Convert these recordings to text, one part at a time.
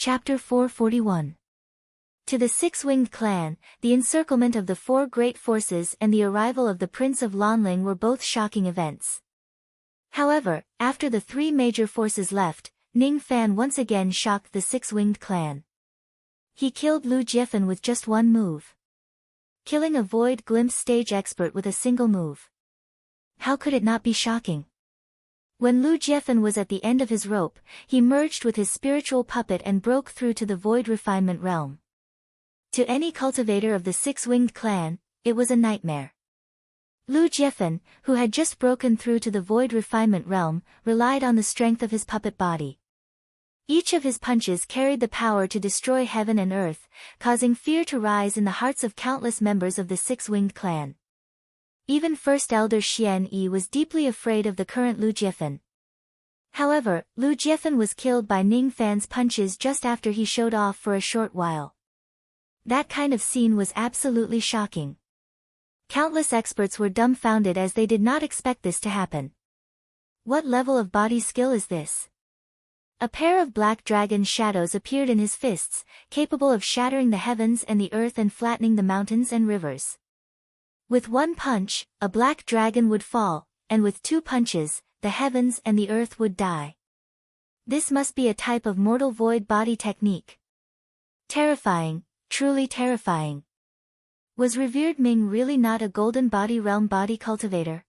Chapter 441. To the Six-Winged Clan, the encirclement of the four great forces and the arrival of the Prince of Lanling were both shocking events. However, after the three major forces left, Ning Fan once again shocked the Six-Winged Clan. He killed Lu Jiefan with just one move. Killing a Void Glimpse stage expert with a single move. How could it not be shocking? When Lu Jiefan was at the end of his rope, he merged with his spiritual puppet and broke through to the Void Refinement realm. To any cultivator of the Six-Winged Clan, it was a nightmare. Lu Jiefan, who had just broken through to the Void Refinement realm, relied on the strength of his puppet body. Each of his punches carried the power to destroy heaven and earth, causing fear to rise in the hearts of countless members of the Six-Winged Clan. Even First Elder Xian Yi was deeply afraid of the current Lu Jiefan. However, Lu Jiefan was killed by Ning Fan's punches just after he showed off for a short while. That kind of scene was absolutely shocking. Countless experts were dumbfounded as they did not expect this to happen. What level of body skill is this? A pair of black dragon shadows appeared in his fists, capable of shattering the heavens and the earth and flattening the mountains and rivers. With one punch, a black dragon would fall, and with two punches, the heavens and the earth would die. This must be a type of mortal void body technique. Terrifying, truly terrifying. Was revered Ming really not a golden body realm body cultivator?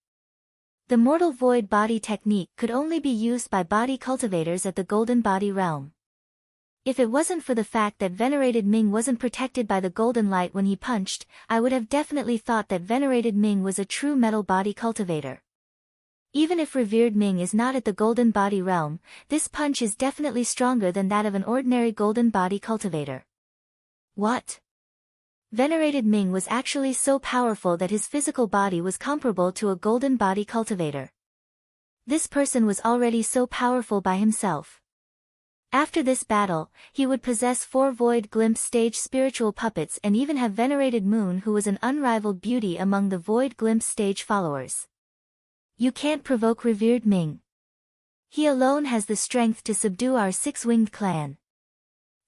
The mortal void body technique could only be used by body cultivators at the golden body realm. If it wasn't for the fact that Venerated Ming wasn't protected by the golden light when he punched, I would have definitely thought that Venerated Ming was a true metal body cultivator. Even if Revered Ming is not at the golden body realm, this punch is definitely stronger than that of an ordinary golden body cultivator. What? Venerated Ming was actually so powerful that his physical body was comparable to a golden body cultivator. This person was already so powerful by himself. After this battle, he would possess 4 Void Glimpse stage spiritual puppets and even have Venerated Moon, who was an unrivaled beauty among the Void Glimpse stage followers. You can't provoke Revered Ming. He alone has the strength to subdue our Six-Winged Clan.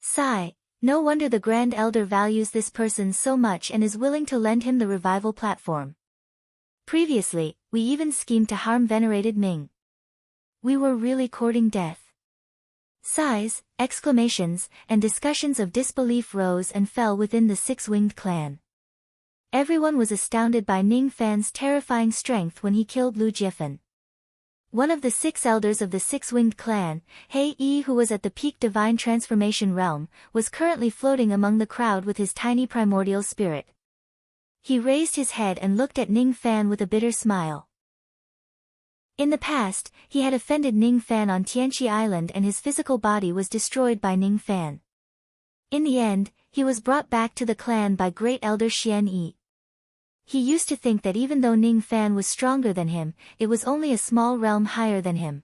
Sigh, no wonder the Grand Elder values this person so much and is willing to lend him the revival platform. Previously, we even schemed to harm Venerated Ming. We were really courting death. Sighs, exclamations, and discussions of disbelief rose and fell within the Six-Winged Clan. Everyone was astounded by Ning Fan's terrifying strength when he killed Lu Jiefan. One of the 6 elders of the Six-Winged Clan, Hei Yi, who was at the peak divine transformation realm, was currently floating among the crowd with his tiny primordial spirit. He raised his head and looked at Ning Fan with a bitter smile. In the past, he had offended Ning Fan on Tianqi Island and his physical body was destroyed by Ning Fan. In the end, he was brought back to the clan by Great Elder Xian Yi. He used to think that even though Ning Fan was stronger than him, it was only a small realm higher than him.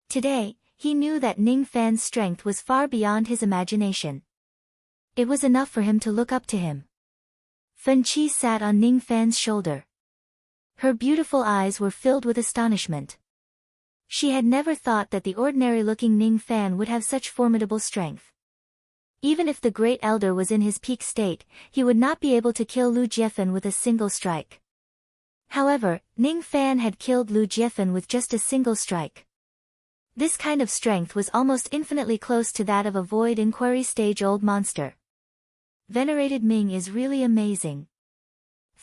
Today, he knew that Ning Fan's strength was far beyond his imagination. It was enough for him to look up to him. Fen Qi sat on Ning Fan's shoulder. Her beautiful eyes were filled with astonishment. She had never thought that the ordinary-looking Ning Fan would have such formidable strength. Even if the Great Elder was in his peak state, he would not be able to kill Lu Jiefan with a single strike. However, Ning Fan had killed Lu Jiefan with just a single strike. This kind of strength was almost infinitely close to that of a Void Inquiry stage old monster. Venerated Ming is really amazing.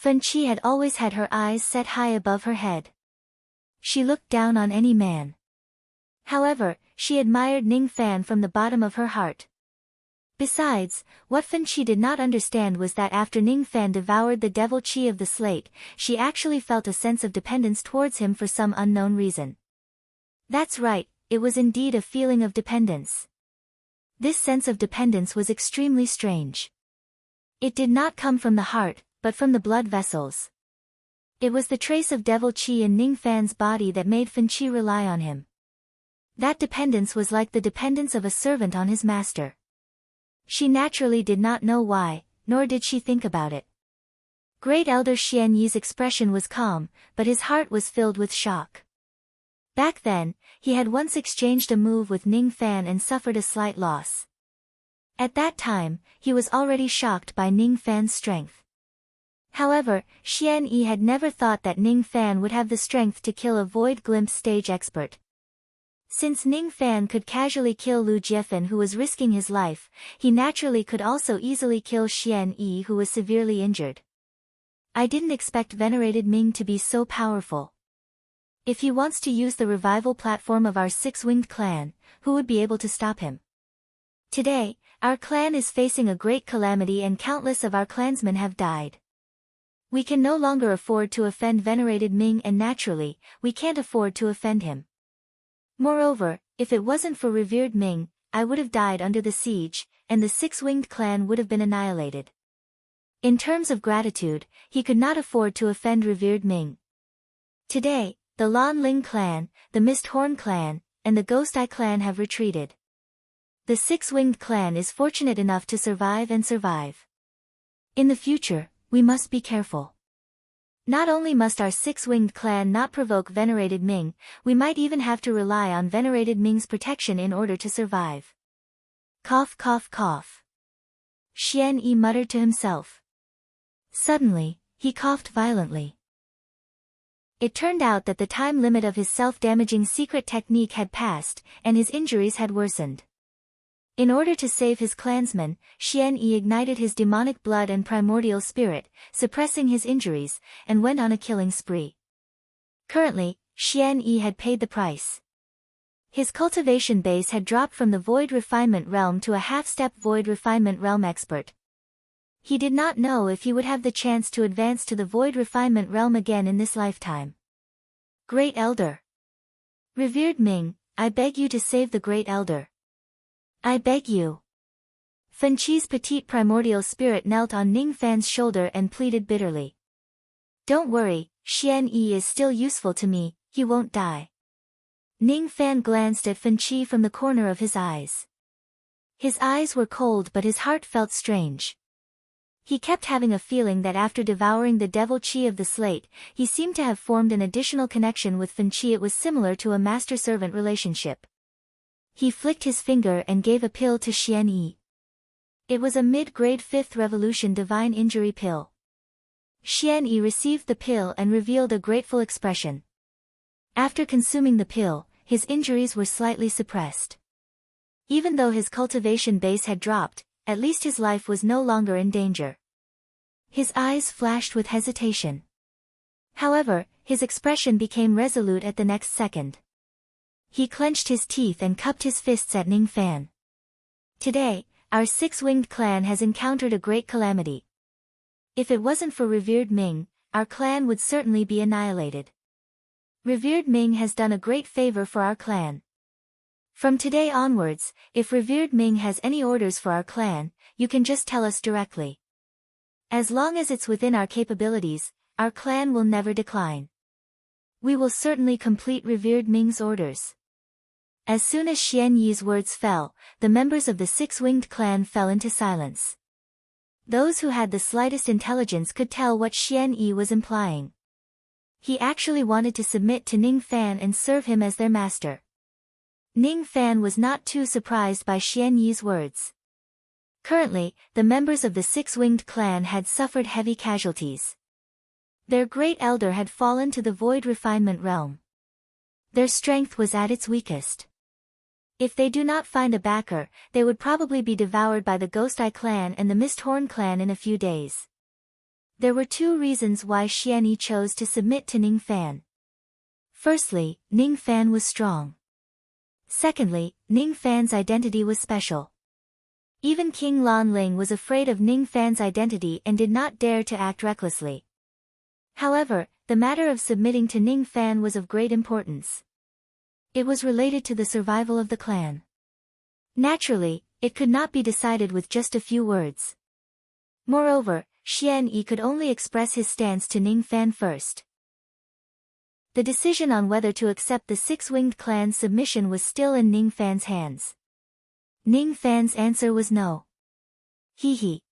Fen Qi had always had her eyes set high above her head. She looked down on any man. However, she admired Ning Fan from the bottom of her heart. Besides, what Fen Qi did not understand was that after Ning Fan devoured the devil qi of the slate, she actually felt a sense of dependence towards him for some unknown reason. That's right, it was indeed a feeling of dependence. This sense of dependence was extremely strange. It did not come from the heart, but from the blood vessels. It was the trace of devil qi in Ning Fan's body that made Fen Qi rely on him. That dependence was like the dependence of a servant on his master. She naturally did not know why, nor did she think about it. Great Elder Xian Yi's expression was calm, but his heart was filled with shock. Back then, he had once exchanged a move with Ning Fan and suffered a slight loss. At that time, he was already shocked by Ning Fan's strength. However, Xian Yi had never thought that Ning Fan would have the strength to kill a Void Glimpse stage expert. Since Ning Fan could casually kill Lu Jiefan who was risking his life, he naturally could also easily kill Xian Yi who was severely injured. I didn't expect Venerated Ming to be so powerful. If he wants to use the revival platform of our six-winged clan, who would be able to stop him? Today, our clan is facing a great calamity and countless of our clansmen have died. We can no longer afford to offend Venerated Ming and naturally, we can't afford to offend him. Moreover, if it wasn't for revered Ming, I would have died under the siege, and the six-winged clan would have been annihilated. In terms of gratitude, he could not afford to offend revered Ming. Today, the Lan Ling clan, the Mist Horn clan, and the Ghost Eye clan have retreated. The six-winged clan is fortunate enough to survive and survive. In the future, we must be careful. Not only must our six-winged clan not provoke Venerated Ming, we might even have to rely on Venerated Ming's protection in order to survive. Cough cough cough. Xian Yi muttered to himself. Suddenly, he coughed violently. It turned out that the time limit of his self-damaging secret technique had passed, and his injuries had worsened. In order to save his clansmen, Xian Yi ignited his demonic blood and primordial spirit, suppressing his injuries, and went on a killing spree. Currently, Xian Yi had paid the price. His cultivation base had dropped from the Void Refinement Realm to a half-step Void Refinement Realm expert. He did not know if he would have the chance to advance to the Void Refinement Realm again in this lifetime. Great Elder. Revered Ming, I beg you to save the Great Elder. I beg you. Fen Qi's petite primordial spirit knelt on Ning Fan's shoulder and pleaded bitterly. Don't worry, Xian Yi is still useful to me, he won't die. Ning Fan glanced at Fen Qi from the corner of his eyes. His eyes were cold but his heart felt strange. He kept having a feeling that after devouring the devil Qi of the slate, he seemed to have formed an additional connection with Fen Qi. It was similar to a master-servant relationship. He flicked his finger and gave a pill to Xian Yi. It was a mid-grade 5th Revolution Divine Injury pill. Xian Yi received the pill and revealed a grateful expression. After consuming the pill, his injuries were slightly suppressed. Even though his cultivation base had dropped, at least his life was no longer in danger. His eyes flashed with hesitation. However, his expression became resolute at the next second. He clenched his teeth and cupped his fists at Ning Fan. Today, our six-winged clan has encountered a great calamity. If it wasn't for revered Ming, our clan would certainly be annihilated. Revered Ming has done a great favor for our clan. From today onwards, if revered Ming has any orders for our clan, you can just tell us directly. As long as it's within our capabilities, our clan will never decline. We will certainly complete revered Ming's orders. As soon as Xian Yi's words fell, the members of the six-winged clan fell into silence. Those who had the slightest intelligence could tell what Xian Yi was implying. He actually wanted to submit to Ning Fan and serve him as their master. Ning Fan was not too surprised by Xian Yi's words. Currently, the members of the six-winged clan had suffered heavy casualties. Their great elder had fallen to the Void Refinement Realm. Their strength was at its weakest. If they do not find a backer, they would probably be devoured by the Ghost Eye clan and the Mist Horn clan in a few days. There were two reasons why Xian Yi chose to submit to Ning Fan. Firstly, Ning Fan was strong. Secondly, Ning Fan's identity was special. Even King Lan Ling was afraid of Ning Fan's identity and did not dare to act recklessly. However, the matter of submitting to Ning Fan was of great importance. It was related to the survival of the clan. Naturally, it could not be decided with just a few words. Moreover, Xian Yi could only express his stance to Ning Fan first. The decision on whether to accept the six-winged clan's submission was still in Ning Fan's hands. Ning Fan's answer was no. He.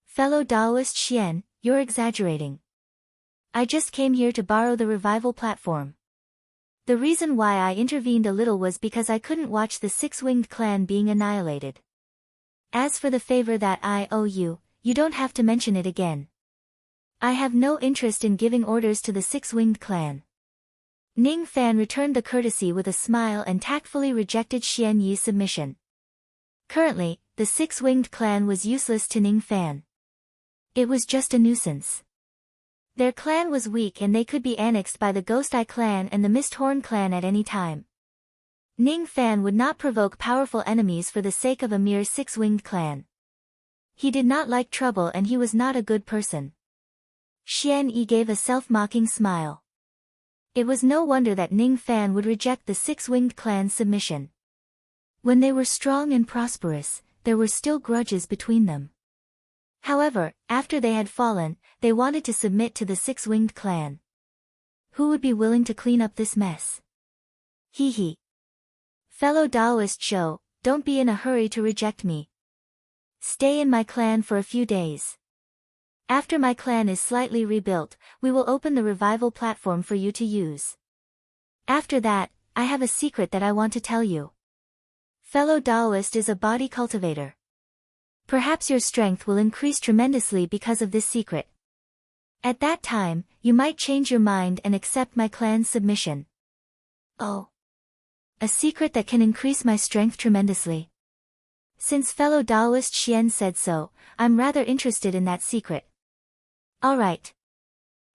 Fellow Taoist Xian, you're exaggerating. I just came here to borrow the revival platform. The reason why I intervened a little was because I couldn't watch the six-winged clan being annihilated. As for the favor that I owe you, you don't have to mention it again. I have no interest in giving orders to the six-winged clan. Ning Fan returned the courtesy with a smile and tactfully rejected Xian Yi's submission. Currently, the six-winged clan was useless to Ning Fan. It was just a nuisance. Their clan was weak and they could be annexed by the Ghost Eye clan and the Misthorn clan at any time. Ning Fan would not provoke powerful enemies for the sake of a mere six-winged clan. He did not like trouble and he was not a good person. Xian Yi gave a self-mocking smile. It was no wonder that Ning Fan would reject the six-winged clan's submission. When they were strong and prosperous, there were still grudges between them. However, after they had fallen, they wanted to submit to the six-winged clan. Who would be willing to clean up this mess? Hee hee. Fellow Taoist Zhou, don't be in a hurry to reject me. Stay in my clan for a few days. After my clan is slightly rebuilt, we will open the revival platform for you to use. After that, I have a secret that I want to tell you. Fellow Taoist is a body cultivator. Perhaps your strength will increase tremendously because of this secret. At that time, you might change your mind and accept my clan's submission. Oh. A secret that can increase my strength tremendously. Since fellow Taoist Xian said so, I'm rather interested in that secret. Alright.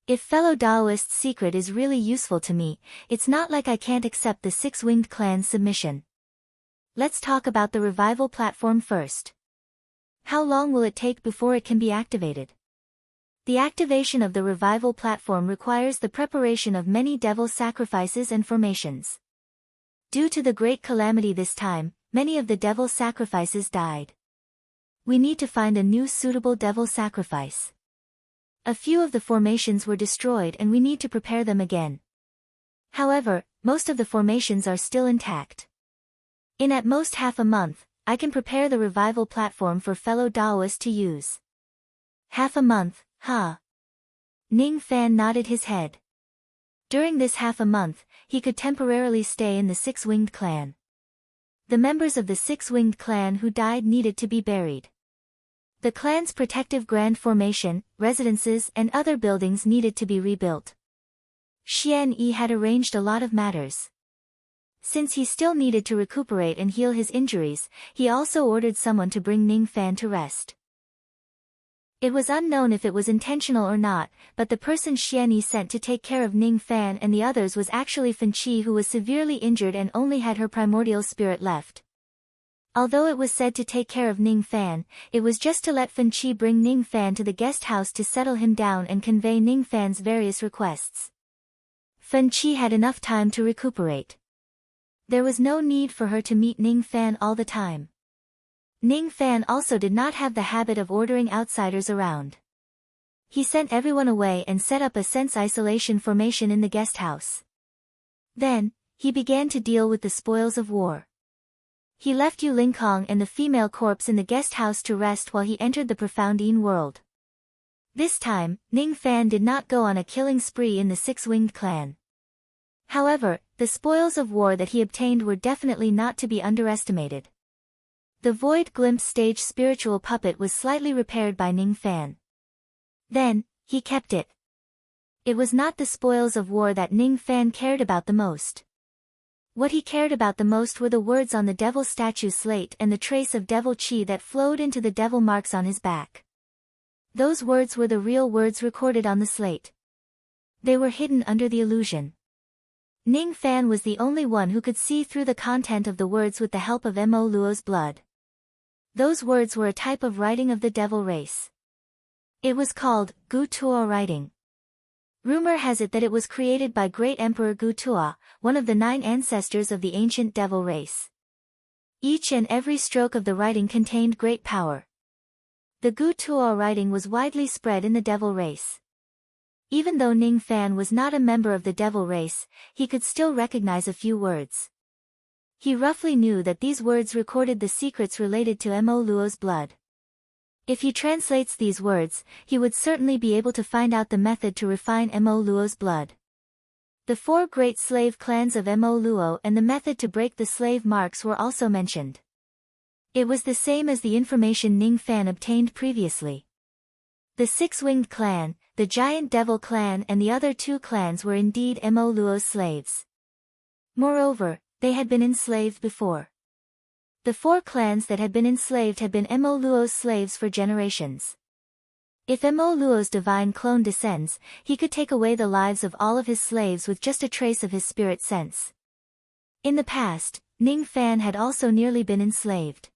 If fellow Taoist's secret is really useful to me, it's not like I can't accept the six-winged clan's submission. Let's talk about the revival platform first. How long will it take before it can be activated? The activation of the revival platform requires the preparation of many devil sacrifices and formations. Due to the great calamity this time, many of the devil sacrifices died. We need to find a new suitable devil sacrifice. A few of the formations were destroyed and we need to prepare them again. However, most of the formations are still intact. In at most half a month, I can prepare the revival platform for fellow Taoists to use. Half a month, huh? Ning Fan nodded his head. During this half a month, he could temporarily stay in the six-winged clan. The members of the six-winged clan who died needed to be buried. The clan's protective grand formation, residences and other buildings needed to be rebuilt. Xian Yi had arranged a lot of matters. Since he still needed to recuperate and heal his injuries, he also ordered someone to bring Ning Fan to rest. It was unknown if it was intentional or not, but the person Xian Yi sent to take care of Ning Fan and the others was actually Fan Qi, who was severely injured and only had her primordial spirit left. Although it was said to take care of Ning Fan, it was just to let Fan Qi bring Ning Fan to the guest house to settle him down and convey Ning Fan's various requests. Fan Qi had enough time to recuperate. There was no need for her to meet Ning Fan all the time. Ning Fan also did not have the habit of ordering outsiders around. He sent everyone away and set up a sense isolation formation in the guest house. Then, he began to deal with the spoils of war. He left Yu Lingkong and the female corpse in the guest house to rest while he entered the profound Yin world. This time, Ning Fan did not go on a killing spree in the six-winged clan. However, the spoils of war that he obtained were definitely not to be underestimated. The Void Glimpse stage spiritual puppet was slightly repaired by Ning Fan. Then, he kept it. It was not the spoils of war that Ning Fan cared about the most. What he cared about the most were the words on the devil statue slate and the trace of devil chi that flowed into the devil marks on his back. Those words were the real words recorded on the slate. They were hidden under the illusion. Ning Fan was the only one who could see through the content of the words with the help of Mo Luo's blood. Those words were a type of writing of the devil race. It was called Gu Tuo writing. Rumor has it that it was created by great Emperor Gu Tuo, one of the 9 ancestors of the ancient devil race. Each and every stroke of the writing contained great power. The Gu Tuo writing was widely spread in the devil race. Even though Ning Fan was not a member of the devil race, he could still recognize a few words. He roughly knew that these words recorded the secrets related to Mo Luo's blood. If he translates these words, he would certainly be able to find out the method to refine Mo Luo's blood. The 4 great slave clans of Mo Luo and the method to break the slave marks were also mentioned. It was the same as the information Ning Fan obtained previously. The Six-Winged Clan, the Giant Devil Clan and the other two clans were indeed Mo Luo's slaves. Moreover, they had been enslaved before. The four clans that had been enslaved had been Mo Luo's slaves for generations. If Mo Luo's divine clone descends, he could take away the lives of all of his slaves with just a trace of his spirit sense. In the past, Ning Fan had also nearly been enslaved.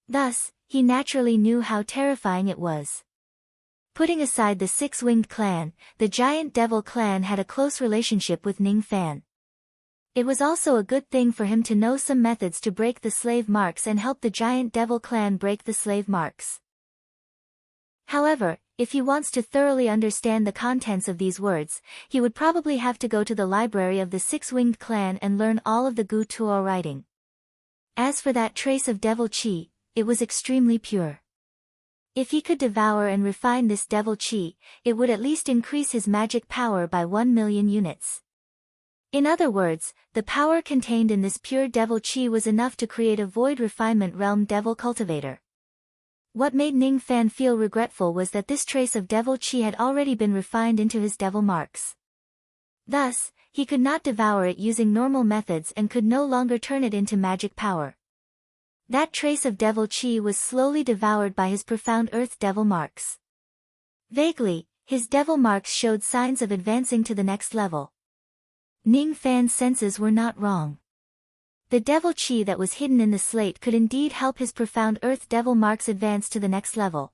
Thus, he naturally knew how terrifying it was. Putting aside the Six-Winged Clan, the Giant Devil Clan had a close relationship with Ning Fan. It was also a good thing for him to know some methods to break the slave marks and help the Giant Devil Clan break the slave marks. However, if he wants to thoroughly understand the contents of these words, he would probably have to go to the library of the Six-Winged Clan and learn all of the Gu Tuo writing. As for that trace of devil qi, it was extremely pure. If he could devour and refine this devil qi, it would at least increase his magic power by 1 million units. In other words, the power contained in this pure devil qi was enough to create a void refinement realm devil cultivator. What made Ning Fan feel regretful was that this trace of devil qi had already been refined into his devil marks. Thus, he could not devour it using normal methods and could no longer turn it into magic power. That trace of devil qi was slowly devoured by his profound earth devil marks. Vaguely, his devil marks showed signs of advancing to the next level. Ning Fan's senses were not wrong. The devil qi that was hidden in the slate could indeed help his profound earth devil marks advance to the next level.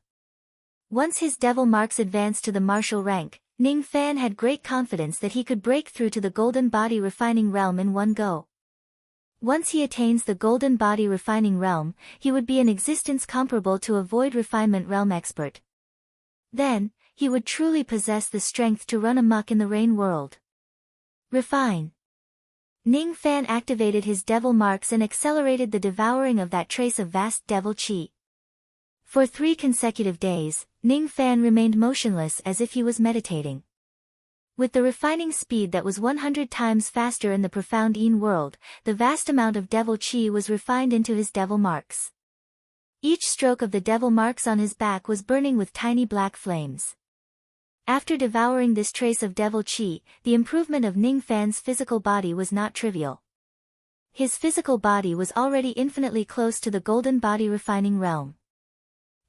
Once his devil marks advanced to the martial rank, Ning Fan had great confidence that he could break through to the golden body refining realm in one go. Once he attains the golden body refining realm, he would be in existence comparable to a void refinement realm expert. Then, he would truly possess the strength to run amok in the rain world. Refine. Ning Fan activated his devil marks and accelerated the devouring of that trace of vast devil qi. For 3 consecutive days, Ning Fan remained motionless as if he was meditating. With the refining speed that was 100 times faster in the profound Yin world, the vast amount of devil qi was refined into his devil marks. Each stroke of the devil marks on his back was burning with tiny black flames. After devouring this trace of devil qi, the improvement of Ning Fan's physical body was not trivial. His physical body was already infinitely close to the golden body refining realm.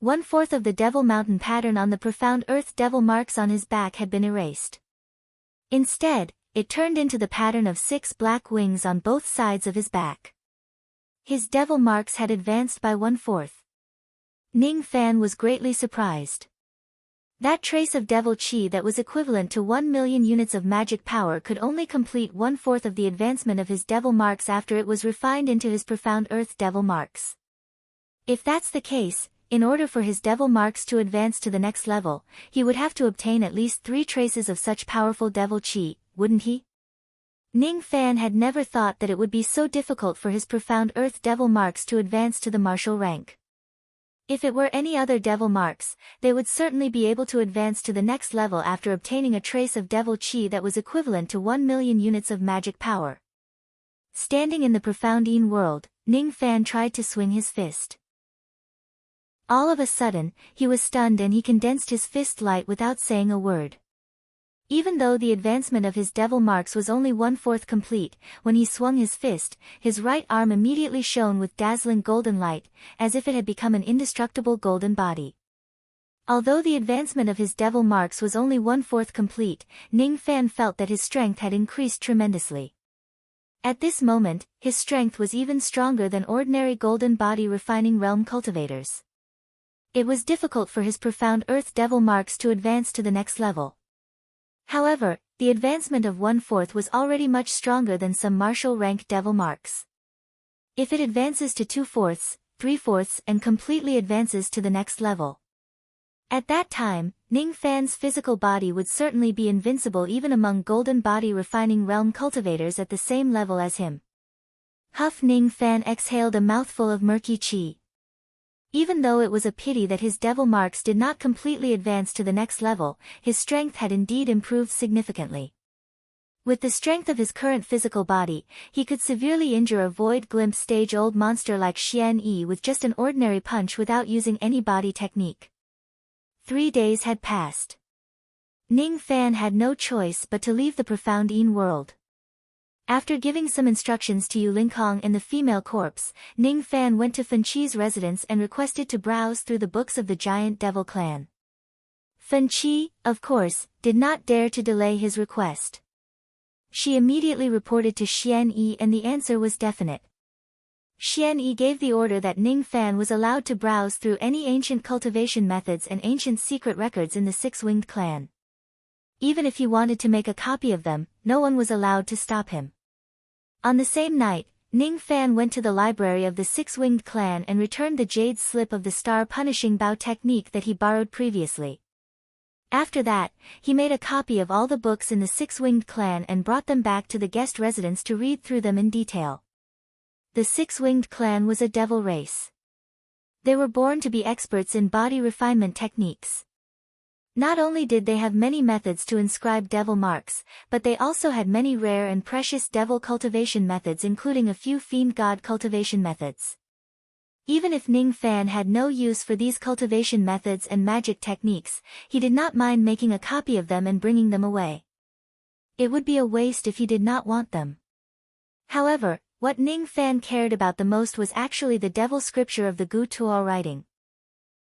1/4 of the devil mountain pattern on the profound earth devil marks on his back had been erased. Instead, it turned into the pattern of 6 black wings on both sides of his back. His devil marks had advanced by 1/4. Ning Fan was greatly surprised. That trace of devil qi that was equivalent to 1 million units of magic power could only complete 1/4 of the advancement of his devil marks after it was refined into his profound earth devil marks. If that's the case, in order for his devil marks to advance to the next level, he would have to obtain at least 3 traces of such powerful devil qi, wouldn't he? Ning Fan had never thought that it would be so difficult for his profound earth devil marks to advance to the martial rank. If it were any other devil marks, they would certainly be able to advance to the next level after obtaining a trace of devil qi that was equivalent to 1 million units of magic power. Standing in the profound Yin world, Ning Fan tried to swing his fist. All of a sudden, he was stunned and he condensed his fist light without saying a word. Even though the advancement of his devil marks was only 1/4 complete, when he swung his fist, his right arm immediately shone with dazzling golden light, as if it had become an indestructible golden body. Although the advancement of his devil marks was only 1/4 complete, Ning Fan felt that his strength had increased tremendously. At this moment, his strength was even stronger than ordinary golden body refining realm cultivators. It was difficult for his profound earth devil marks to advance to the next level. However, the advancement of 1/4 was already much stronger than some martial rank devil marks. If it advances to 2/4, 3/4 and completely advances to the next level. At that time, Ning Fan's physical body would certainly be invincible even among golden body refining realm cultivators at the same level as him. Huff Ning Fan exhaled a mouthful of murky qi. Even though it was a pity that his devil marks did not completely advance to the next level, his strength had indeed improved significantly. With the strength of his current physical body, he could severely injure a void glimpse stage-old monster like Xian Yi with just an ordinary punch without using any body technique. 3 days had passed. Ning Fan had no choice but to leave the profound Yin world. After giving some instructions to Yu Lingkong and the female corpse, Ning Fan went to Fen Qi's residence and requested to browse through the books of the giant devil clan. Fen Qi, of course, did not dare to delay his request. She immediately reported to Xian Yi and the answer was definite. Xian Yi gave the order that Ning Fan was allowed to browse through any ancient cultivation methods and ancient secret records in the Six-Winged Clan. Even if he wanted to make a copy of them, no one was allowed to stop him. On the same night, Ning Fan went to the library of the Six-Winged Clan and returned the jade slip of the star punishing bow technique that he borrowed previously. After that, he made a copy of all the books in the Six-Winged Clan and brought them back to the guest residence to read through them in detail. The Six-Winged Clan was a devil race. They were born to be experts in body refinement techniques. Not only did they have many methods to inscribe devil marks, but they also had many rare and precious devil cultivation methods, including a few fiend god cultivation methods. Even if Ning Fan had no use for these cultivation methods and magic techniques, he did not mind making a copy of them and bringing them away. It would be a waste if he did not want them. However, what Ning Fan cared about the most was actually the devil scripture of the Gu Tuo writing.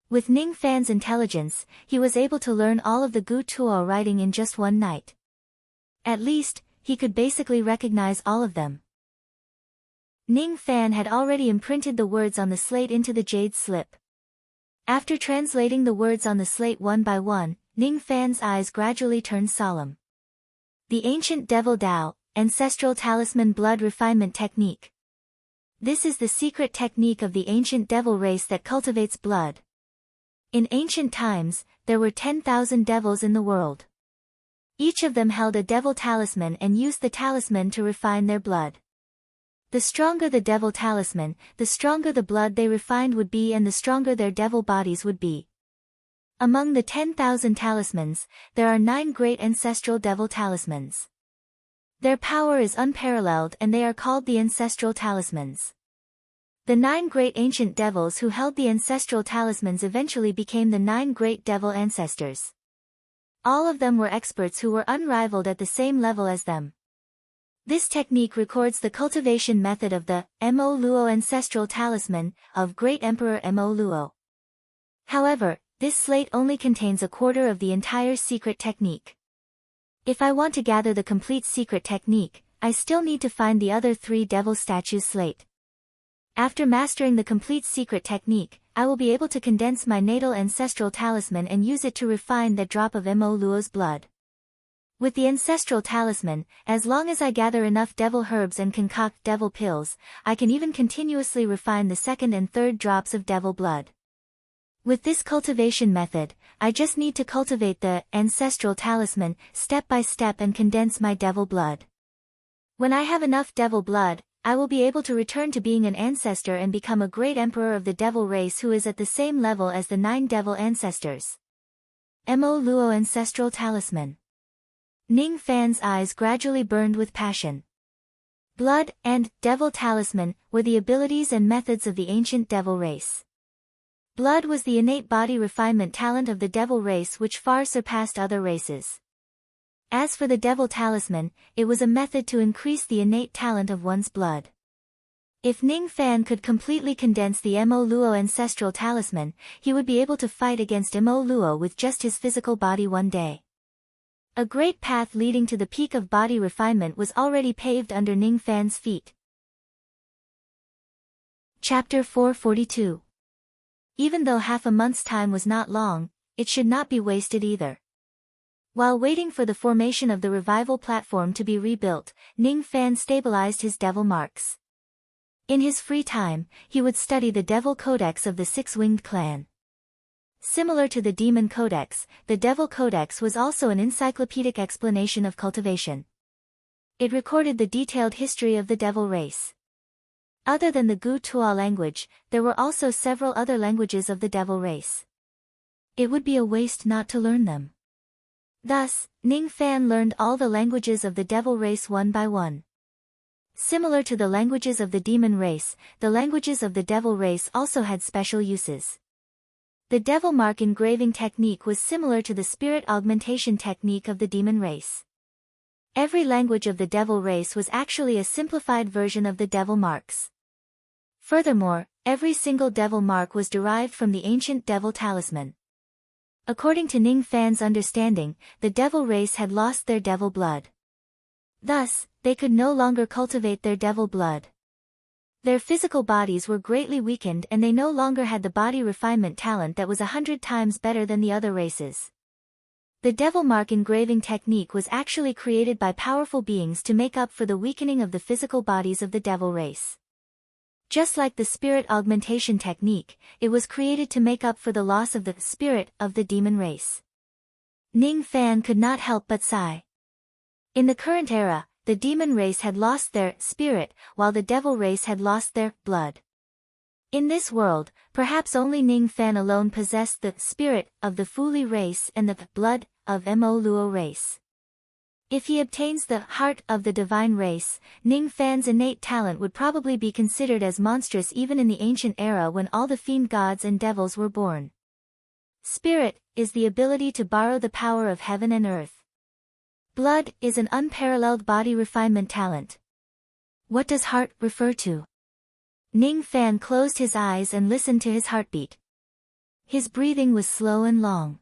With Ning Fan's intelligence, he was able to learn all of the Gu Tuo writing in just one night. At least, he could basically recognize all of them. Ning Fan had already imprinted the words on the slate into the jade slip. After translating the words on the slate one by one, Ning Fan's eyes gradually turned solemn. The Ancient Devil Dao, Ancestral Talisman Blood Refinement Technique. This is the secret technique of the ancient devil race that cultivates blood. In ancient times, there were 10,000 devils in the world. Each of them held a devil talisman and used the talisman to refine their blood. The stronger the devil talisman, the stronger the blood they refined would be and the stronger their devil bodies would be. Among the 10,000 talismans, there are 9 great ancestral devil talismans. Their power is unparalleled and they are called the ancestral talismans. The 9 great ancient devils who held the ancestral talismans eventually became the 9 great devil ancestors. All of them were experts who were unrivaled at the same level as them. This technique records the cultivation method of the Mo Luo ancestral talisman of Great Emperor Mo Luo. However, this slate only contains a quarter of the entire secret technique. If I want to gather the complete secret technique, I still need to find the other 3 devil statues slate. After mastering the complete secret technique, I will be able to condense my natal ancestral talisman and use it to refine the drop of Mo Luo's blood. With the ancestral talisman, as long as I gather enough devil herbs and concoct devil pills, I can even continuously refine the 2nd and 3rd drops of devil blood. With this cultivation method, I just need to cultivate the ancestral talisman step by step and condense my devil blood. When I have enough devil blood, I will be able to return to being an ancestor and become a great emperor of the devil race who is at the same level as the 9 devil ancestors. Mo Luo Ancestral Talisman. Ning Fan's eyes gradually burned with passion. Blood and devil talisman were the abilities and methods of the ancient devil race. Blood was the innate body refinement talent of the devil race which far surpassed other races. As for the devil talisman, it was a method to increase the innate talent of one's blood. If Ning Fan could completely condense the Mo Luo ancestral talisman, he would be able to fight against Mo Luo with just his physical body one day. A great path leading to the peak of body refinement was already paved under Ning Fan's feet. Chapter 442. Even though half a month's time was not long, it should not be wasted either. While waiting for the formation of the revival platform to be rebuilt, Ning Fan stabilized his devil marks. In his free time, he would study the Devil Codex of the Six-Winged Clan. Similar to the Demon Codex, the Devil Codex was also an encyclopedic explanation of cultivation. It recorded the detailed history of the devil race. Other than the Gu Tuo language, there were also several other languages of the devil race. It would be a waste not to learn them. Thus, Ning Fan learned all the languages of the devil race one by one. Similar to the languages of the demon race, the languages of the devil race also had special uses. The devil mark engraving technique was similar to the spirit augmentation technique of the demon race. Every language of the devil race was actually a simplified version of the devil marks. Furthermore, every single devil mark was derived from the ancient devil talisman. According to Ning Fan's understanding, the devil race had lost their devil blood. Thus, they could no longer cultivate their devil blood. Their physical bodies were greatly weakened and they no longer had the body refinement talent that was 100 times better than the other races. The devil mark engraving technique was actually created by powerful beings to make up for the weakening of the physical bodies of the devil race. Just like the spirit augmentation technique, it was created to make up for the loss of the spirit of the demon race. Ning Fan could not help but sigh. In the current era, the demon race had lost their spirit, while the devil race had lost their blood. In this world, perhaps only Ning Fan alone possessed the spirit of the Fuli race and the blood of Mo Luo race. If he obtains the heart of the divine race, Ning Fan's innate talent would probably be considered as monstrous even in the ancient era when all the fiend gods and devils were born. Spirit is the ability to borrow the power of heaven and earth. Blood is an unparalleled body refinement talent. What does heart refer to? Ning Fan closed his eyes and listened to his heartbeat. His breathing was slow and long.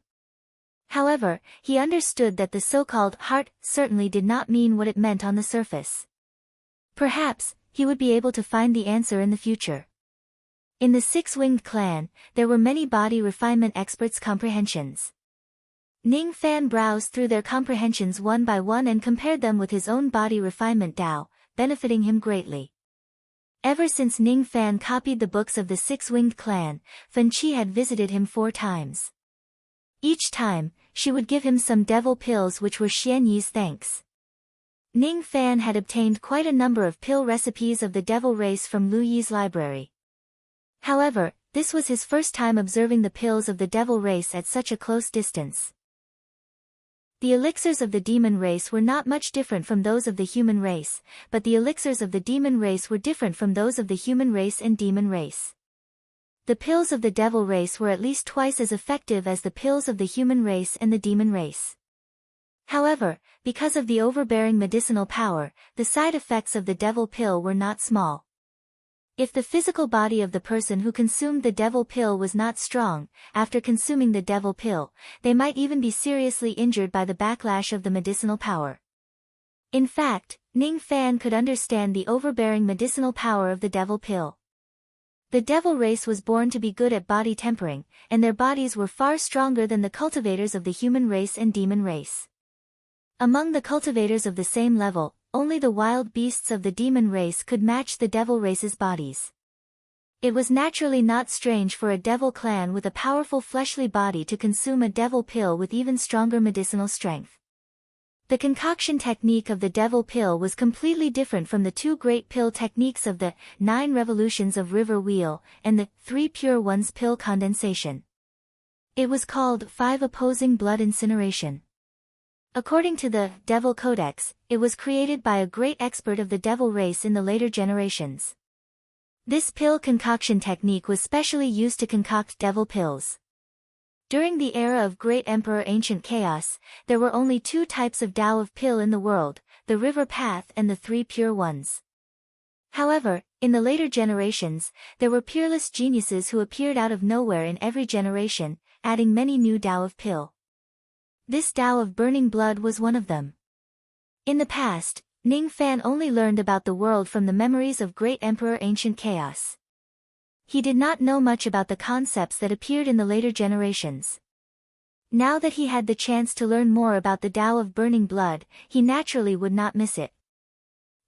However, he understood that the so-called heart certainly did not mean what it meant on the surface. Perhaps, he would be able to find the answer in the future. In the six-winged clan, there were many body refinement experts' comprehensions. Ning Fan browsed through their comprehensions one by one and compared them with his own body refinement Tao, benefiting him greatly. Ever since Ning Fan copied the books of the six-winged clan, Fan Chi had visited him 4 times. Each time, she would give him some devil pills which were Xian Yi's thanks. Ning Fan had obtained quite a number of pill recipes of the devil race from Lu Yi's library. However, this was his first time observing the pills of the devil race at such a close distance. The elixirs of the demon race were not much different from those of the human race, but the elixirs of the demon race were different from those of the human race and demon race. The pills of the devil race were at least twice as effective as the pills of the human race and the demon race. However, because of the overbearing medicinal power, the side effects of the devil pill were not small. If the physical body of the person who consumed the devil pill was not strong, after consuming the devil pill, they might even be seriously injured by the backlash of the medicinal power. In fact, Ning Fan could understand the overbearing medicinal power of the devil pill. The devil race was born to be good at body tempering, and their bodies were far stronger than the cultivators of the human race and demon race. Among the cultivators of the same level, only the wild beasts of the demon race could match the devil race's bodies. It was naturally not strange for a devil clan with a powerful fleshly body to consume a devil pill with even stronger medicinal strength. The concoction technique of the devil pill was completely different from the 2 great pill techniques of the 9 revolutions of river wheel and the 3 pure ones pill condensation. It was called 5 opposing blood incineration. According to the Devil Codex, it was created by a great expert of the devil race in the later generations. This pill concoction technique was specially used to concoct devil pills. During the era of Great Emperor Ancient Chaos, there were only 2 types of Tao of pill in the world, the river path and the 3 pure ones. However, in the later generations, there were peerless geniuses who appeared out of nowhere in every generation, adding many new Tao of pill. This Tao of burning blood was one of them. In the past, Ning Fan only learned about the world from the memories of Great Emperor Ancient Chaos. He did not know much about the concepts that appeared in the later generations. Now that he had the chance to learn more about the Tao of burning blood, he naturally would not miss it.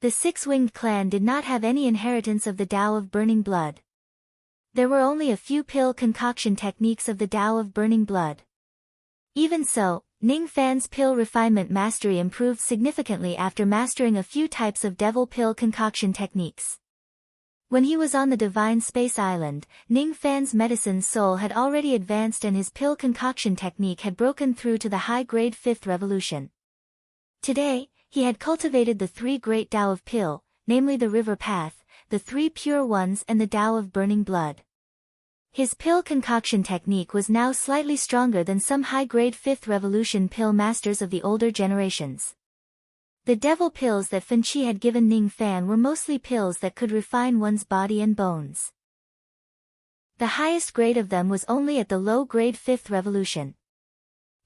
The six-winged clan did not have any inheritance of the Tao of burning blood. There were only a few pill concoction techniques of the Tao of burning blood. Even so, Ning Fan's pill refinement mastery improved significantly after mastering a few types of devil pill concoction techniques. When he was on the Divine Space Island, Ning Fan's medicine soul had already advanced and his pill concoction technique had broken through to the high-grade 5th revolution. Today, he had cultivated the 3 great Tao of pill, namely the River Path, the 3 Pure Ones and the Tao of Burning Blood. His pill concoction technique was now slightly stronger than some high-grade 5th revolution pill masters of the older generations. The devil pills that Fan Chi had given Ning Fan were mostly pills that could refine one's body and bones. The highest grade of them was only at the low-grade 5th revolution.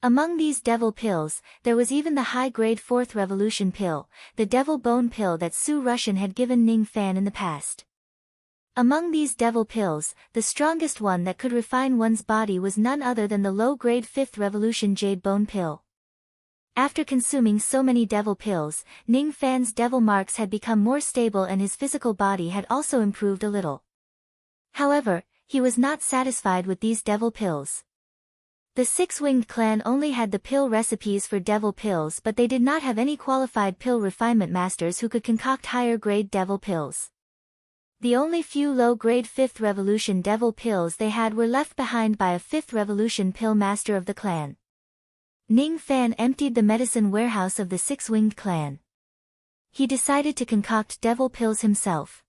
Among these devil pills, there was even the high-grade 4th revolution pill, the devil bone pill that Su Rushan had given Ning Fan in the past. Among these devil pills, the strongest one that could refine one's body was none other than the low-grade 5th revolution jade bone pill. After consuming so many devil pills, Ning Fan's devil marks had become more stable and his physical body had also improved a little. However, he was not satisfied with these devil pills. The Six-Winged Clan only had the pill recipes for devil pills, but they did not have any qualified pill refinement masters who could concoct higher-grade devil pills. The only few low-grade 5th revolution devil pills they had were left behind by a 5th revolution pill master of the clan. Ning Fan emptied the medicine warehouse of the Six-Winged Clan. He decided to concoct devil pills himself.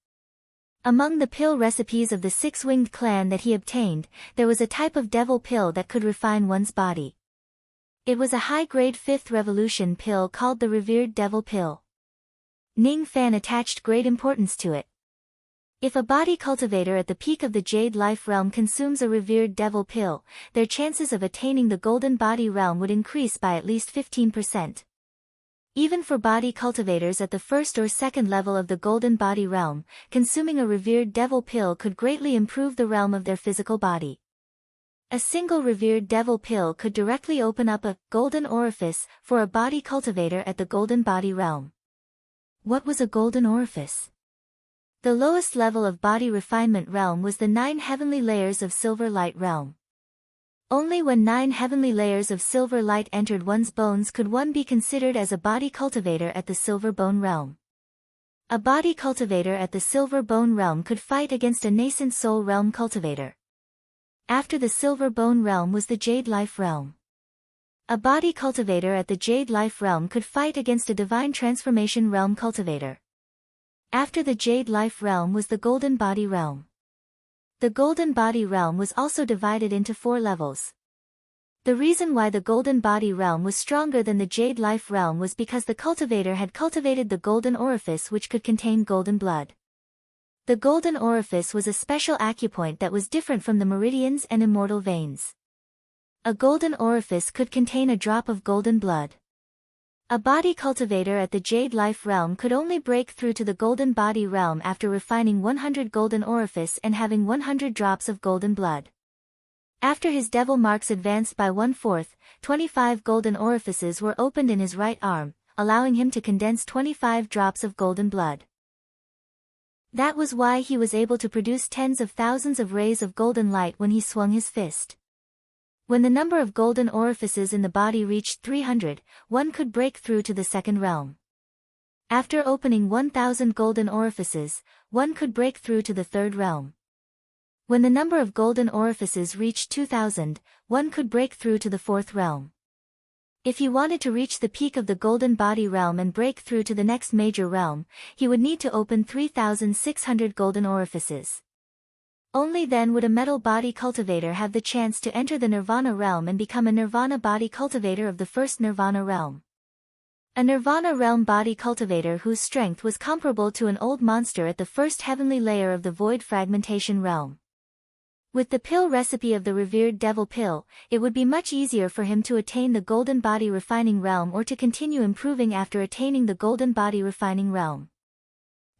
Among the pill recipes of the Six-Winged Clan that he obtained, there was a type of devil pill that could refine one's body. It was a high-grade 5th revolution pill called the Revered Devil Pill. Ning Fan attached great importance to it. If a body cultivator at the peak of the Jade Life Realm consumes a Revered Devil Pill, their chances of attaining the Golden Body Realm would increase by at least 15%. Even for body cultivators at the first or second level of the Golden Body Realm, consuming a Revered Devil Pill could greatly improve the realm of their physical body. A single Revered Devil Pill could directly open up a Golden Orifice for a body cultivator at the Golden Body Realm. What was a Golden Orifice? The lowest level of body refinement realm was the 9 heavenly layers of Silver Light Realm. Only when 9 heavenly layers of silver light entered one's bones could one be considered as a body cultivator at the Silver Bone Realm. A body cultivator at the Silver Bone Realm could fight against a nascent Soul Realm cultivator. After the Silver Bone Realm was the Jade Life Realm. A body cultivator at the Jade Life Realm could fight against a Divine Transformation Realm cultivator. After the Jade Life Realm was the Golden Body Realm. The Golden Body Realm was also divided into 4 levels. The reason why the Golden Body Realm was stronger than the Jade Life Realm was because the cultivator had cultivated the Golden Orifice which could contain golden blood. The Golden Orifice was a special acupoint that was different from the meridians and immortal veins. A Golden Orifice could contain a drop of golden blood. A body cultivator at the Jade Life Realm could only break through to the Golden Body Realm after refining 100 Golden Orifice and having 100 drops of golden blood. After his devil marks advanced by 1/4, 25 golden orifices were opened in his right arm, allowing him to condense 25 drops of golden blood. That was why he was able to produce tens of thousands of rays of golden light when he swung his fist. When the number of golden orifices in the body reached 300, one could break through to the second realm. After opening 1,000 golden orifices, one could break through to the third realm. When the number of golden orifices reached 2,000, one could break through to the fourth realm. If he wanted to reach the peak of the Golden Body Realm and break through to the next major realm, he would need to open 3,600 golden orifices. Only then would a metal body cultivator have the chance to enter the Nirvana realm and become a Nirvana body cultivator of the first Nirvana realm. A Nirvana realm body cultivator whose strength was comparable to an old monster at the first heavenly layer of the Void Fragmentation realm. With the pill recipe of the Revered Devil Pill, it would be much easier for him to attain the Golden Body Refining realm or to continue improving after attaining the Golden Body Refining realm.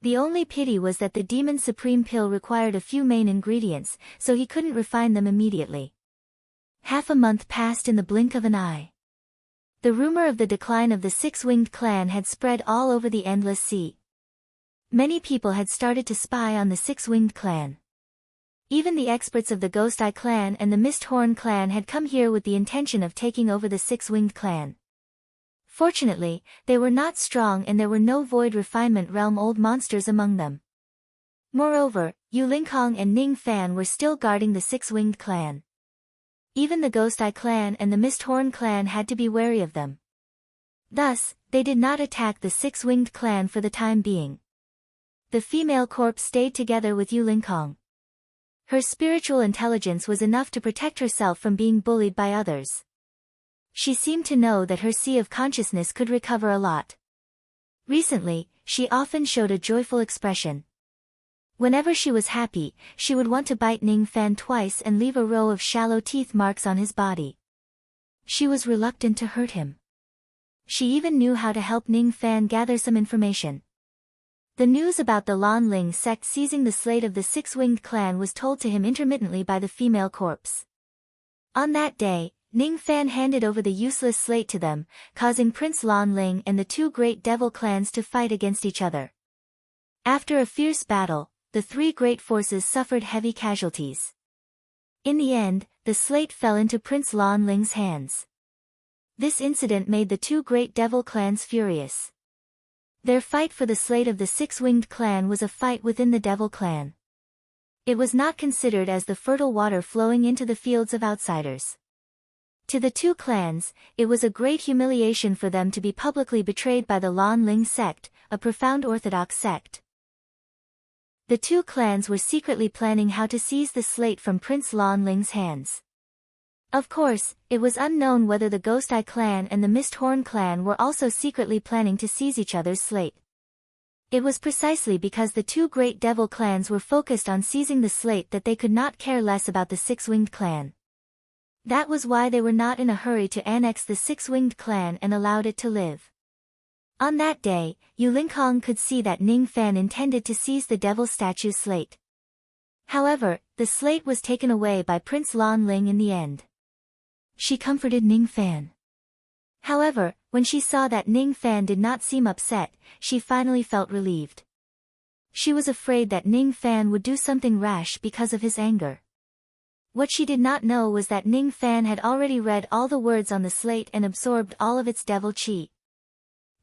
The only pity was that the Demon Supreme Pill required a few main ingredients, so he couldn't refine them immediately. Half a month passed in the blink of an eye. The rumor of the decline of the Six-Winged Clan had spread all over the Endless Sea. Many people had started to spy on the Six-Winged Clan. Even the experts of the Ghost Eye Clan and the Misthorn Clan had come here with the intention of taking over the Six-Winged Clan. Fortunately, they were not strong and there were no Void Refinement Realm old monsters among them. Moreover, Yu Lingkong and Ning Fan were still guarding the six-winged clan. Even the Ghost Eye clan and the Misthorn clan had to be wary of them. Thus, they did not attack the six-winged clan for the time being. The female corpse stayed together with Yu Lingkong. Her spiritual intelligence was enough to protect herself from being bullied by others. She seemed to know that her sea of consciousness could recover a lot. Recently, she often showed a joyful expression. Whenever she was happy, she would want to bite Ning Fan twice and leave a row of shallow teeth marks on his body. She was reluctant to hurt him. She even knew how to help Ning Fan gather some information. The news about the Lan Ling sect seizing the slate of the six-winged clan was told to him intermittently by the female corpse. On that day, Ning Fan handed over the useless slate to them, causing Prince Lan Ling and the two great devil clans to fight against each other. After a fierce battle, the three great forces suffered heavy casualties. In the end, the slate fell into Prince Lan Ling's hands. This incident made the two great devil clans furious. Their fight for the slate of the six-winged clan was a fight within the devil clan. It was not considered as the fertile water flowing into the fields of outsiders. To the two clans, it was a great humiliation for them to be publicly betrayed by the Lan Ling sect, a profound orthodox sect. The two clans were secretly planning how to seize the slate from Prince Lan Ling's hands. Of course, it was unknown whether the Ghost Eye clan and the Misthorn clan were also secretly planning to seize each other's slate. It was precisely because the two great devil clans were focused on seizing the slate that they could not care less about the six-winged clan. That was why they were not in a hurry to annex the six-winged clan and allowed it to live. On that day, Yu Lingkong could see that Ning Fan intended to seize the devil statue's slate. However, the slate was taken away by Prince Lan Ling in the end. She comforted Ning Fan. However, when she saw that Ning Fan did not seem upset, she finally felt relieved. She was afraid that Ning Fan would do something rash because of his anger. What she did not know was that Ning Fan had already read all the words on the slate and absorbed all of its devil chi.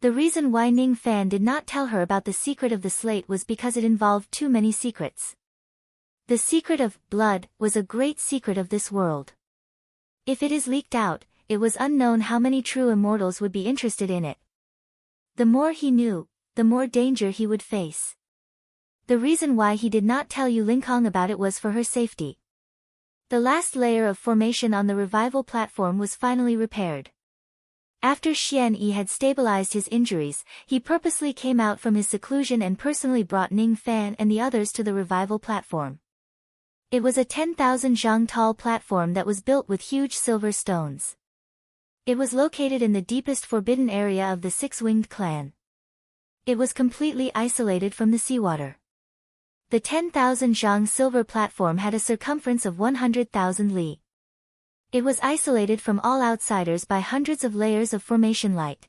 The reason why Ning Fan did not tell her about the secret of the slate was because it involved too many secrets. The secret of blood was a great secret of this world. If it is leaked out, it was unknown how many true immortals would be interested in it. The more he knew, the more danger he would face. The reason why he did not tell Yu Lingkong about it was for her safety. The last layer of formation on the revival platform was finally repaired. After Xian Yi had stabilized his injuries, he purposely came out from his seclusion and personally brought Ning Fan and the others to the revival platform. It was a 10,000 zhang tall platform that was built with huge silver stones. It was located in the deepest forbidden area of the six-winged clan. It was completely isolated from the seawater. The 10,000 zhang silver platform had a circumference of 100,000 li. It was isolated from all outsiders by hundreds of layers of formation light.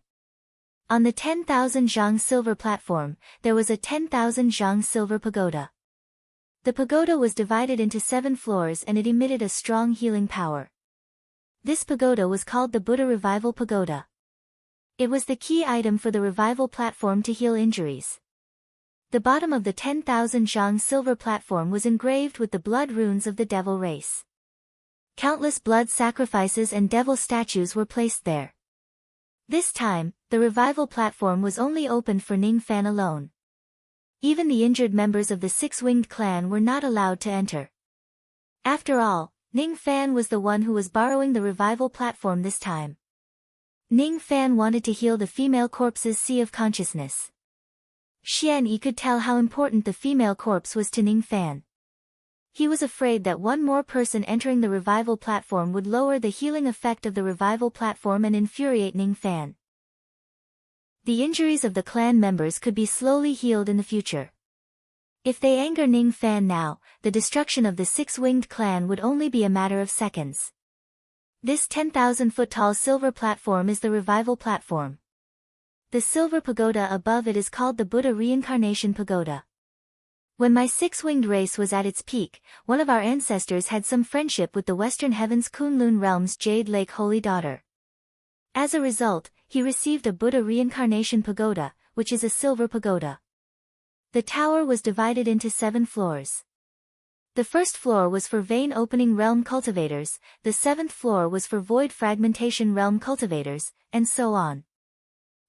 On the 10,000 zhang silver platform, there was a 10,000 zhang silver pagoda. The pagoda was divided into 7 floors and it emitted a strong healing power. This pagoda was called the Buddha Revival Pagoda. It was the key item for the revival platform to heal injuries. The bottom of the 10,000 zhang silver platform was engraved with the blood runes of the devil race. Countless blood sacrifices and devil statues were placed there. This time, the revival platform was only opened for Ning Fan alone. Even the injured members of the six-winged clan were not allowed to enter. After all, Ning Fan was the one who was borrowing the revival platform this time. Ning Fan wanted to heal the female corpse's sea of consciousness. Xian Yi could tell how important the female corpse was to Ning Fan. He was afraid that one more person entering the revival platform would lower the healing effect of the revival platform and infuriate Ning Fan. The injuries of the clan members could be slowly healed in the future. If they anger Ning Fan now, the destruction of the six-winged clan would only be a matter of seconds. This 10,000-foot-tall silver platform is the revival platform. The silver pagoda above it is called the Buddha Reincarnation Pagoda. When my six-winged race was at its peak, one of our ancestors had some friendship with the Western Heavens Kunlun Realm's Jade Lake Holy Daughter. As a result, he received a Buddha Reincarnation Pagoda, which is a silver pagoda. The tower was divided into 7 floors. The first floor was for vein opening realm cultivators, the 7th floor was for void fragmentation realm cultivators, and so on.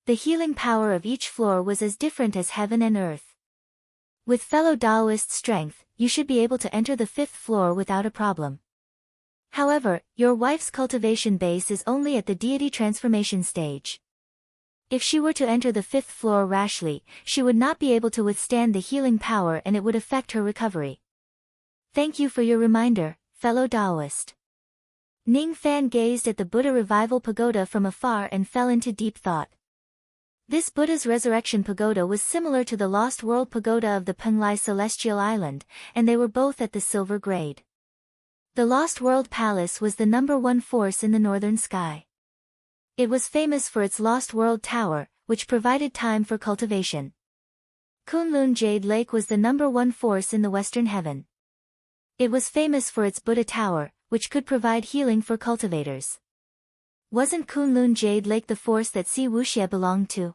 The healing power of each floor was as different as heaven and earth. With fellow Daoist strength, you should be able to enter the 5th floor without a problem. However, your wife's cultivation base is only at the deity transformation stage. If she were to enter the 5th floor rashly, she would not be able to withstand the healing power and it would affect her recovery. Thank you for your reminder, fellow Daoist. Ning Fan gazed at the Buddha Revival Pagoda from afar and fell into deep thought. This Buddha's Resurrection Pagoda was similar to the Lost World Pagoda of the Penglai Celestial Island, and they were both at the silver grade. The Lost World Palace was the #1 force in the northern sky. It was famous for its Lost World Tower, which provided time for cultivation. Kunlun Jade Lake was the #1 force in the western heaven. It was famous for its Buddha Tower, which could provide healing for cultivators. Wasn't Kunlun Jade Lake the force that Si Wuxia belonged to?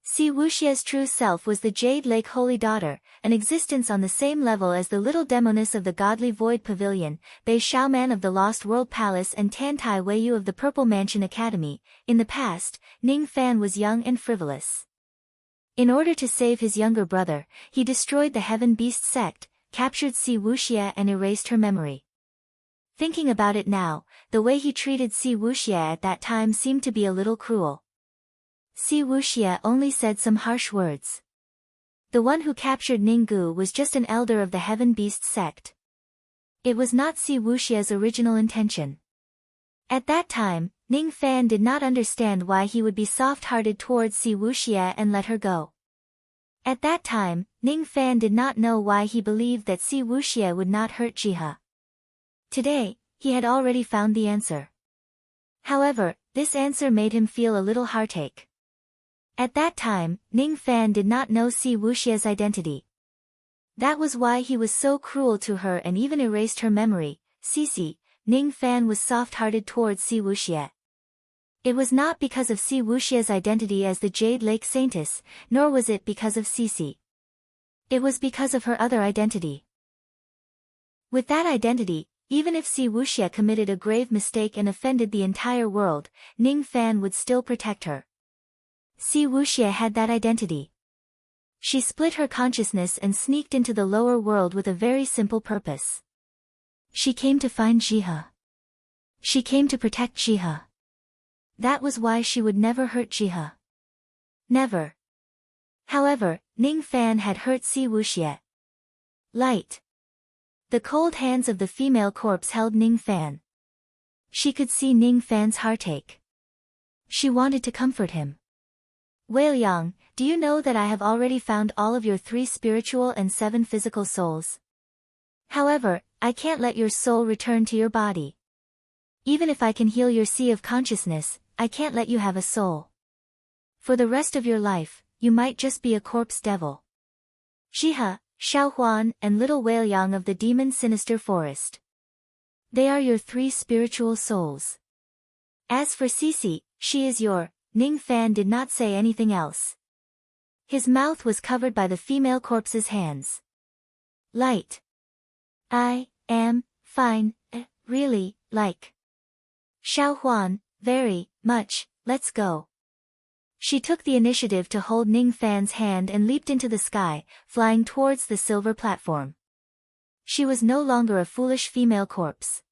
Si Wuxia's true self was the Jade Lake Holy Daughter, an existence on the same level as the little demoness of the Godly Void Pavilion, Bei Xiaoman of the Lost World Palace and Tantai Weiyu of the Purple Mansion Academy. In the past, Ning Fan was young and frivolous. In order to save his younger brother, he destroyed the Heaven Beast sect, captured Si Wuxia and erased her memory. Thinking about it now, the way he treated Si Wuxia at that time seemed to be a little cruel. Si Wuxia only said some harsh words. The one who captured Ninggu was just an elder of the Heaven Beast sect. It was not Si Wuxia's original intention. At that time, Ning Fan did not understand why he would be soft-hearted towards Si Wuxia and let her go. At that time, Ning Fan did not know why he believed that Si Wuxia would not hurt Jihe. Today, he had already found the answer. However, this answer made him feel a little heartache. At that time, Ning Fan did not know Si Wuxia's identity. That was why he was so cruel to her and even erased her memory. Cici, Ning Fan was soft-hearted towards Si Wuxia. It was not because of Si Wuxia's identity as the Jade Lake Saintess, nor was it because of Cici. It was because of her other identity. With that identity, even if Si Wuxia committed a grave mistake and offended the entire world, Ning Fan would still protect her. Si Wuxia had that identity. She split her consciousness and sneaked into the lower world with a very simple purpose. She came to find Jihe. She came to protect Jihe. That was why she would never hurt Jihe. Never. However, Ning Fan had hurt Si Wuxia. Light. The cold hands of the female corpse held Ning Fan. She could see Ning Fan's heartache. She wanted to comfort him. Wei-Yang, do you know that I have already found all of your 3 spiritual and 7 physical souls? However, I can't let your soul return to your body. Even if I can heal your sea of consciousness, I can't let you have a soul. For the rest of your life, you might just be a corpse devil. Jihe, Xiaohuan, and little Wei-Yang of the Demon Sinister Forest. They are your 3 spiritual souls. As for Cici, she is your... Ning Fan did not say anything else. His mouth was covered by the female corpse's hands. Light. I am fine, really, like. Xiaohuan, very much, let's go. She took the initiative to hold Ning Fan's hand and leaped into the sky, flying towards the silver platform. She was no longer a foolish female corpse.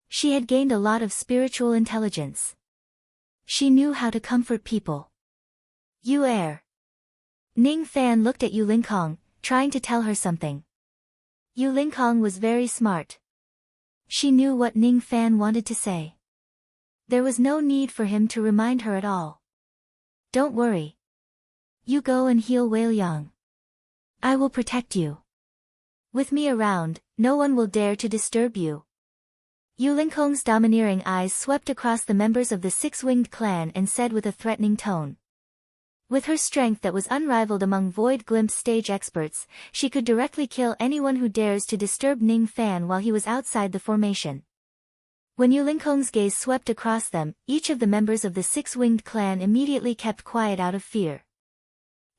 She had gained a lot of spiritual intelligence. She knew how to comfort people. You err. Ning Fan looked at Yu Linkong, trying to tell her something. Yu Linkong was very smart. She knew what Ning Fan wanted to say. There was no need for him to remind her at all. Don't worry. You go and heal Wei-Yang. I will protect you. With me around, no one will dare to disturb you. Yu Linkong's domineering eyes swept across the members of the 6-winged clan and said with a threatening tone. With her strength that was unrivaled among Void Glimpse stage experts, she could directly kill anyone who dares to disturb Ning Fan while he was outside the formation. When Yu Linkong's gaze swept across them, each of the members of the 6-winged clan immediately kept quiet out of fear.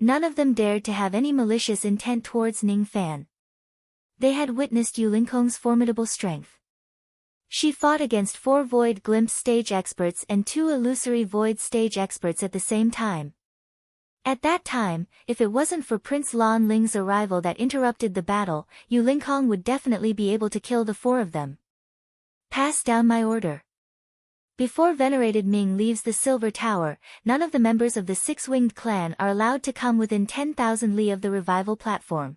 None of them dared to have any malicious intent towards Ning Fan. They had witnessed Yulinkong's formidable strength. She fought against 4 Void Glimpse stage experts and 2 Illusory Void stage experts at the same time. At that time, if it wasn't for Prince Lan Ling's arrival that interrupted the battle, Yulinkong would definitely be able to kill the 4 of them. Pass down my order. Before venerated Ming leaves the Silver Tower, none of the members of the Six-Winged Clan are allowed to come within 10,000 li of the revival platform.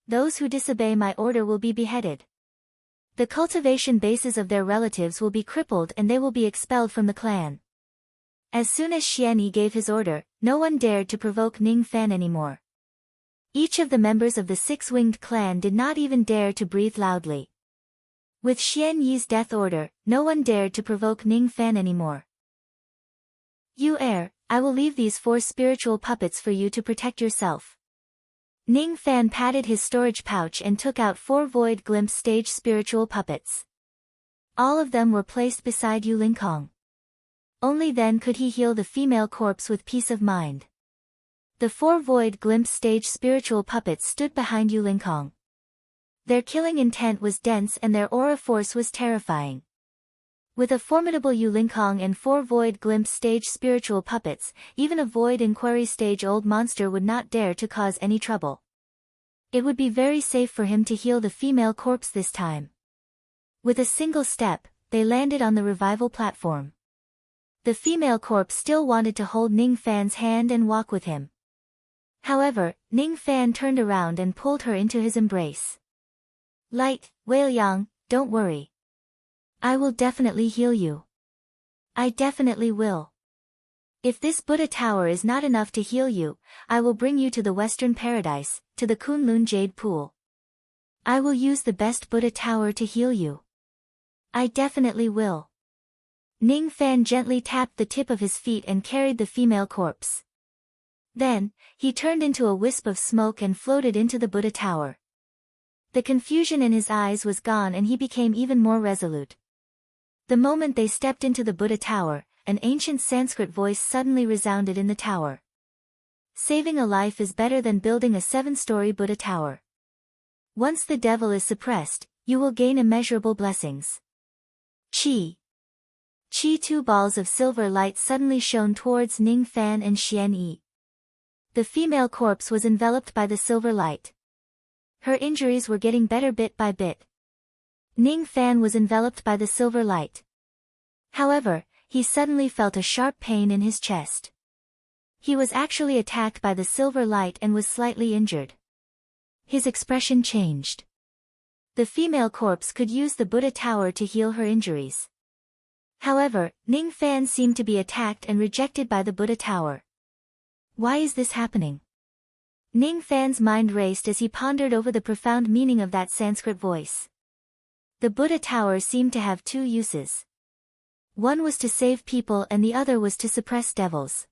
Those who disobey my order will be beheaded. The cultivation bases of their relatives will be crippled and they will be expelled from the clan. As soon as Xian Yi gave his order, no one dared to provoke Ning Fan anymore. Each of the members of the Six-Winged Clan did not even dare to breathe loudly. With Xian Yi's death order, no one dared to provoke Ning Fan anymore. You heir, I will leave these 4 spiritual puppets for you to protect yourself. Ning Fan patted his storage pouch and took out 4 Void Glimpse stage spiritual puppets. All of them were placed beside Yulinkong. Only then could he heal the female corpse with peace of mind. The 4 Void Glimpse stage spiritual puppets stood behind Yulinkong. Their killing intent was dense and their aura force was terrifying. With a formidable Yulinkong and 4 Void Glimpse stage spiritual puppets, even a Void Inquiry stage old monster would not dare to cause any trouble. It would be very safe for him to heal the female corpse this time. With a single step, they landed on the revival platform. The female corpse still wanted to hold Ning Fan's hand and walk with him. However, Ning Fan turned around and pulled her into his embrace. Light, Wei Yang, don't worry. I will definitely heal you. I definitely will. If this Buddha Tower is not enough to heal you, I will bring you to the Western Paradise, to the Kunlun Jade Pool. I will use the best Buddha Tower to heal you. I definitely will. Ning Fan gently tapped the tip of his feet and carried the female corpse. Then, he turned into a wisp of smoke and floated into the Buddha Tower. The confusion in his eyes was gone and he became even more resolute. The moment they stepped into the Buddha Tower, an ancient Sanskrit voice suddenly resounded in the tower. Saving a life is better than building a 7-story Buddha Tower. Once the devil is suppressed, you will gain immeasurable blessings. Chi. 2 balls of silver light suddenly shone towards Ning Fan and Xian Yi. The female corpse was enveloped by the silver light. Her injuries were getting better bit by bit. Ning Fan was enveloped by the silver light. However, he suddenly felt a sharp pain in his chest. He was actually attacked by the silver light and was slightly injured. His expression changed. The female corpse could use the Buddha Tower to heal her injuries. However, Ning Fan seemed to be attacked and rejected by the Buddha Tower. Why is this happening? Ning Fan's mind raced as he pondered over the profound meaning of that Sanskrit voice. The Buddha Tower seemed to have 2 uses. One was to save people and the other was to suppress devils.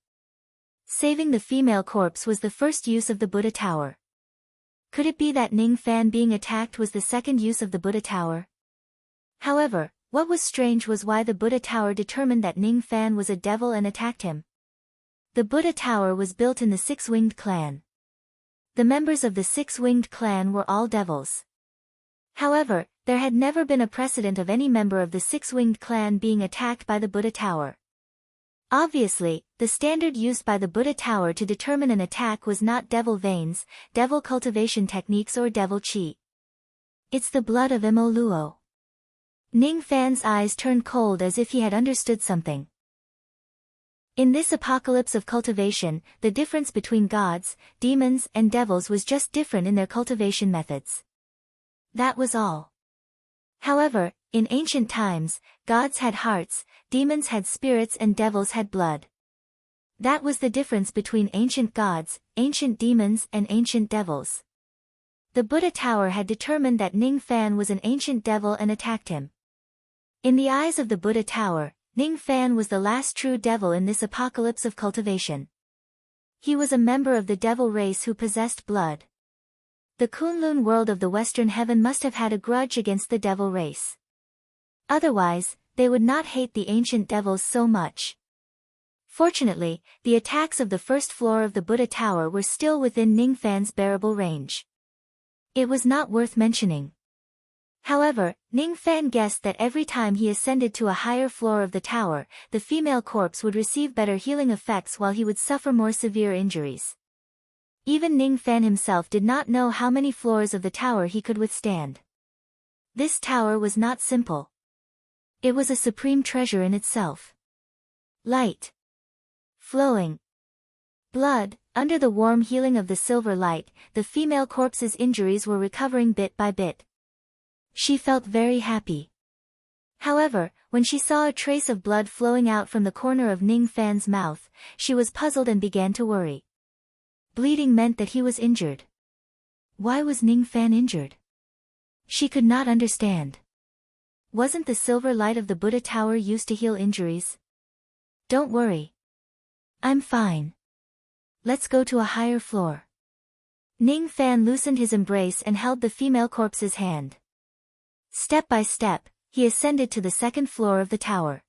Saving the female corpse was the first use of the Buddha Tower. Could it be that Ning Fan being attacked was the second use of the Buddha Tower? However, what was strange was why the Buddha Tower determined that Ning Fan was a devil and attacked him. The Buddha Tower was built in the Six-Winged Clan. The members of the Six-Winged Clan were all devils. However, there had never been a precedent of any member of the Six-Winged Clan being attacked by the Buddha Tower. Obviously, the standard used by the Buddha Tower to determine an attack was not devil veins, devil cultivation techniques or devil chi. It's the blood of Mo Luo. Ning Fan's eyes turned cold as if he had understood something. In this apocalypse of cultivation, the difference between gods, demons, and devils was just different in their cultivation methods. That was all. However, in ancient times, gods had hearts, demons had spirits and devils had blood. That was the difference between ancient gods, ancient demons and ancient devils. The Buddha Tower had determined that Ning Fan was an ancient devil and attacked him. In the eyes of the Buddha Tower, Ning Fan was the last true devil in this apocalypse of cultivation. He was a member of the devil race who possessed blood. The Kunlun world of the Western Heaven must have had a grudge against the devil race. Otherwise, they would not hate the ancient devils so much. Fortunately, the attacks of the first floor of the Buddha Tower were still within Ningfan's bearable range. It was not worth mentioning. However, Ningfan guessed that every time he ascended to a higher floor of the tower, the female corpse would receive better healing effects while he would suffer more severe injuries. Even Ningfan himself did not know how many floors of the tower he could withstand. This tower was not simple. It was a supreme treasure in itself. Light. Flowing. Blood. Under the warm healing of the silver light, the female corpse's injuries were recovering bit by bit. She felt very happy. However, when she saw a trace of blood flowing out from the corner of Ningfan's mouth, she was puzzled and began to worry. Bleeding meant that he was injured. Why was Ningfan injured? She could not understand. Wasn't the silver light of the Buddha Tower used to heal injuries? Don't worry. I'm fine. Let's go to a higher floor. Ningfan loosened his embrace and held the female corpse's hand. Step by step, he ascended to the second floor of the tower.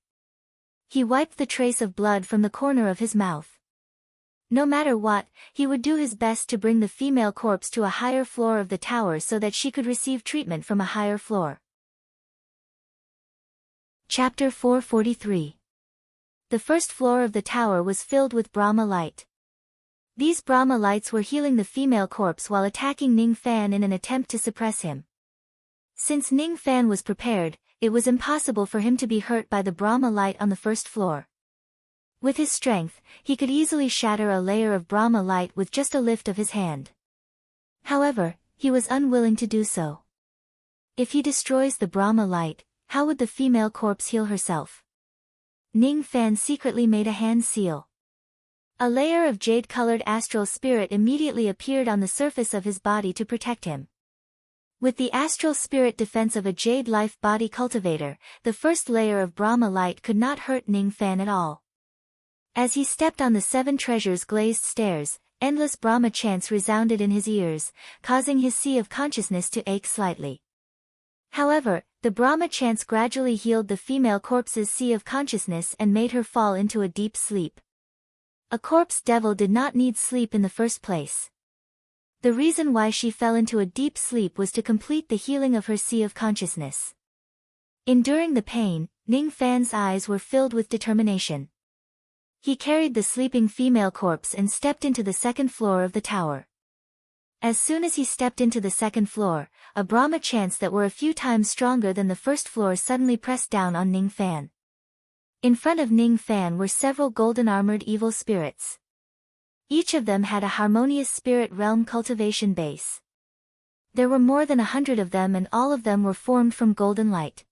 He wiped the trace of blood from the corner of his mouth. No matter what, he would do his best to bring the female corpse to a higher floor of the tower so that she could receive treatment from a higher floor. Chapter 443. The first floor of the tower was filled with Brahma light. These Brahma lights were healing the female corpse while attacking Ningfan in an attempt to suppress him. Since Ningfan was prepared, it was impossible for him to be hurt by the Brahma light on the first floor. With his strength, he could easily shatter a layer of Brahma light with just a lift of his hand. However, he was unwilling to do so. If he destroys the Brahma light, how would the female corpse heal herself? Ningfan secretly made a hand seal. A layer of jade-colored astral spirit immediately appeared on the surface of his body to protect him. With the astral spirit defense of a jade life body cultivator, the first layer of Brahma light could not hurt Ningfan at all. As he stepped on the seven treasures glazed stairs, endless Brahma chants resounded in his ears, causing his sea of consciousness to ache slightly. However, the Brahma chants gradually healed the female corpse's sea of consciousness and made her fall into a deep sleep. A corpse devil did not need sleep in the first place. The reason why she fell into a deep sleep was to complete the healing of her sea of consciousness. Enduring the pain, Ningfan's eyes were filled with determination. He carried the sleeping female corpse and stepped into the second floor of the tower. As soon as he stepped into the second floor, a Brahma chants that were a few times stronger than the first floor suddenly pressed down on Ningfan. In front of Ningfan were several golden-armored evil spirits. Each of them had a harmonious spirit realm cultivation base. There were more than 100 of them and all of them were formed from golden light.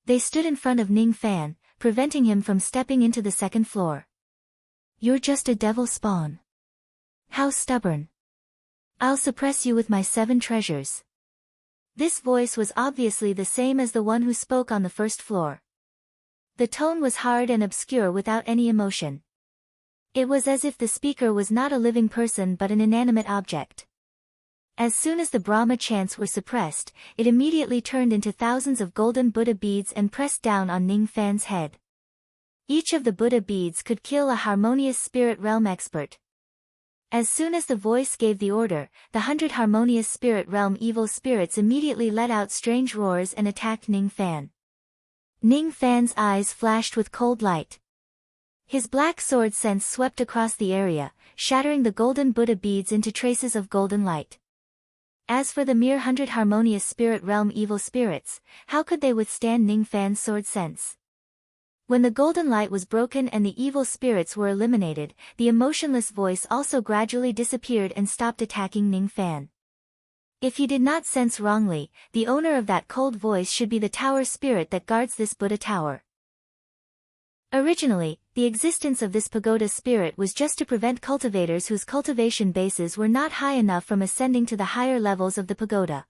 They stood in front of Ningfan, preventing him from stepping into the second floor. You're just a devil spawn. How stubborn. I'll suppress you with my 7 treasures. This voice was obviously the same as the one who spoke on the first floor. The tone was hard and obscure without any emotion. It was as if the speaker was not a living person but an inanimate object. As soon as the Brahma chants were suppressed, it immediately turned into thousands of golden Buddha beads and pressed down on Ningfan's head. Each of the Buddha beads could kill a harmonious spirit realm expert. As soon as the voice gave the order, the 100 harmonious spirit realm evil spirits immediately let out strange roars and attacked Ningfan. Ningfan's eyes flashed with cold light. His black sword sense swept across the area, shattering the golden Buddha beads into traces of golden light. As for the mere 100 harmonious spirit realm evil spirits, how could they withstand Ningfan's sword sense? When the golden light was broken and the evil spirits were eliminated, the emotionless voice also gradually disappeared and stopped attacking Ningfan. If he did not sense wrongly, the owner of that cold voice should be the tower spirit that guards this Buddha tower. Originally, the existence of this pagoda spirit was just to prevent cultivators whose cultivation bases were not high enough from ascending to the higher levels of the pagoda.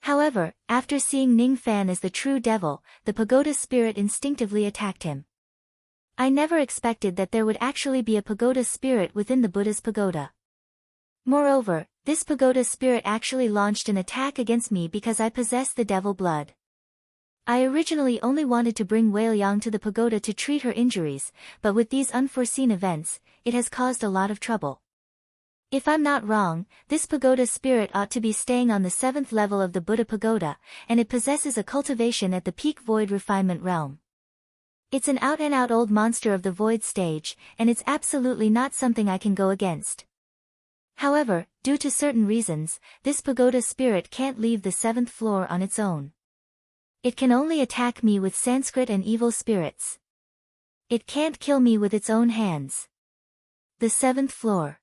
However, after seeing Ningfan as the true devil, the pagoda spirit instinctively attacked him. I never expected that there would actually be a pagoda spirit within the Buddha's pagoda. Moreover, this pagoda spirit actually launched an attack against me because I possess the devil blood. I originally only wanted to bring Wei-Liang to the pagoda to treat her injuries, but with these unforeseen events, it has caused a lot of trouble. If I'm not wrong, this pagoda spirit ought to be staying on the 7th level of the Buddha pagoda, and it possesses a cultivation at the peak void refinement realm. It's an out-and-out old monster of the void stage, and it's absolutely not something I can go against. However, due to certain reasons, this pagoda spirit can't leave the 7th floor on its own. It can only attack me with Sanskrit and evil spirits. It can't kill me with its own hands. The 7th floor.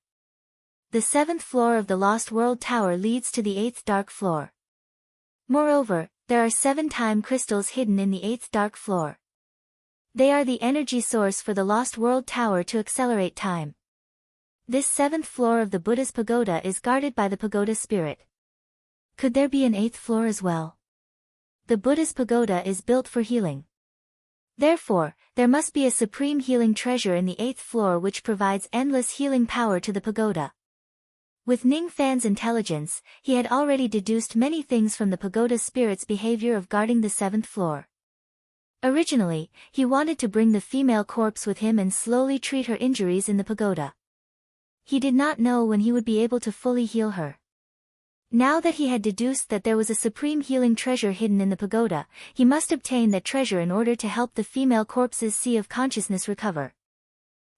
The 7th floor of the Lost World Tower leads to the 8th dark floor. Moreover, there are 7 time crystals hidden in the 8th dark floor. They are the energy source for the Lost World Tower to accelerate time. This 7th floor of the Buddha's pagoda is guarded by the pagoda spirit. Could there be an 8th floor as well? The Buddha's pagoda is built for healing. Therefore, there must be a supreme healing treasure in the 8th floor which provides endless healing power to the pagoda. With Ning Fan's intelligence, he had already deduced many things from the pagoda spirit's behavior of guarding the 7th floor. Originally, he wanted to bring the female corpse with him and slowly treat her injuries in the pagoda. He did not know when he would be able to fully heal her. Now that he had deduced that there was a supreme healing treasure hidden in the pagoda, he must obtain that treasure in order to help the female corpse's sea of consciousness recover.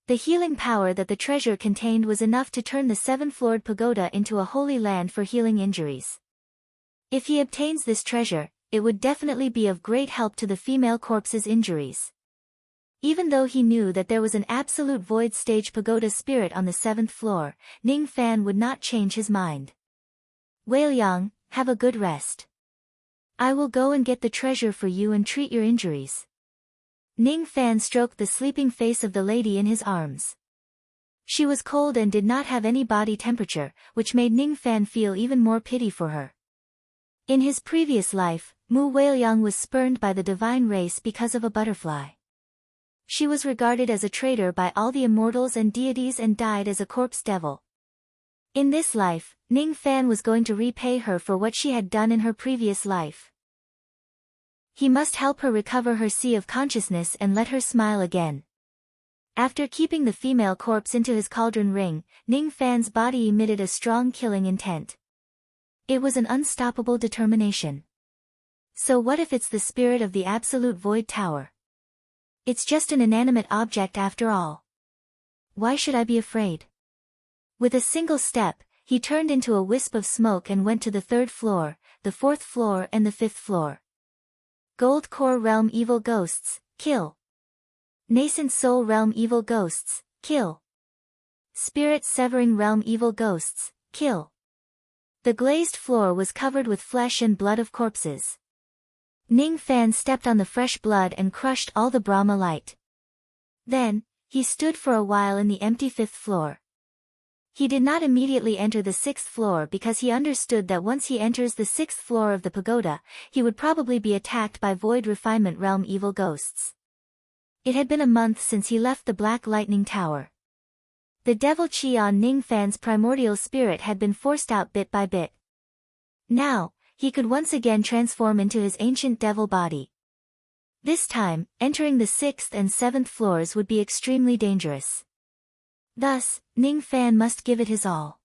The healing power that the treasure contained was enough to turn the 7th-floored pagoda into a holy land for healing injuries. If he obtains this treasure, it would definitely be of great help to the female corpse's injuries. Even though he knew that there was an absolute void stage pagoda spirit on the 7th floor, Ning Fan would not change his mind. Wei-Liang, have a good rest. I will go and get the treasure for you and treat your injuries. Ning Fan stroked the sleeping face of the lady in his arms. She was cold and did not have any body temperature, which made Ning Fan feel even more pity for her. In his previous life, Mu Wei-Liang was spurned by the divine race because of a butterfly. She was regarded as a traitor by all the immortals and deities and died as a corpse devil. In this life, Ning Fan was going to repay her for what she had done in her previous life. He must help her recover her sea of consciousness and let her smile again. After keeping the female corpse into his cauldron ring, Ning Fan's body emitted a strong killing intent. It was an unstoppable determination. So what if it's the spirit of the Absolute Void Tower? It's just an inanimate object after all. Why should I be afraid? With a single step, he turned into a wisp of smoke and went to the 3rd floor, the 4th floor and the 5th floor. Gold Core Realm Evil Ghosts, kill. Nascent Soul Realm Evil Ghosts, kill. Spirit Severing Realm Evil Ghosts, kill. The glazed floor was covered with flesh and blood of corpses. Ning Fan stepped on the fresh blood and crushed all the Brahma light. Then, he stood for a while in the empty 5th floor. He did not immediately enter the 6th floor because he understood that once he enters the 6th floor of the pagoda, he would probably be attacked by Void Refinement Realm evil ghosts. It had been a month since he left the Black Lightning Tower. The devil chi on Ning Fan's primordial spirit had been forced out bit by bit. Now, he could once again transform into his ancient devil body. This time, entering the 6th and 7th floors would be extremely dangerous. Thus, Ning Fan must give it his all.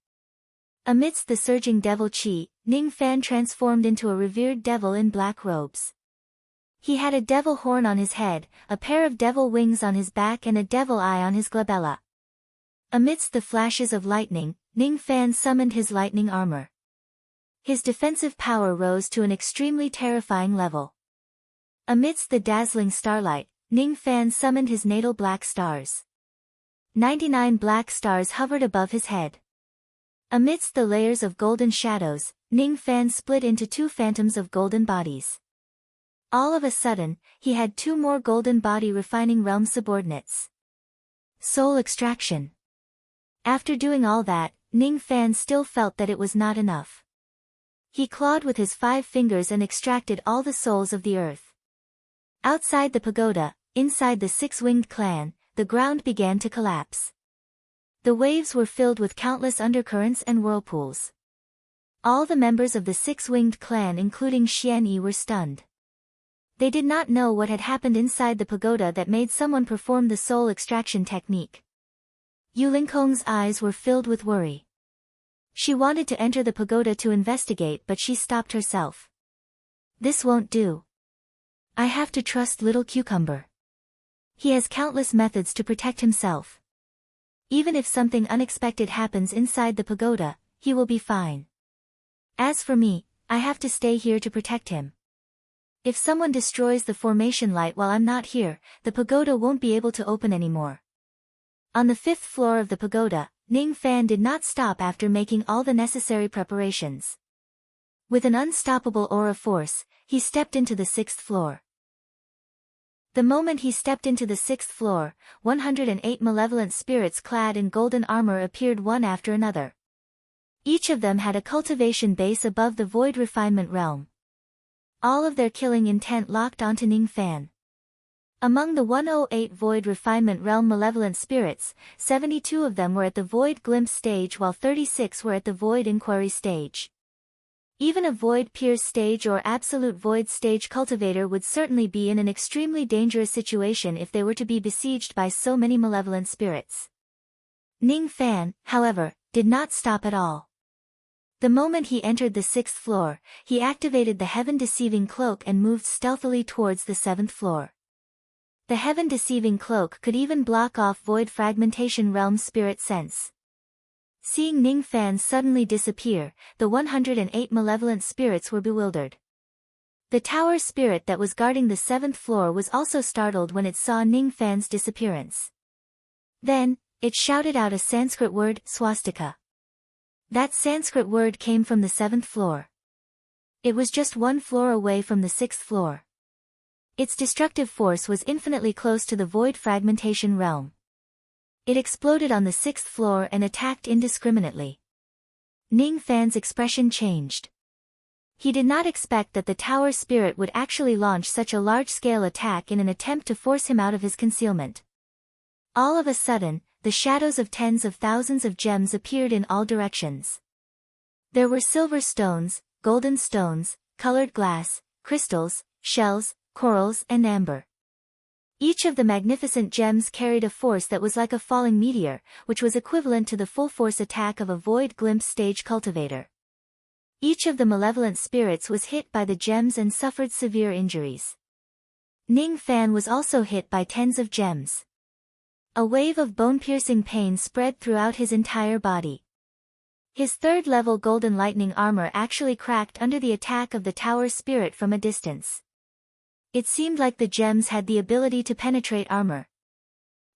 Amidst the surging devil chi, Ning Fan transformed into a revered devil in black robes. He had a devil horn on his head, a pair of devil wings on his back and a devil eye on his glabella. Amidst the flashes of lightning, Ning Fan summoned his lightning armor. His defensive power rose to an extremely terrifying level. Amidst the dazzling starlight, Ning Fan summoned his natal black stars. 99 black stars hovered above his head. Amidst the layers of golden shadows, Ning Fan split into 2 phantoms of golden bodies. All of a sudden, he had 2 more golden body refining realm subordinates. Soul extraction. After doing all that, Ning Fan still felt that it was not enough. He clawed with his 5 fingers and extracted all the souls of the earth. Outside the pagoda, inside the 6-winged clan, the ground began to collapse. The waves were filled with countless undercurrents and whirlpools. All the members of the 6-winged clan including Xian Yi were stunned. They did not know what had happened inside the pagoda that made someone perform the soul extraction technique. Yu Lingkong's eyes were filled with worry. She wanted to enter the pagoda to investigate, but she stopped herself. This won't do. I have to trust little Cucumber. He has countless methods to protect himself. Even if something unexpected happens inside the pagoda, he will be fine. As for me, I have to stay here to protect him. If someone destroys the formation light while I'm not here, the pagoda won't be able to open anymore. On the 5th floor of the pagoda, Ning Fan did not stop after making all the necessary preparations. With an unstoppable aura force, he stepped into the 6th floor. The moment he stepped into the 6th floor, 108 malevolent spirits clad in golden armor appeared one after another. Each of them had a cultivation base above the void refinement realm. All of their killing intent locked onto Ning Fan. Among the 108 void refinement realm malevolent spirits, 72 of them were at the void glimpse stage while 36 were at the void inquiry stage. Even a void pierce stage or absolute void stage cultivator would certainly be in an extremely dangerous situation if they were to be besieged by so many malevolent spirits. Ning Fan, however, did not stop at all. The moment he entered the 6th floor, he activated the heaven-deceiving cloak and moved stealthily towards the 7th floor. The heaven-deceiving cloak could even block off void fragmentation realm spirit sense. Seeing Ning Fan suddenly disappear, the 108 malevolent spirits were bewildered. The tower spirit that was guarding the 7th floor was also startled when it saw Ning Fan's disappearance. Then, it shouted out a Sanskrit word, swastika. That Sanskrit word came from the 7th floor. It was just one floor away from the 6th floor. Its destructive force was infinitely close to the void fragmentation realm. It exploded on the 6th floor and attacked indiscriminately. Ning Fan's expression changed. He did not expect that the tower spirit would actually launch such a large-scale attack in an attempt to force him out of his concealment. All of a sudden, the shadows of tens of thousands of gems appeared in all directions. There were silver stones, golden stones, colored glass, crystals, shells, corals and amber. Each of the magnificent gems carried a force that was like a falling meteor, which was equivalent to the full force attack of a void glimpse stage cultivator. Each of the malevolent spirits was hit by the gems and suffered severe injuries. Ning Fan was also hit by tens of gems. A wave of bone-piercing pain spread throughout his entire body. His 3rd-level golden lightning armor actually cracked under the attack of the tower spirit from a distance. It seemed like the gems had the ability to penetrate armor.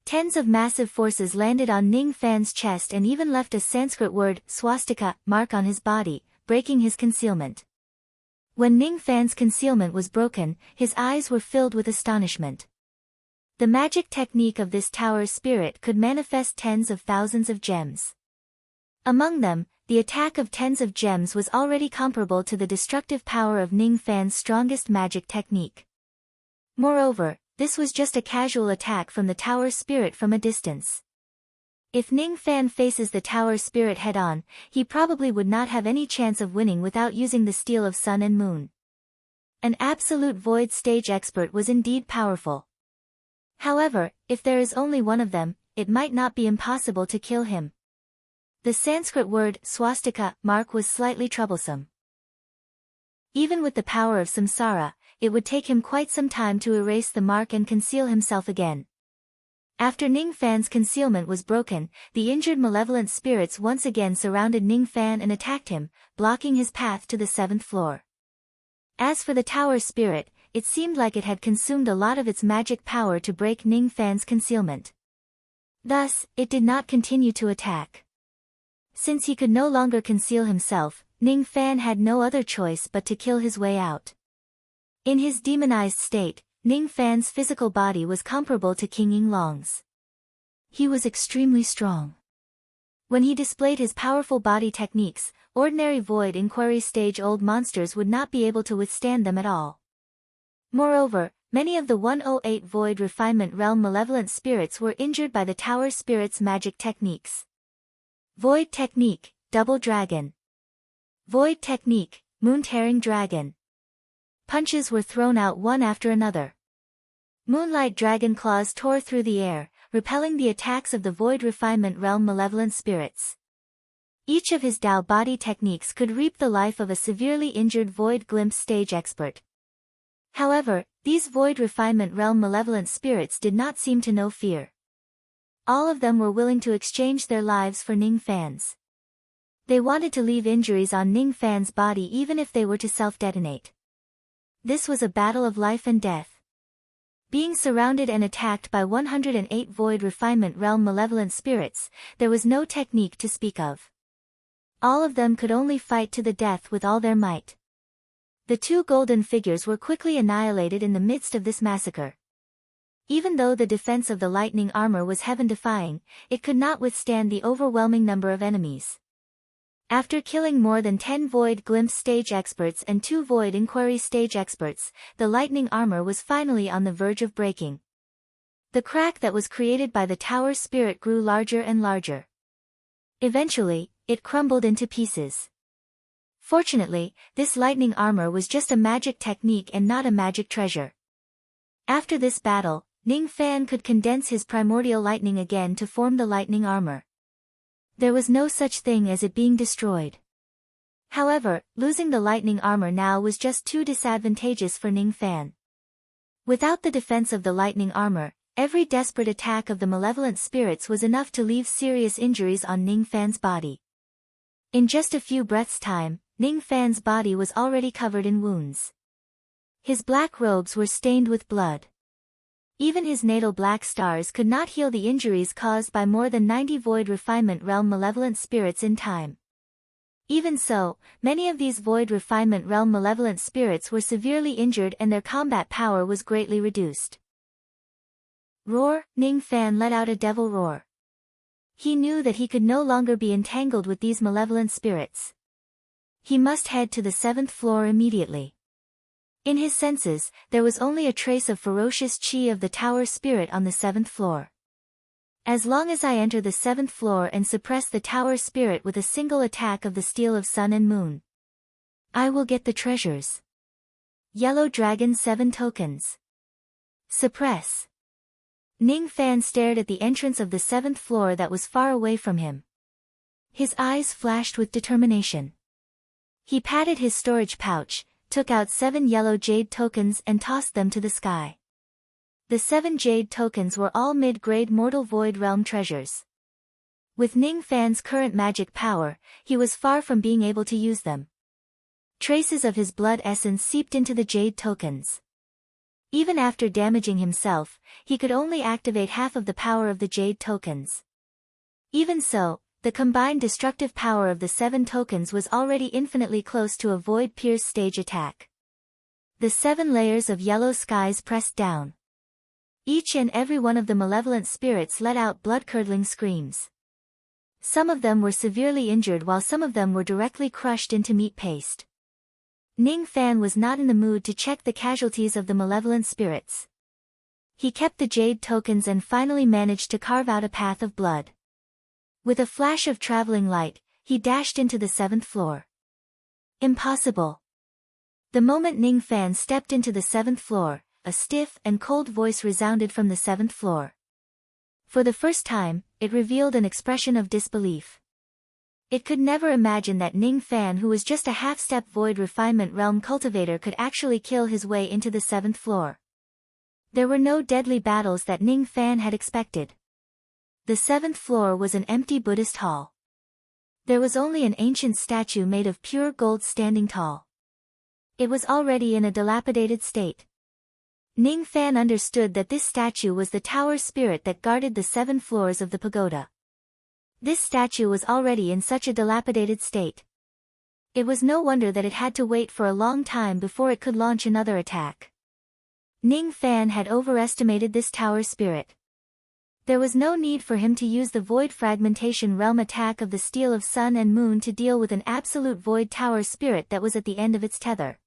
Tens of massive forces landed on Ning Fan's chest and even left a Sanskrit word, swastika, mark on his body, breaking his concealment. When Ning Fan's concealment was broken, his eyes were filled with astonishment. The magic technique of this tower spirit could manifest tens of thousands of gems. Among them, the attack of tens of gems was already comparable to the destructive power of Ning Fan's strongest magic technique. Moreover, this was just a casual attack from the tower spirit from a distance. If Ning Fan faces the tower spirit head-on, he probably would not have any chance of winning without using the steel of sun and moon. An absolute void stage expert was indeed powerful. However, if there is only one of them, it might not be impossible to kill him. The Sanskrit word, swastika, mark was slightly troublesome. Even with the power of samsara, it would take him quite some time to erase the mark and conceal himself again. After Ning Fan's concealment was broken, the injured malevolent spirits once again surrounded Ning Fan and attacked him, blocking his path to the 7th floor. As for the tower spirit, it seemed like it had consumed a lot of its magic power to break Ning Fan's concealment. Thus, it did not continue to attack. Since he could no longer conceal himself, Ning Fan had no other choice but to kill his way out. In his demonized state, Ning Fan's physical body was comparable to King Yinglong's. He was extremely strong. When he displayed his powerful body techniques, ordinary void inquiry stage old monsters would not be able to withstand them at all. Moreover, many of the 108 void refinement realm malevolent spirits were injured by the tower spirit's magic techniques. Void technique, double dragon. Void technique, moon-tearing dragon. Punches were thrown out one after another. Moonlight dragon claws tore through the air, repelling the attacks of the Void Refinement Realm malevolent spirits. Each of his Tao body techniques could reap the life of a severely injured Void Glimpse stage expert. However, these Void Refinement Realm malevolent spirits did not seem to know fear. All of them were willing to exchange their lives for Ning Fan's. They wanted to leave injuries on Ning Fan's body even if they were to self-detonate. This was a battle of life and death. Being surrounded and attacked by 108 Void Refinement Realm malevolent spirits, there was no technique to speak of. All of them could only fight to the death with all their might. The two golden figures were quickly annihilated in the midst of this massacre. Even though the defense of the lightning armor was heaven-defying, it could not withstand the overwhelming number of enemies. After killing more than 10 Void Glimpse stage experts and 2 Void Inquiry stage experts, the lightning armor was finally on the verge of breaking. The crack that was created by the tower spirit grew larger and larger. Eventually, it crumbled into pieces. Fortunately, this lightning armor was just a magic technique and not a magic treasure. After this battle, Ning Fan could condense his primordial lightning again to form the lightning armor. There was no such thing as it being destroyed. However, losing the lightning armor now was just too disadvantageous for Ning Fan. Without the defense of the lightning armor, every desperate attack of the malevolent spirits was enough to leave serious injuries on Ning Fan's body. In just a few breaths' time, Ning Fan's body was already covered in wounds. His black robes were stained with blood. Even his natal black stars could not heal the injuries caused by more than 90 Void Refinement Realm malevolent spirits in time. Even so, many of these Void Refinement Realm malevolent spirits were severely injured and their combat power was greatly reduced. Roar! Ning Fan let out a devil roar. He knew that he could no longer be entangled with these malevolent spirits. He must head to the 7th floor immediately. In his senses, there was only a trace of ferocious chi of the tower spirit on the 7th floor. As long as I enter the 7th floor and suppress the tower spirit with a single attack of the steel of sun and moon, I will get the treasures. Yellow Dragon 7 tokens. Suppress. Ning Fan stared at the entrance of the 7th floor that was far away from him. His eyes flashed with determination. He patted his storage pouch, took out 7 yellow jade tokens and tossed them to the sky. The 7 jade tokens were all mid-grade mortal void realm treasures. With Ning Fan's current magic power, he was far from being able to use them. Traces of his blood essence seeped into the jade tokens. Even after damaging himself, he could only activate half of the power of the jade tokens. Even so, the combined destructive power of the 7 tokens was already infinitely close to a Void Pierce stage attack. The 7 layers of yellow skies pressed down. Each and every one of the malevolent spirits let out blood-curdling screams. Some of them were severely injured while some of them were directly crushed into meat paste. Ning Fan was not in the mood to check the casualties of the malevolent spirits. He kept the jade tokens and finally managed to carve out a path of blood. With a flash of traveling light, he dashed into the 7th floor. Impossible. The moment Ning Fan stepped into the 7th floor, a stiff and cold voice resounded from the 7th floor. For the first time, it revealed an expression of disbelief. It could never imagine that Ning Fan, who was just a half-step Void Refinement Realm cultivator, could actually kill his way into the 7th floor. There were no deadly battles that Ning Fan had expected. The 7th floor was an empty Buddhist hall. There was only an ancient statue made of pure gold standing tall. It was already in a dilapidated state. Ning Fan understood that this statue was the tower spirit that guarded the 7 floors of the pagoda. This statue was already in such a dilapidated state. It was no wonder that it had to wait for a long time before it could launch another attack. Ning Fan had overestimated this tower spirit. There was no need for him to use the Void Fragmentation Realm attack of the Steel of Sun and Moon to deal with an absolute Void Tower spirit that was at the end of its tether.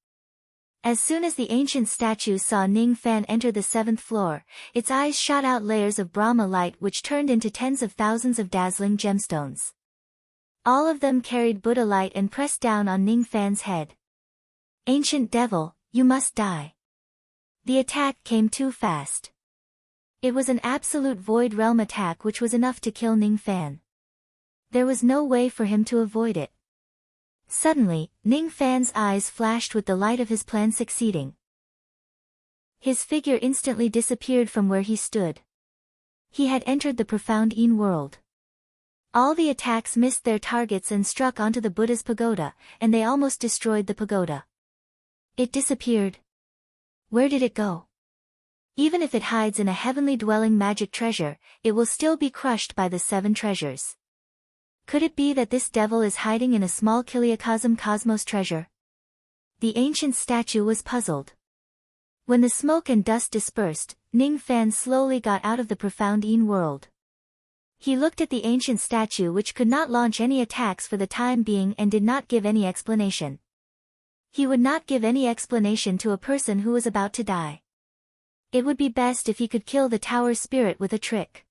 As soon as the ancient statue saw Ning Fan enter the 7th floor, its eyes shot out layers of Brahma light which turned into tens of thousands of dazzling gemstones. All of them carried Buddha light and pressed down on Ning Fan's head. Ancient Devil, You must die. The attack came too fast. It was an absolute void realm attack which was enough to kill Ning Fan. There was no way for him to avoid it. Suddenly, Ning Fan's eyes flashed with the light of his plan succeeding. His figure instantly disappeared from where he stood. He had entered the profound Yin world. All the attacks missed their targets and struck onto the Buddha's pagoda, and they almost destroyed the pagoda. It disappeared. Where did it go? Even if it hides in a heavenly dwelling magic treasure, it will still be crushed by the 7 treasures. Could it be that this devil is hiding in a small Kiliacosm cosmos treasure? The ancient statue was puzzled. When the smoke and dust dispersed, Ning Fan slowly got out of the profound Yin world. He looked at the ancient statue which could not launch any attacks for the time being and did not give any explanation. He would not give any explanation to a person who was about to die. It would be best if he could kill the tower spirit with a trick.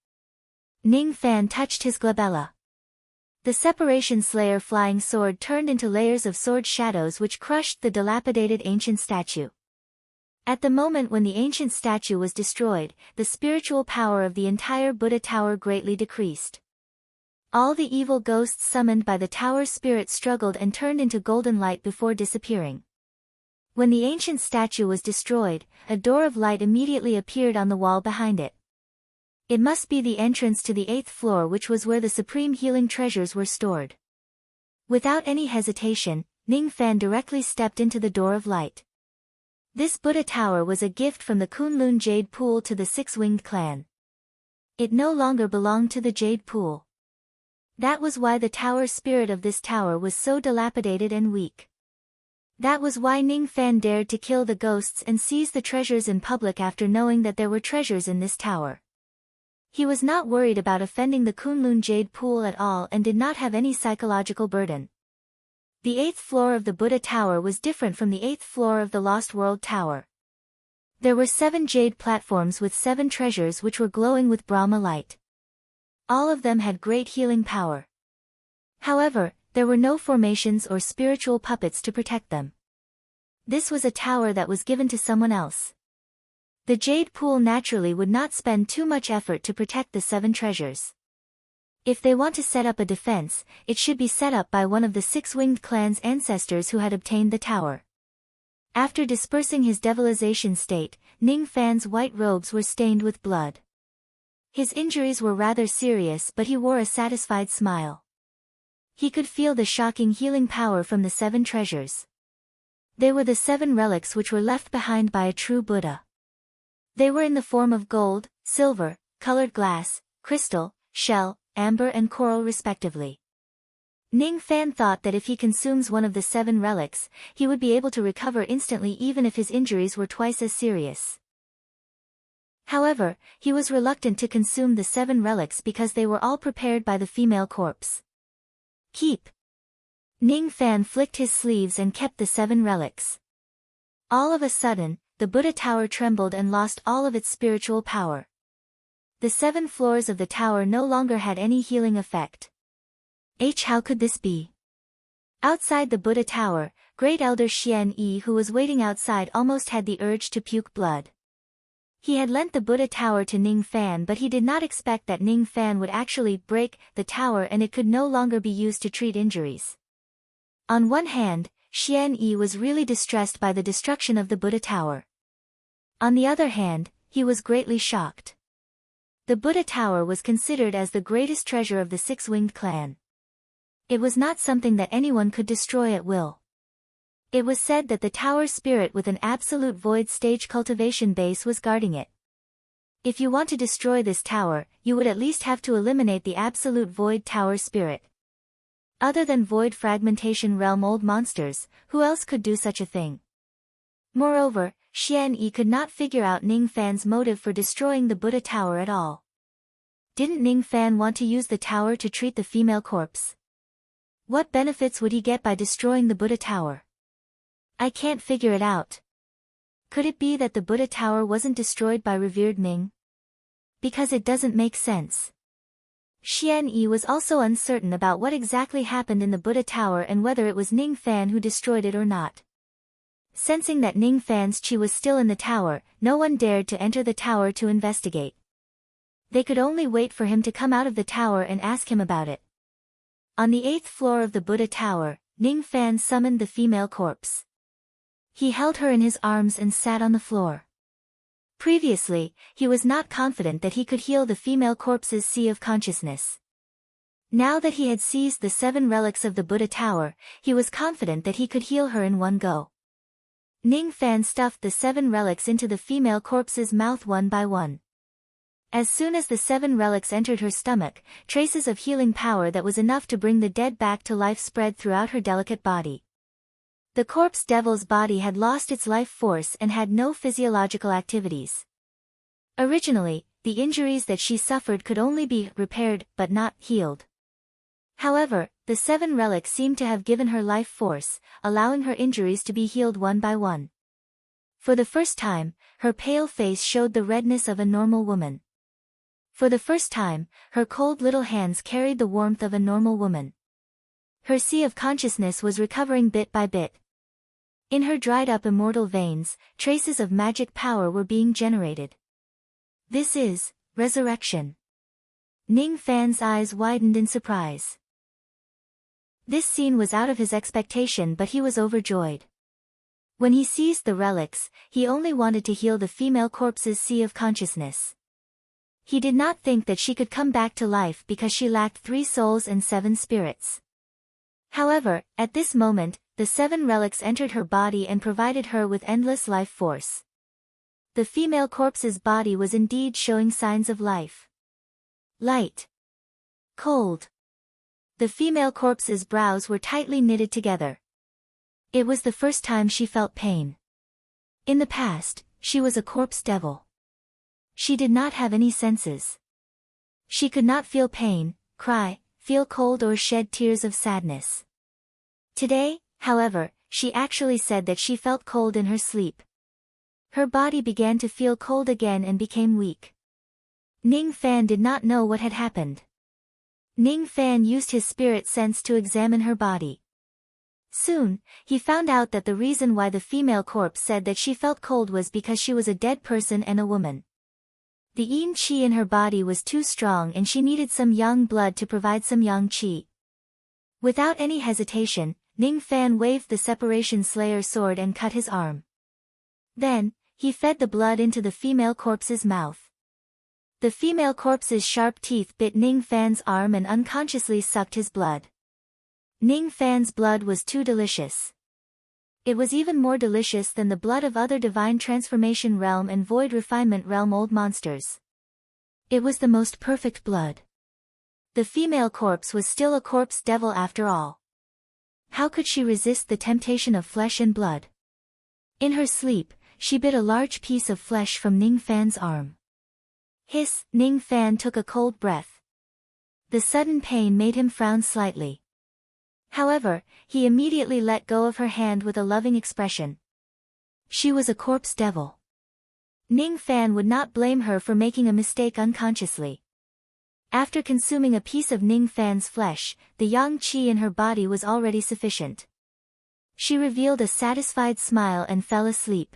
Ning Fan touched his glabella. The Separation Slayer flying sword turned into layers of sword shadows which crushed the dilapidated ancient statue. At the moment when the ancient statue was destroyed, the spiritual power of the entire Buddha tower greatly decreased. All the evil ghosts summoned by the tower spirit struggled and turned into golden light before disappearing. When the ancient statue was destroyed, a door of light immediately appeared on the wall behind it. It must be the entrance to the 8th floor, which was where the supreme healing treasures were stored. Without any hesitation, Ning Fan directly stepped into the door of light. This Buddha tower was a gift from the Kunlun Jade Pool to the 6-Winged Clan. It no longer belonged to the Jade Pool. That was why the tower spirit of this tower was so dilapidated and weak. That was why Ning Fan dared to kill the ghosts and seize the treasures in public after knowing that there were treasures in this tower. He was not worried about offending the Kunlun Jade Pool at all and did not have any psychological burden. The 8th floor of the Buddha Tower was different from the 8th floor of the Lost World Tower. There were 7 jade platforms with 7 treasures which were glowing with Brahma light. All of them had great healing power. However, there were no formations or spiritual puppets to protect them. This was a tower that was given to someone else. The Jade Pool naturally would not spend too much effort to protect the 7 treasures. If they want to set up a defense, it should be set up by one of the 6-Winged Clan's ancestors who had obtained the tower. After dispersing his devilization state, Ning Fan's white robes were stained with blood. His injuries were rather serious, but he wore a satisfied smile. He could feel the shocking healing power from the 7 treasures. They were the 7 relics which were left behind by a true Buddha. They were in the form of gold, silver, colored glass, crystal, shell, amber and coral respectively. Ning Fan thought that if he consumes one of the 7 relics, he would be able to recover instantly even if his injuries were twice as serious. However, he was reluctant to consume the 7 relics because they were all prepared by the female corpse. Keep. Ning Fan flicked his sleeves and kept the 7 relics. All of a sudden, the Buddha tower trembled and lost all of its spiritual power. The 7 floors of the tower no longer had any healing effect. How could this be? Outside the Buddha tower, Great Elder Xian Yi, who was waiting outside, almost had the urge to puke blood. He had lent the Buddha tower to Ning Fan, but he did not expect that Ning Fan would actually break the tower and it could no longer be used to treat injuries. On one hand, Xian Yi was really distressed by the destruction of the Buddha tower. On the other hand, he was greatly shocked. The Buddha tower was considered as the greatest treasure of the 6-Winged Clan. It was not something that anyone could destroy at will. It was said that the tower spirit with an absolute void stage cultivation base was guarding it. If you want to destroy this tower, you would at least have to eliminate the absolute void tower spirit. Other than void fragmentation realm old monsters, who else could do such a thing? Moreover, Xian Yi could not figure out Ning Fan's motive for destroying the Buddha tower at all. Didn't Ning Fan want to use the tower to treat the female corpse? What benefits would he get by destroying the Buddha tower? I can't figure it out. Could it be that the Buddha tower wasn't destroyed by revered Ming? Because it doesn't make sense. Xian Yi was also uncertain about what exactly happened in the Buddha tower and whether it was Ning Fan who destroyed it or not. Sensing that Ning Fan's chi was still in the tower, no one dared to enter the tower to investigate. They could only wait for him to come out of the tower and ask him about it. On the 8th floor of the Buddha Tower, Ning Fan summoned the female corpse. He held her in his arms and sat on the floor. Previously, he was not confident that he could heal the female corpse's sea of consciousness. Now that he had seized the 7 relics of the Buddha Tower, he was confident that he could heal her in one go. Ning Fan stuffed the 7 relics into the female corpse's mouth one by one. As soon as the 7 relics entered her stomach, traces of healing power that was enough to bring the dead back to life spread throughout her delicate body. The corpse devil's body had lost its life force and had no physiological activities. Originally, the injuries that she suffered could only be repaired but not healed. However, the 7 relics seemed to have given her life force, allowing her injuries to be healed one by one. For the first time, her pale face showed the redness of a normal woman. For the first time, her cold little hands carried the warmth of a normal woman. Her sea of consciousness was recovering bit by bit. In her dried-up immortal veins, traces of magic power were being generated. This is resurrection. Ning Fan's eyes widened in surprise. This scene was out of his expectation, but he was overjoyed. When he seized the relics, he only wanted to heal the female corpse's sea of consciousness. He did not think that she could come back to life because she lacked 3 souls and 7 spirits. However, at this moment, the 7 relics entered her body and provided her with endless life force. The female corpse's body was indeed showing signs of life. Light. Cold. The female corpse's brows were tightly knitted together. It was the first time she felt pain. In the past, she was a corpse devil. She did not have any senses. She could not feel pain, cry, feel cold or shed tears of sadness. Today, however, she actually said that she felt cold in her sleep. Her body began to feel cold again and became weak. Ning Fan did not know what had happened. Ning Fan used his spirit sense to examine her body. Soon, he found out that the reason why the female corpse said that she felt cold was because she was a dead person and a woman. The yin qi in her body was too strong and she needed some yang blood to provide some yang qi. Without any hesitation, Ning Fan waved the Separation Slayer sword and cut his arm. Then, he fed the blood into the female corpse's mouth. The female corpse's sharp teeth bit Ning Fan's arm and unconsciously sucked his blood. Ning Fan's blood was too delicious. It was even more delicious than the blood of other Divine Transformation Realm and Void Refinement Realm old monsters. It was the most perfect blood. The female corpse was still a corpse devil after all. How could she resist the temptation of flesh and blood? In her sleep, she bit a large piece of flesh from Ning Fan's arm. Hiss! Ning Fan took a cold breath. The sudden pain made him frown slightly. However, he immediately let go of her hand with a loving expression. She was a corpse devil. Ning Fan would not blame her for making a mistake unconsciously. After consuming a piece of Ning Fan's flesh, the yang qi in her body was already sufficient. She revealed a satisfied smile and fell asleep.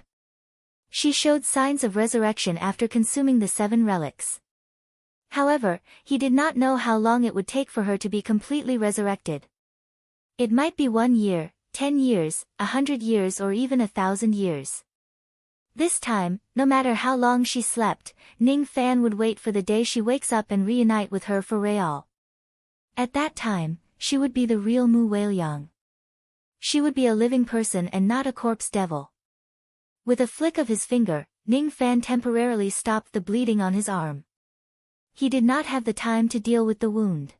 She showed signs of resurrection after consuming the 7 relics. However, he did not know how long it would take for her to be completely resurrected. It might be 1 year, 10 years, 100 years or even 1,000 years. This time, no matter how long she slept, Ning Fan would wait for the day she wakes up and reunite with her for real. At that time, she would be the real Mu Wei-liang. She would be a living person and not a corpse devil. With a flick of his finger, Ning Fan temporarily stopped the bleeding on his arm. He did not have the time to deal with the wound.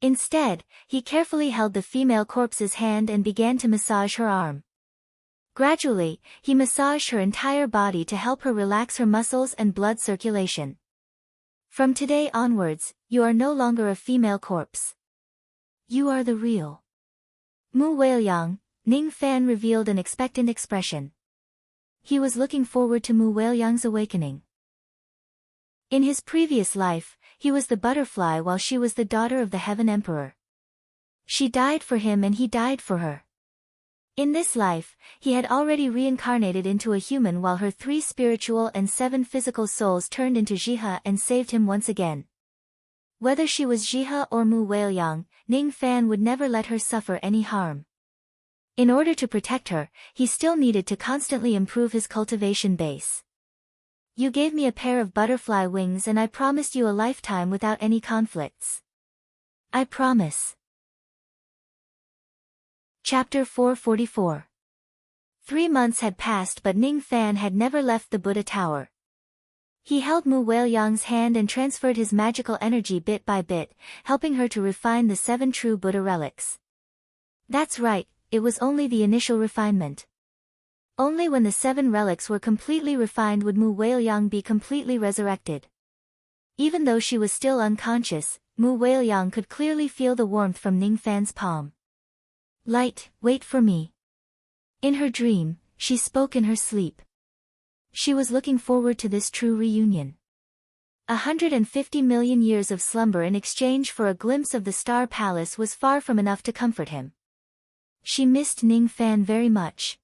Instead, he carefully held the female corpse's hand and began to massage her arm. Gradually, he massaged her entire body to help her relax her muscles and blood circulation. From today onwards, you are no longer a female corpse. You are the real Mu Wei-liang. Ning Fan revealed an expectant expression. He was looking forward to Mu Wei-liang's awakening. In his previous life, he was the butterfly while she was the daughter of the Heaven Emperor. She died for him and he died for her. In this life, he had already reincarnated into a human while her 3 spiritual and 7 physical souls turned into Jihe and saved him once again. Whether she was Jihe or Mu Whaleyang, Ning Fan would never let her suffer any harm. In order to protect her, he still needed to constantly improve his cultivation base. You gave me a pair of butterfly wings and I promised you a lifetime without any conflicts. I promise. Chapter 444. 3 months had passed but Ning Fan had never left the Buddha Tower. He held Mu Whaleyang's hand and transferred his magical energy bit by bit, helping her to refine the 7 true Buddha relics. That's right, it was only the initial refinement. Only when the 7 relics were completely refined would Mu Whaleyang be completely resurrected. Even though she was still unconscious, Mu Whaleyang could clearly feel the warmth from Ning Fan's palm. Light, wait for me. In her dream, she spoke in her sleep. She was looking forward to this true reunion. 150 million years of slumber in exchange for a glimpse of the Star Palace was far from enough to comfort him. She missed Ning Fan very much.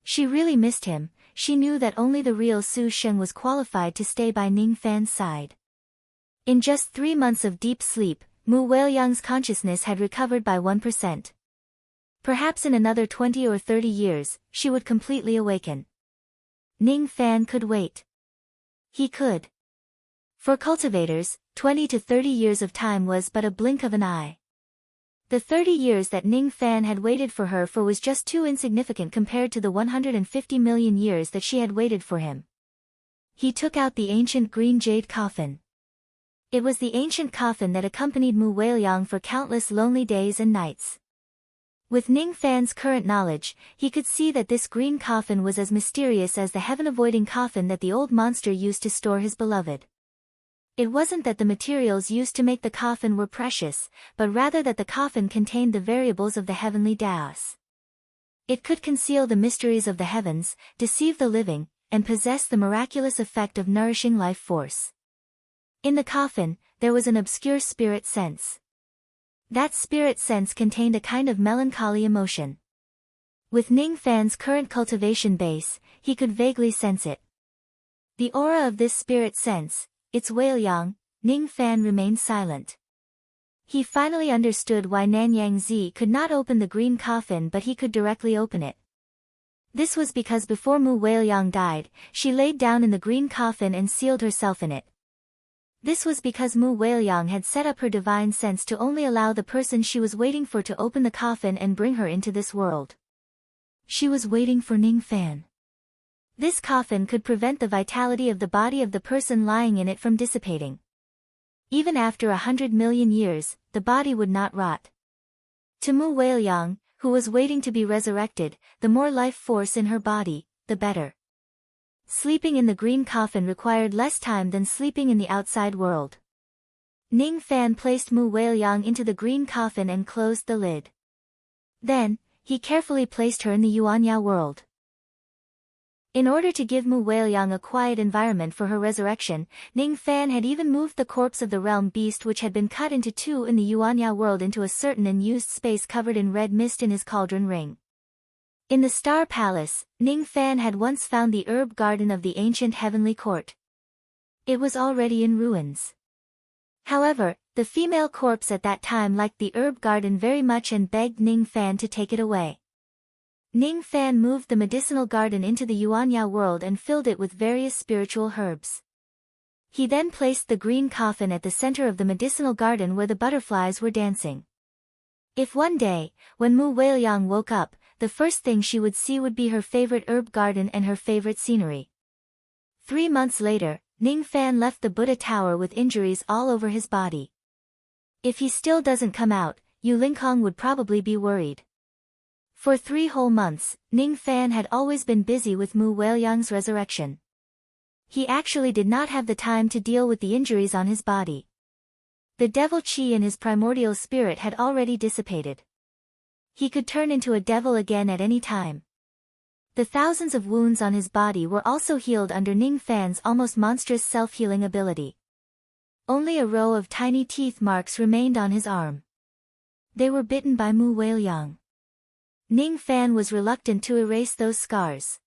She really missed him. She knew that only the real Su Sheng was qualified to stay by Ning Fan's side. In just 3 months of deep sleep, Mu Whaleyang's consciousness had recovered by 1%. Perhaps in another 20 or 30 years, she would completely awaken. Ning Fan could wait. He could. For cultivators, 20 to 30 years of time was but a blink of an eye. The 30 years that Ning Fan had waited for her for was just too insignificant compared to the 150 million years that she had waited for him. He took out the ancient green jade coffin. It was the ancient coffin that accompanied Mu Whaleyang for countless lonely days and nights. With Ning Fan's current knowledge, he could see that this green coffin was as mysterious as the heaven-avoiding coffin that the old monster used to store his beloved. It wasn't that the materials used to make the coffin were precious, but rather that the coffin contained the variables of the heavenly Taos. It could conceal the mysteries of the heavens, deceive the living, and possess the miraculous effect of nourishing life force. In the coffin, there was an obscure spirit sense. That spirit sense contained a kind of melancholy emotion. With Ning Fan's current cultivation base, he could vaguely sense it. The aura of this spirit sense, its Whaleyang, Ning Fan remained silent. He finally understood why Nanyang Zi could not open the green coffin but he could directly open it. This was because before Mu Whaleyang died, she laid down in the green coffin and sealed herself in it. This was because Mu Whaleyang had set up her divine sense to only allow the person she was waiting for to open the coffin and bring her into this world. She was waiting for Ning Fan. This coffin could prevent the vitality of the body of the person lying in it from dissipating. Even after 100 million years, the body would not rot. To Mu Whaleyang, who was waiting to be resurrected, the more life force in her body, the better. Sleeping in the green coffin required less time than sleeping in the outside world. Ning Fan placed Mu Whaleyang into the green coffin and closed the lid. Then, he carefully placed her in the Yuanya world. In order to give Mu Whaleyang a quiet environment for her resurrection, Ning Fan had even moved the corpse of the realm beast which had been cut into 2 in the Yuanya world into a certain unused space covered in red mist in his cauldron ring. In the Star Palace, Ning Fan had once found the herb garden of the ancient heavenly court. It was already in ruins. However, the female corpse at that time liked the herb garden very much and begged Ning Fan to take it away. Ning Fan moved the medicinal garden into the Yuanya world and filled it with various spiritual herbs. He then placed the green coffin at the center of the medicinal garden where the butterflies were dancing. If one day, when Mu Whaleyang woke up, the first thing she would see would be her favorite herb garden and her favorite scenery. 3 months later, Ning Fan left the Buddha Tower with injuries all over his body. If he still doesn't come out, Yu Lingkong would probably be worried. For 3 whole months, Ning Fan had always been busy with Mu Whaleyang's resurrection. He actually did not have the time to deal with the injuries on his body. The devil chi in his primordial spirit had already dissipated. He could turn into a devil again at any time. The thousands of wounds on his body were also healed under Ning Fan's almost monstrous self-healing ability. Only a row of tiny teeth marks remained on his arm. They were bitten by Mu Whaleyang. Ning Fan was reluctant to erase those scars.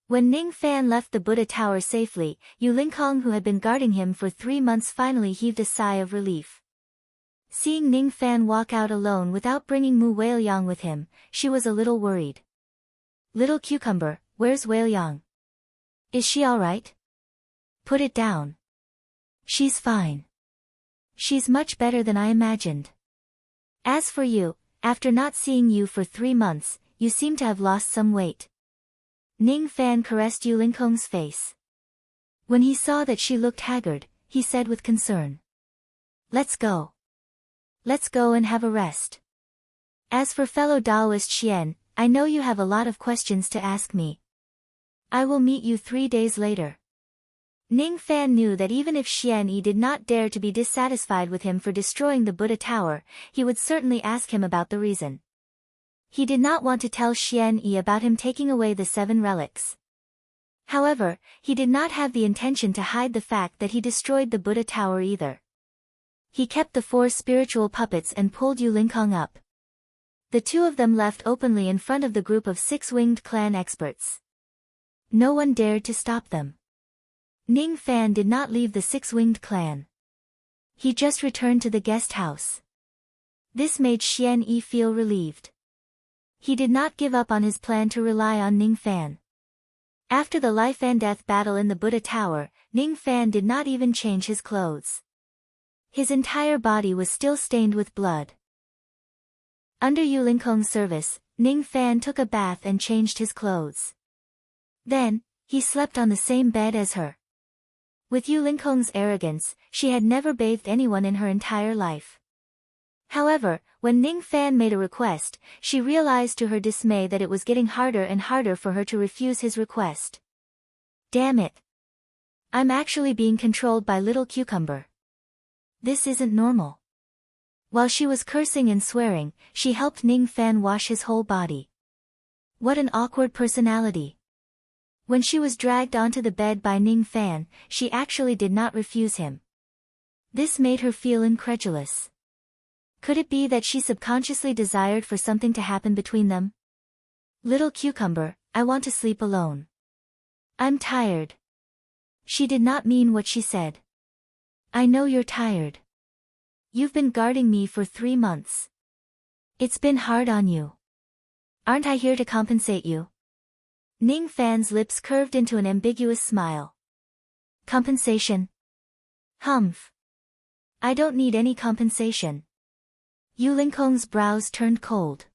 When Ning Fan left the Buddha Tower safely, Yu Lingkong, who had been guarding him for 3 months, finally heaved a sigh of relief. Seeing Ning Fan walk out alone without bringing Mu Weiliang with him, she was a little worried. "Little Cucumber, where's Weiliang? Is she alright?" "Put it down. She's fine. She's much better than I imagined. As for you, after not seeing you for 3 months, you seem to have lost some weight." Ning Fan caressed Yu Lingkong's face. When he saw that she looked haggard, he said with concern, "Let's go. Let's go and have a rest. As for fellow Taoist Xian, I know you have a lot of questions to ask me. I will meet you 3 days later." Ning Fan knew that even if Xian Yi did not dare to be dissatisfied with him for destroying the Buddha Tower, he would certainly ask him about the reason. He did not want to tell Xian Yi about him taking away the 7 relics. However, he did not have the intention to hide the fact that he destroyed the Buddha Tower either. He kept the 4 spiritual puppets and pulled Yu Lingkong up. The 2 of them left openly in front of the group of 6-winged clan experts. No one dared to stop them. Ning Fan did not leave the 6-winged clan. He just returned to the guest house. This made Xian Yi feel relieved. He did not give up on his plan to rely on Ning Fan. After the life and death battle in the Buddha Tower, Ning Fan did not even change his clothes. His entire body was still stained with blood. Under Yu Lingkong's service, Ning Fan took a bath and changed his clothes. Then, he slept on the same bed as her. With Yu Lingkong's arrogance, she had never bathed anyone in her entire life. However, when Ning Fan made a request, she realized to her dismay that it was getting harder and harder for her to refuse his request. Damn it! I'm actually being controlled by Little Cucumber. This isn't normal. While she was cursing and swearing, she helped Ning Fan wash his whole body. What an awkward personality. When she was dragged onto the bed by Ning Fan, she actually did not refuse him. This made her feel incredulous. Could it be that she subconsciously desired for something to happen between them? "Little Cucumber, I want to sleep alone. I'm tired." She did not mean what she said. "I know you're tired. You've been guarding me for 3 months. It's been hard on you. Aren't I here to compensate you?" Ning Fan's lips curved into an ambiguous smile. "Compensation? Humph. I don't need any compensation." Yu Lingkong's brows turned cold.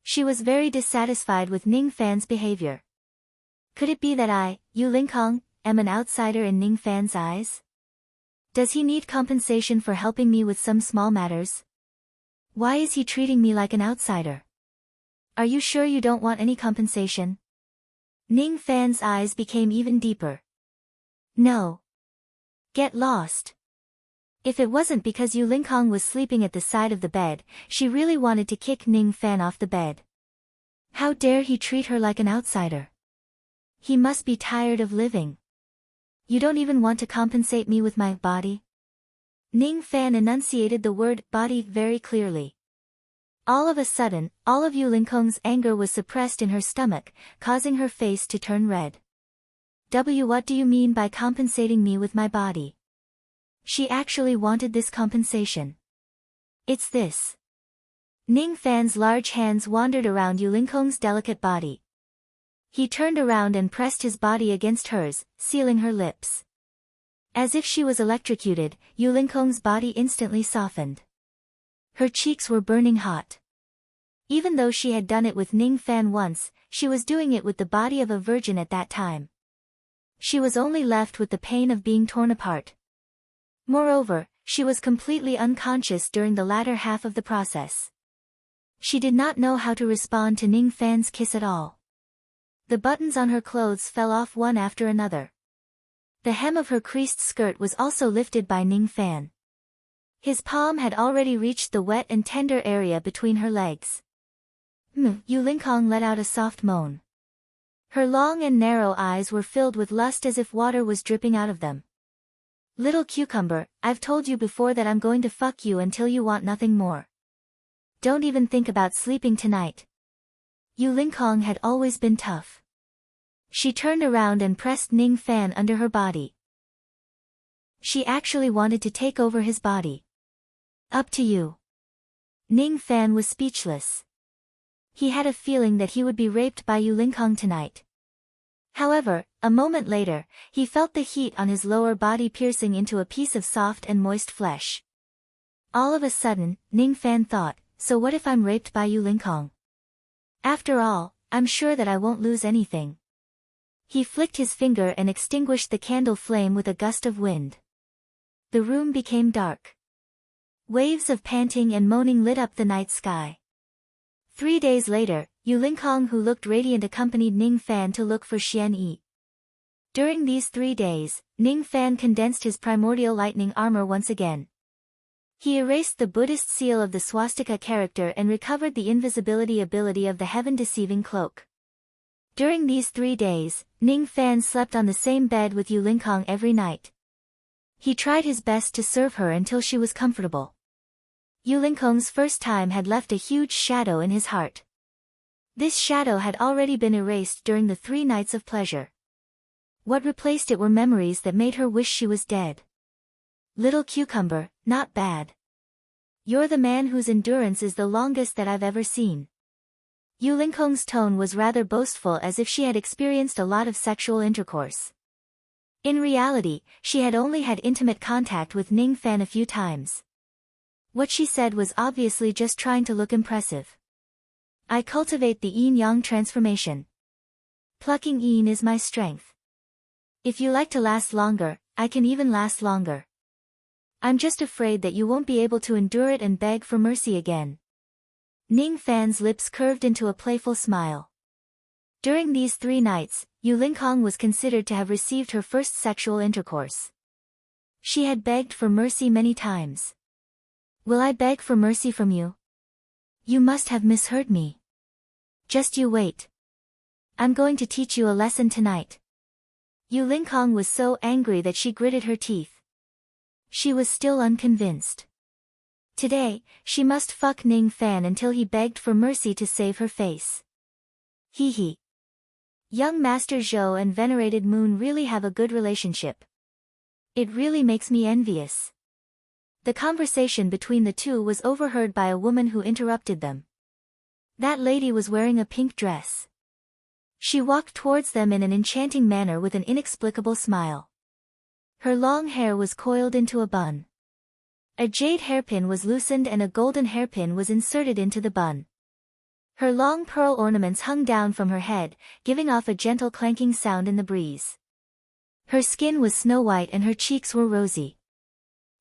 She was very dissatisfied with Ning Fan's behavior. Could it be that I, Yu Lingkong, am an outsider in Ning Fan's eyes? Does he need compensation for helping me with some small matters? Why is he treating me like an outsider? Are you sure you don't want any compensation? Ning Fan's eyes became even deeper. No. Get lost. If it wasn't because Yu Lingkong was sleeping at the side of the bed, she really wanted to kick Ning Fan off the bed. How dare he treat her like an outsider? He must be tired of living. You don't even want to compensate me with my body? Ning Fan enunciated the word body very clearly. All of a sudden, all of Yu Lingkong's anger was suppressed in her stomach, causing her face to turn red. What do you mean by compensating me with my body? She actually wanted this compensation. It's this. Ning Fan's large hands wandered around Yu Lingkong's delicate body. He turned around and pressed his body against hers, sealing her lips. As if she was electrocuted, Yu Lingkong's body instantly softened. Her cheeks were burning hot. Even though she had done it with Ning Fan once, she was doing it with the body of a virgin at that time. She was only left with the pain of being torn apart. Moreover, she was completely unconscious during the latter half of the process. She did not know how to respond to Ning Fan's kiss at all. The buttons on her clothes fell off one after another. The hem of her creased skirt was also lifted by Ning Fan. His palm had already reached the wet and tender area between her legs. Yu Lingkong let out a soft moan. Her long and narrow eyes were filled with lust as if water was dripping out of them. Little Cucumber, I've told you before that I'm going to fuck you until you want nothing more. Don't even think about sleeping tonight. Yu Lingkong had always been tough. She turned around and pressed Ning Fan under her body. She actually wanted to take over his body. Up to you. Ning Fan was speechless. He had a feeling that he would be raped by Yu Lingkong tonight. However, a moment later, he felt the heat on his lower body piercing into a piece of soft and moist flesh. All of a sudden, Ning Fan thought, so what if I'm raped by Yu Lingkong? After all, I'm sure that I won't lose anything. He flicked his finger and extinguished the candle flame with a gust of wind. The room became dark. Waves of panting and moaning lit up the night sky. 3 days later, Yu Lingkong, who looked radiant, accompanied Ning Fan to look for Xian Yi. During these 3 days, Ning Fan condensed his primordial lightning armor once again. He erased the Buddhist seal of the swastika character and recovered the invisibility ability of the heaven-deceiving cloak. During these 3 days, Ning Fan slept on the same bed with Yu Lingkong every night. He tried his best to serve her until she was comfortable. Yu Lingkong's first time had left a huge shadow in his heart. This shadow had already been erased during the 3 nights of pleasure. What replaced it were memories that made her wish she was dead. Little cucumber, not bad. You're the man whose endurance is the longest that I've ever seen. Yu Lingkong's tone was rather boastful, as if she had experienced a lot of sexual intercourse. In reality, she had only had intimate contact with Ning Fan a few times. What she said was obviously just trying to look impressive. I cultivate the yin-yang transformation. Plucking yin is my strength. If you like to last longer, I can even last longer. I'm just afraid that you won't be able to endure it and beg for mercy again. Ning Fan's lips curved into a playful smile. During these 3 nights, Yu Lingkong was considered to have received her first sexual intercourse. She had begged for mercy many times. Will I beg for mercy from you? You must have misheard me. Just you wait. I'm going to teach you a lesson tonight. Yu Lingkong was so angry that she gritted her teeth. She was still unconvinced. Today, she must fuck Ning Fan until he begged for mercy to save her face. Hee hee. Young Master Zhou and venerated Moon really have a good relationship. It really makes me envious. The conversation between the two was overheard by a woman who interrupted them. That lady was wearing a pink dress. She walked towards them in an enchanting manner with an inexplicable smile. Her long hair was coiled into a bun. A jade hairpin was loosened and a golden hairpin was inserted into the bun. Her long pearl ornaments hung down from her head, giving off a gentle clanking sound in the breeze. Her skin was snow white and her cheeks were rosy.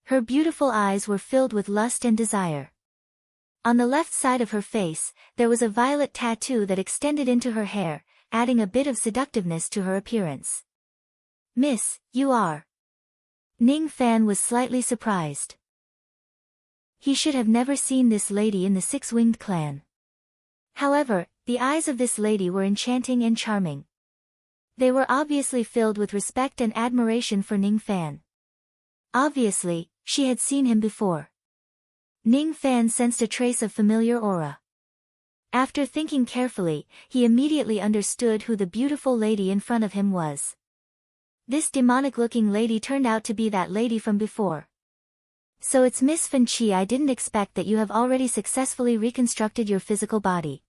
Her beautiful eyes were filled with lust and desire. On the left side of her face, there was a violet tattoo that extended into her hair, adding a bit of seductiveness to her appearance. Miss, you are. Ning Fan was slightly surprised. He should have never seen this lady in the Six-Winged Clan. However, the eyes of this lady were enchanting and charming. They were obviously filled with respect and admiration for Ning Fan. Obviously, she had seen him before. Ning Fan sensed a trace of familiar aura. After thinking carefully, he immediately understood who the beautiful lady in front of him was. This demonic-looking lady turned out to be that lady from before. So it's Miss Fan Chi. I didn't expect that you have already successfully reconstructed your physical body.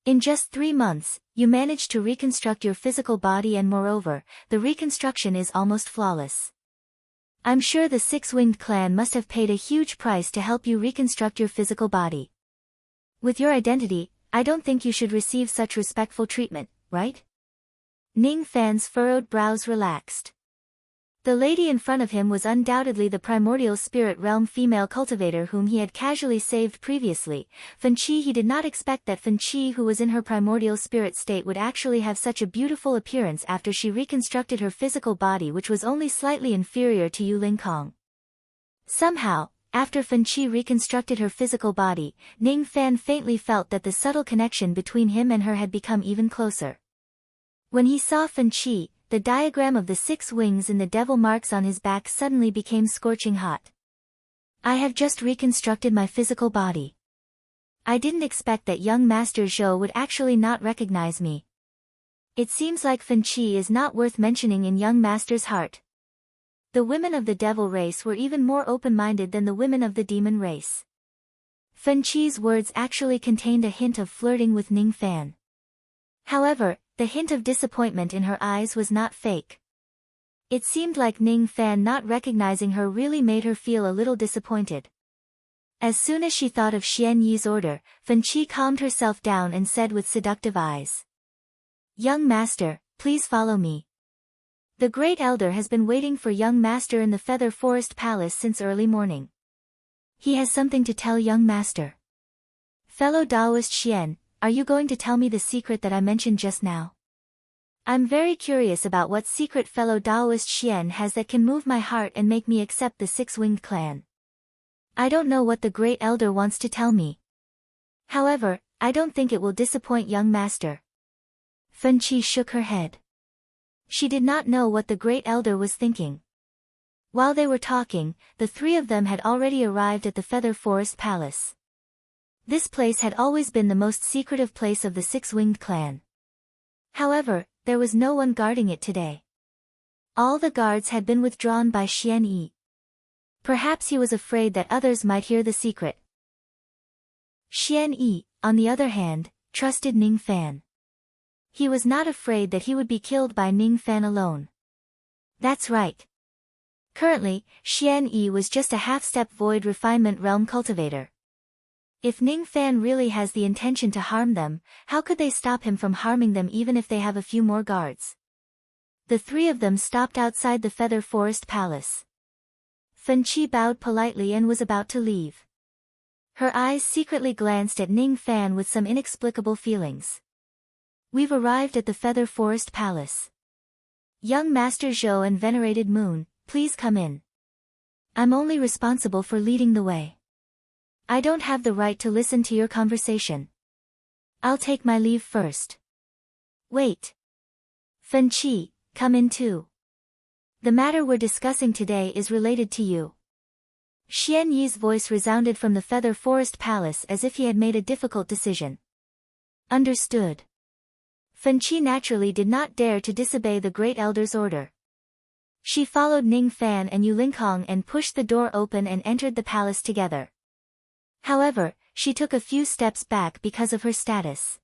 In just 3 months, you managed to reconstruct your physical body, and moreover, the reconstruction is almost flawless. I'm sure the Six-Winged Clan must have paid a huge price to help you reconstruct your physical body. With your identity, I don't think you should receive such respectful treatment, right? Ning Fan's furrowed brows relaxed. The lady in front of him was undoubtedly the primordial spirit realm female cultivator whom he had casually saved previously. Fan Chi. He did not expect that Fan Chi, who was in her primordial spirit state, would actually have such a beautiful appearance after she reconstructed her physical body, which was only slightly inferior to Yu Lingkong. Somehow, after Fan Chi reconstructed her physical body, Ning Fan faintly felt that the subtle connection between him and her had become even closer. When he saw Fan Chi, the diagram of the 6 wings and the devil marks on his back suddenly became scorching hot. I have just reconstructed my physical body. I didn't expect that young Master Zhou would actually not recognize me. It seems like Fen Qi is not worth mentioning in young Master's heart. The women of the devil race were even more open-minded than the women of the demon race. Fen Qi's words actually contained a hint of flirting with Ning Fan. However, the hint of disappointment in her eyes was not fake. It seemed like Ning Fan not recognizing her really made her feel a little disappointed. As soon as she thought of Xian Yi's order, Fen Qi calmed herself down and said with seductive eyes, "Young Master, please follow me. The Great Elder has been waiting for young Master in the Feather Forest Palace since early morning. He has something to tell young Master. Fellow Taoist Xian, are you going to tell me the secret that I mentioned just now? I'm very curious about what secret fellow Taoist Xian has that can move my heart and make me accept the Six-Winged Clan. I don't know what the Great Elder wants to tell me. However, I don't think it will disappoint young Master." Fen Qi shook her head. She did not know what the Great Elder was thinking. While they were talking, the three of them had already arrived at the Feather Forest Palace. This place had always been the most secretive place of the Six-Winged Clan. However, there was no one guarding it today. All the guards had been withdrawn by Xian Yi. Perhaps he was afraid that others might hear the secret. Xian Yi, on the other hand, trusted Ning Fan. He was not afraid that he would be killed by Ning Fan alone. That's right. Currently, Xian Yi was just a half-step void refinement realm cultivator. If Ning Fan really has the intention to harm them, how could they stop him from harming them even if they have a few more guards? The three of them stopped outside the Feather Forest Palace. Fen Qi bowed politely and was about to leave. Her eyes secretly glanced at Ning Fan with some inexplicable feelings. "We've arrived at the Feather Forest Palace. Young Master Zhou and Venerated Moon, please come in. I'm only responsible for leading the way. I don't have the right to listen to your conversation. I'll take my leave first." "Wait. Fen Qi, come in too. The matter we're discussing today is related to you." Xian Yi's voice resounded from the Feather Forest Palace as if he had made a difficult decision. "Understood." Fen Qi naturally did not dare to disobey the Great Elder's order. She followed Ning Fan and Yu Lingkong and pushed the door open and entered the palace together. However, she took a few steps back because of her status.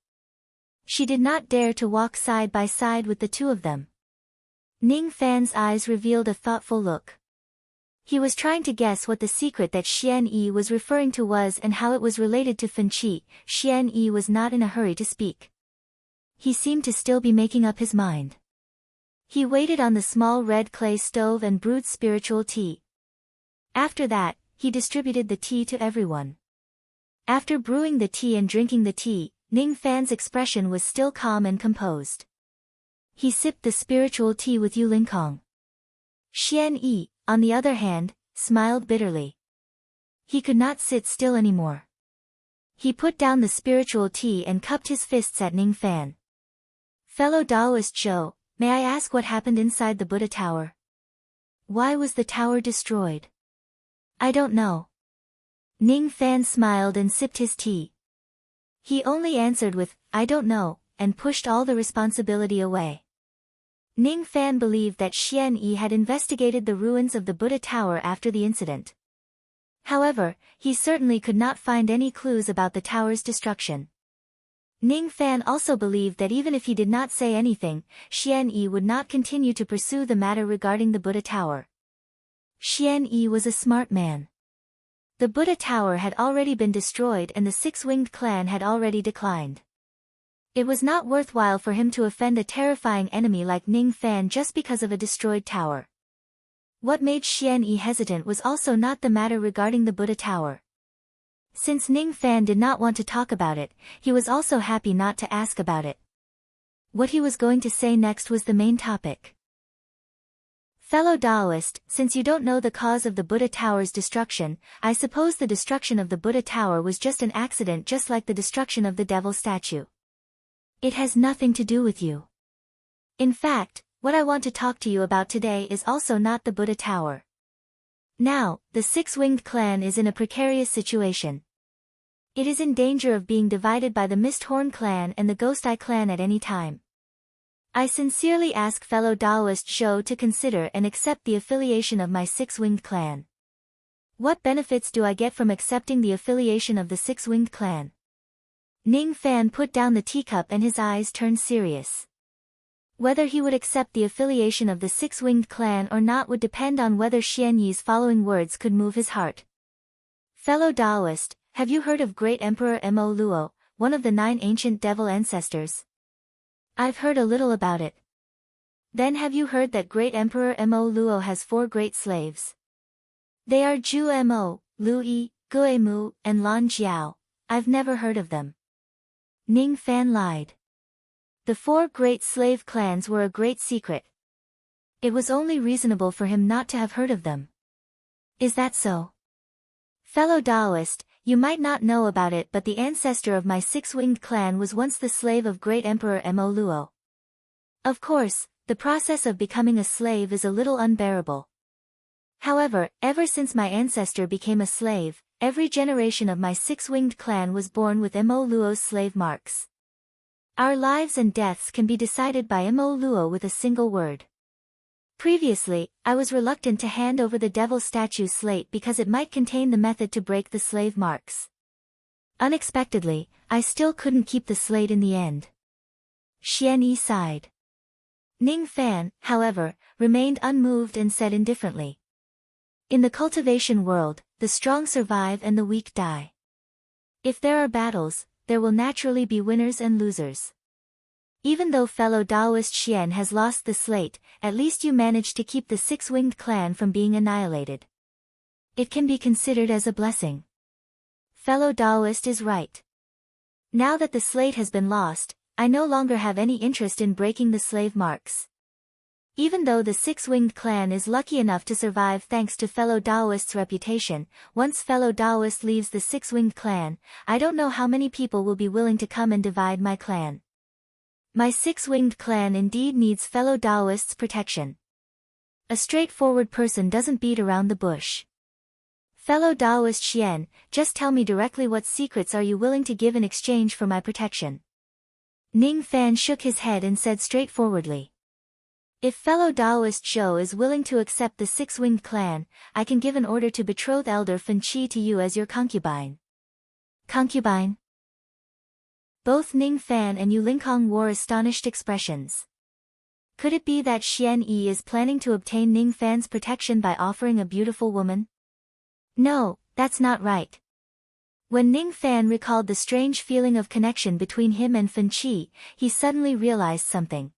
She did not dare to walk side by side with the two of them. Ning Fan's eyes revealed a thoughtful look. He was trying to guess what the secret that Xian Yi was referring to was and how it was related to Fen Qi. Xian Yi was not in a hurry to speak. He seemed to still be making up his mind. He waited on the small red clay stove and brewed spiritual tea. After that, he distributed the tea to everyone. After brewing the tea and drinking the tea, Ning Fan's expression was still calm and composed. He sipped the spiritual tea with Yu Lingkong. Xian Yi, on the other hand, smiled bitterly. He could not sit still anymore. He put down the spiritual tea and cupped his fists at Ning Fan. "Fellow Taoist Zhou, may I ask what happened inside the Buddha Tower? Why was the tower destroyed?" "I don't know." Ning Fan smiled and sipped his tea. He only answered with, "I don't know," and pushed all the responsibility away. Ning Fan believed that Xian Yi had investigated the ruins of the Buddha Tower after the incident. However, he certainly could not find any clues about the tower's destruction. Ning Fan also believed that even if he did not say anything, Xian Yi would not continue to pursue the matter regarding the Buddha Tower. Xian Yi was a smart man. The Buddha Tower had already been destroyed and the Six-Winged Clan had already declined. It was not worthwhile for him to offend a terrifying enemy like Ning Fan just because of a destroyed tower. What made Xian Yi hesitant was also not the matter regarding the Buddha Tower. Since Ning Fan did not want to talk about it, he was also happy not to ask about it. What he was going to say next was the main topic. "Fellow Taoist, since you don't know the cause of the Buddha Tower's destruction, I suppose the destruction of the Buddha Tower was just an accident just like the destruction of the devil statue. It has nothing to do with you. In fact, what I want to talk to you about today is also not the Buddha Tower. Now, the Six-Winged Clan is in a precarious situation. It is in danger of being divided by the Misthorn clan and the Ghost Eye clan at any time. I sincerely ask fellow Taoist Zhou to consider and accept the affiliation of my six-winged clan. What benefits do I get from accepting the affiliation of the six-winged clan? Ning Fan put down the teacup and his eyes turned serious. Whether he would accept the affiliation of the six-winged clan or not would depend on whether Xian Yi's following words could move his heart. Fellow Taoist, have you heard of Great Emperor Mo Luo, one of the 9 ancient devil ancestors? I've heard a little about it. Then have you heard that Great Emperor Mo Luo has 4 great slaves? They are Zhu Mo, Lu Yi, Gue Mu, and Lan Jiao. I've never heard of them. Ning Fan lied. The 4 great slave clans were a great secret. It was only reasonable for him not to have heard of them. Is that so? Fellow Taoist, you might not know about it, but the ancestor of my six-winged clan was once the slave of Great Emperor Mo Luo. Of course, the process of becoming a slave is a little unbearable. However, ever since my ancestor became a slave, every generation of my six-winged clan was born with Mo Luo's slave marks. Our lives and deaths can be decided by Mo Luo with a single word. Previously, I was reluctant to hand over the devil statue slate because it might contain the method to break the slave marks. Unexpectedly, I still couldn't keep the slate in the end. Xian Yi sighed. Ning Fan, however, remained unmoved and said indifferently. In the cultivation world, the strong survive and the weak die. If there are battles, there will naturally be winners and losers. Even though fellow Taoist Xian has lost the slate, at least you managed to keep the six-winged clan from being annihilated. It can be considered as a blessing. Fellow Taoist is right. Now that the slate has been lost, I no longer have any interest in breaking the slave marks. Even though the six-winged clan is lucky enough to survive thanks to fellow Taoist's reputation, once fellow Taoist leaves the six-winged clan, I don't know how many people will be willing to come and divide my clan. My six-winged clan indeed needs fellow Taoist's protection. A straightforward person doesn't beat around the bush. Fellow Taoist Xian, just tell me directly what secrets are you willing to give in exchange for my protection? Ning Fan shook his head and said straightforwardly. If fellow Taoist Zhou is willing to accept the six-winged clan, I can give an order to betroth Elder Fen Qi to you as your concubine. Concubine? Both Ning Fan and Yu Lingkong wore astonished expressions. Could it be that Xian Yi is planning to obtain Ning Fan's protection by offering a beautiful woman? No, that's not right. When Ning Fan recalled the strange feeling of connection between him and Fen Qi, he suddenly realized something.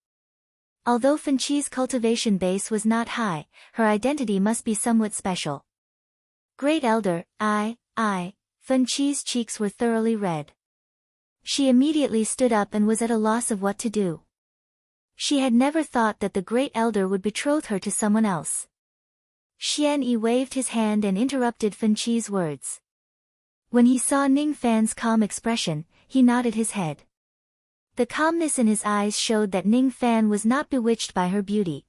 Although Fen Qi's cultivation base was not high, her identity must be somewhat special. Great Elder, Fen Qi's cheeks were thoroughly red. She immediately stood up and was at a loss of what to do. She had never thought that the Great Elder would betroth her to someone else. Xian Yi waved his hand and interrupted Fen Qi's words. When he saw Ning Fan's calm expression, he nodded his head. The calmness in his eyes showed that Ning Fan was not bewitched by her beauty.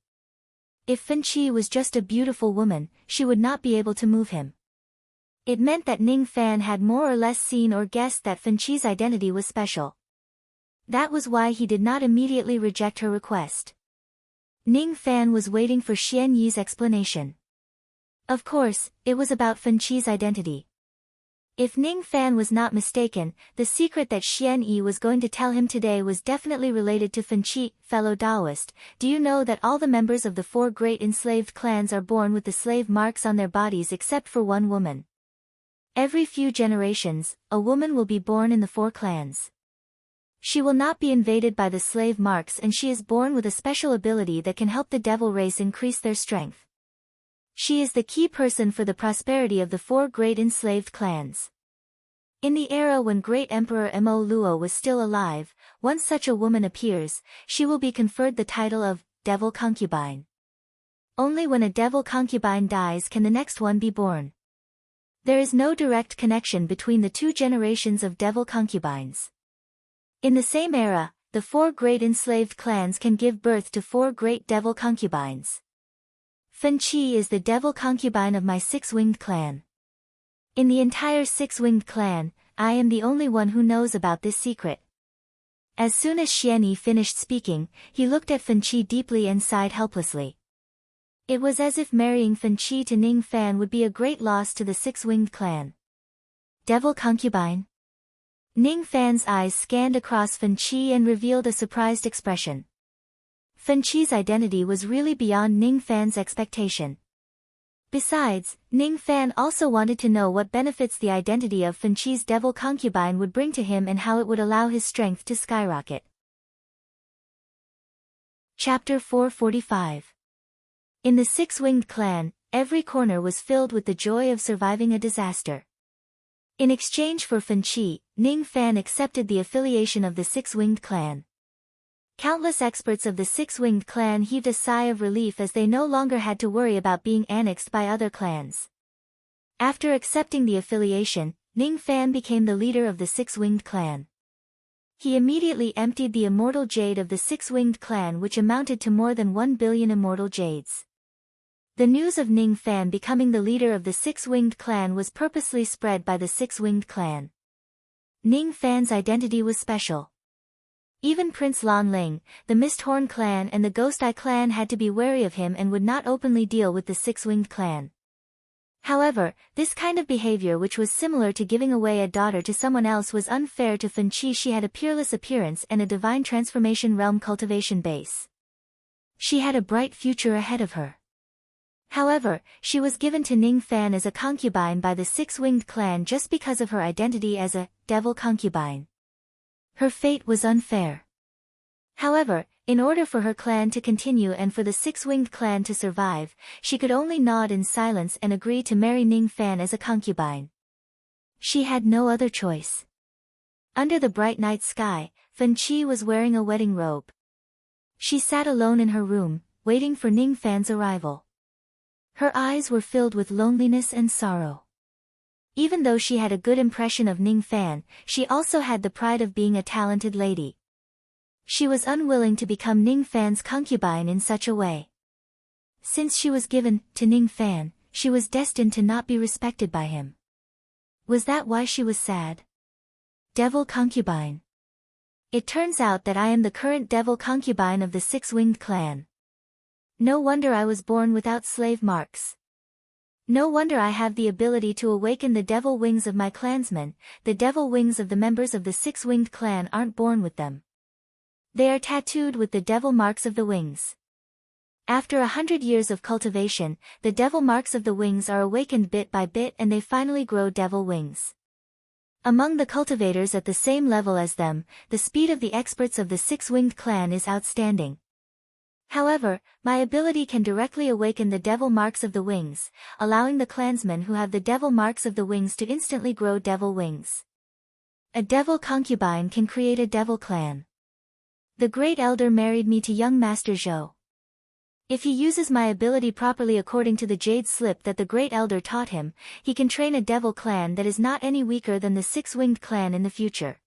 If Fen Qi was just a beautiful woman, she would not be able to move him. It meant that Ning Fan had more or less seen or guessed that Fen Qi's identity was special. That was why he did not immediately reject her request. Ning Fan was waiting for Xian Yi's explanation. Of course, it was about Fen Qi's identity. If Ning Fan was not mistaken, the secret that Xian Yi was going to tell him today was definitely related to Fen Qi. Fellow Taoist, do you know that all the members of the 4 great enslaved clans are born with the slave marks on their bodies except for one woman? Every few generations, a woman will be born in the 4 clans. She will not be invaded by the slave marks and she is born with a special ability that can help the devil race increase their strength. She is the key person for the prosperity of the 4 great enslaved clans. In the era when Great Emperor Mo Luo was still alive, once such a woman appears, she will be conferred the title of Devil Concubine. Only when a devil concubine dies can the next one be born. There is no direct connection between the 2 generations of devil concubines. In the same era, the 4 great enslaved clans can give birth to 4 great devil concubines. Fen Qi is the devil concubine of my 6-winged clan. In the entire 6-winged clan, I am the only one who knows about this secret. As soon as Xian Yi finished speaking, he looked at Fen Qi deeply and sighed helplessly. It was as if marrying Fen Qi to Ning Fan would be a great loss to the six-winged clan. Devil concubine? Ning Fan's eyes scanned across Fen Qi and revealed a surprised expression. Fen Qi's identity was really beyond Ning Fan's expectation. Besides, Ning Fan also wanted to know what benefits the identity of Fen Qi's devil concubine would bring to him and how it would allow his strength to skyrocket. Chapter 445. In the six-winged clan, every corner was filled with the joy of surviving a disaster. In exchange for Fen Qi, Ning Fan accepted the affiliation of the six-winged clan. Countless experts of the six-winged clan heaved a sigh of relief as they no longer had to worry about being annexed by other clans. After accepting the affiliation, Ning Fan became the leader of the six-winged clan. He immediately emptied the immortal jade of the six-winged clan, which amounted to more than 1 billion immortal jades. The news of Ning Fan becoming the leader of the six-winged clan was purposely spread by the six-winged clan. Ning Fan's identity was special. Even Prince Lan Ling, the Misthorn clan and the Ghost Eye clan had to be wary of him and would not openly deal with the six-winged clan. However, this kind of behavior, which was similar to giving away a daughter to someone else, was unfair to Fen Qi. She had a peerless appearance and a divine transformation realm cultivation base. She had a bright future ahead of her. However, she was given to Ning Fan as a concubine by the six-winged clan just because of her identity as a devil concubine. Her fate was unfair. However, in order for her clan to continue and for the six-winged clan to survive, she could only nod in silence and agree to marry Ning Fan as a concubine. She had no other choice. Under the bright night sky, Fen Qi was wearing a wedding robe. She sat alone in her room, waiting for Ning Fan's arrival. Her eyes were filled with loneliness and sorrow. Even though she had a good impression of Ning Fan, she also had the pride of being a talented lady. She was unwilling to become Ning Fan's concubine in such a way. Since she was given to Ning Fan, she was destined to not be respected by him. Was that why she was sad? Devil concubine. It turns out that I am the current devil concubine of the six-winged clan. No wonder I was born without slave marks. No wonder I have the ability to awaken the devil wings of my clansmen. The devil wings of the members of the six-winged clan aren't born with them. They are tattooed with the devil marks of the wings. After 100 years of cultivation, the devil marks of the wings are awakened bit by bit and they finally grow devil wings. Among the cultivators at the same level as them, the speed of the experts of the six-winged clan is outstanding. However, my ability can directly awaken the devil marks of the wings, allowing the clansmen who have the devil marks of the wings to instantly grow devil wings. A devil concubine can create a devil clan. The Great Elder married me to young Master Zhou. If he uses my ability properly according to the Jade Slip that the Great Elder taught him, he can train a devil clan that is not any weaker than the six-winged clan in the future.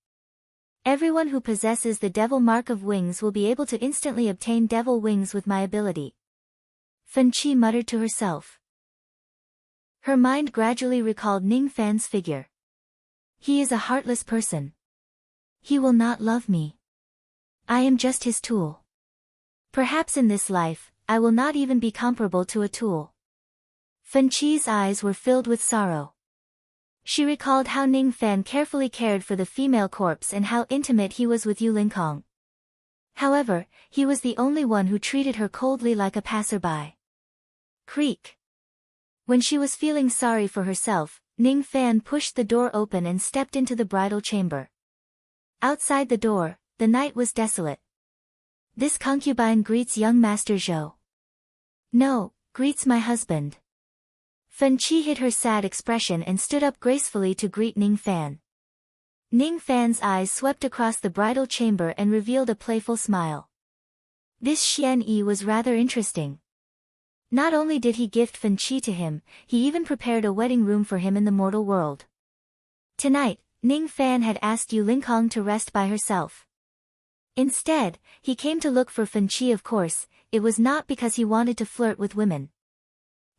Everyone who possesses the devil mark of wings will be able to instantly obtain devil wings with my ability. Fen Qi muttered to herself. Her mind gradually recalled Ning Fan's figure. He is a heartless person. He will not love me. I am just his tool. Perhaps in this life, I will not even be comparable to a tool. Fen Qi's eyes were filled with sorrow. She recalled how Ning Fan carefully cared for the female corpse and how intimate he was with Yu Linkong. However, he was the only one who treated her coldly like a passerby. Creak. When she was feeling sorry for herself, Ning Fan pushed the door open and stepped into the bridal chamber. Outside the door, the night was desolate. This concubine greets young Master Zhou. No, greets my husband. Fen Qi hid her sad expression and stood up gracefully to greet Ning Fan. Ning Fan's eyes swept across the bridal chamber and revealed a playful smile. This Xian Yi was rather interesting. Not only did he gift Fen Qi to him, he even prepared a wedding room for him in the mortal world. Tonight, Ning Fan had asked Yu Linkong to rest by herself. Instead, he came to look for Fen Qi. Of course, it was not because he wanted to flirt with women.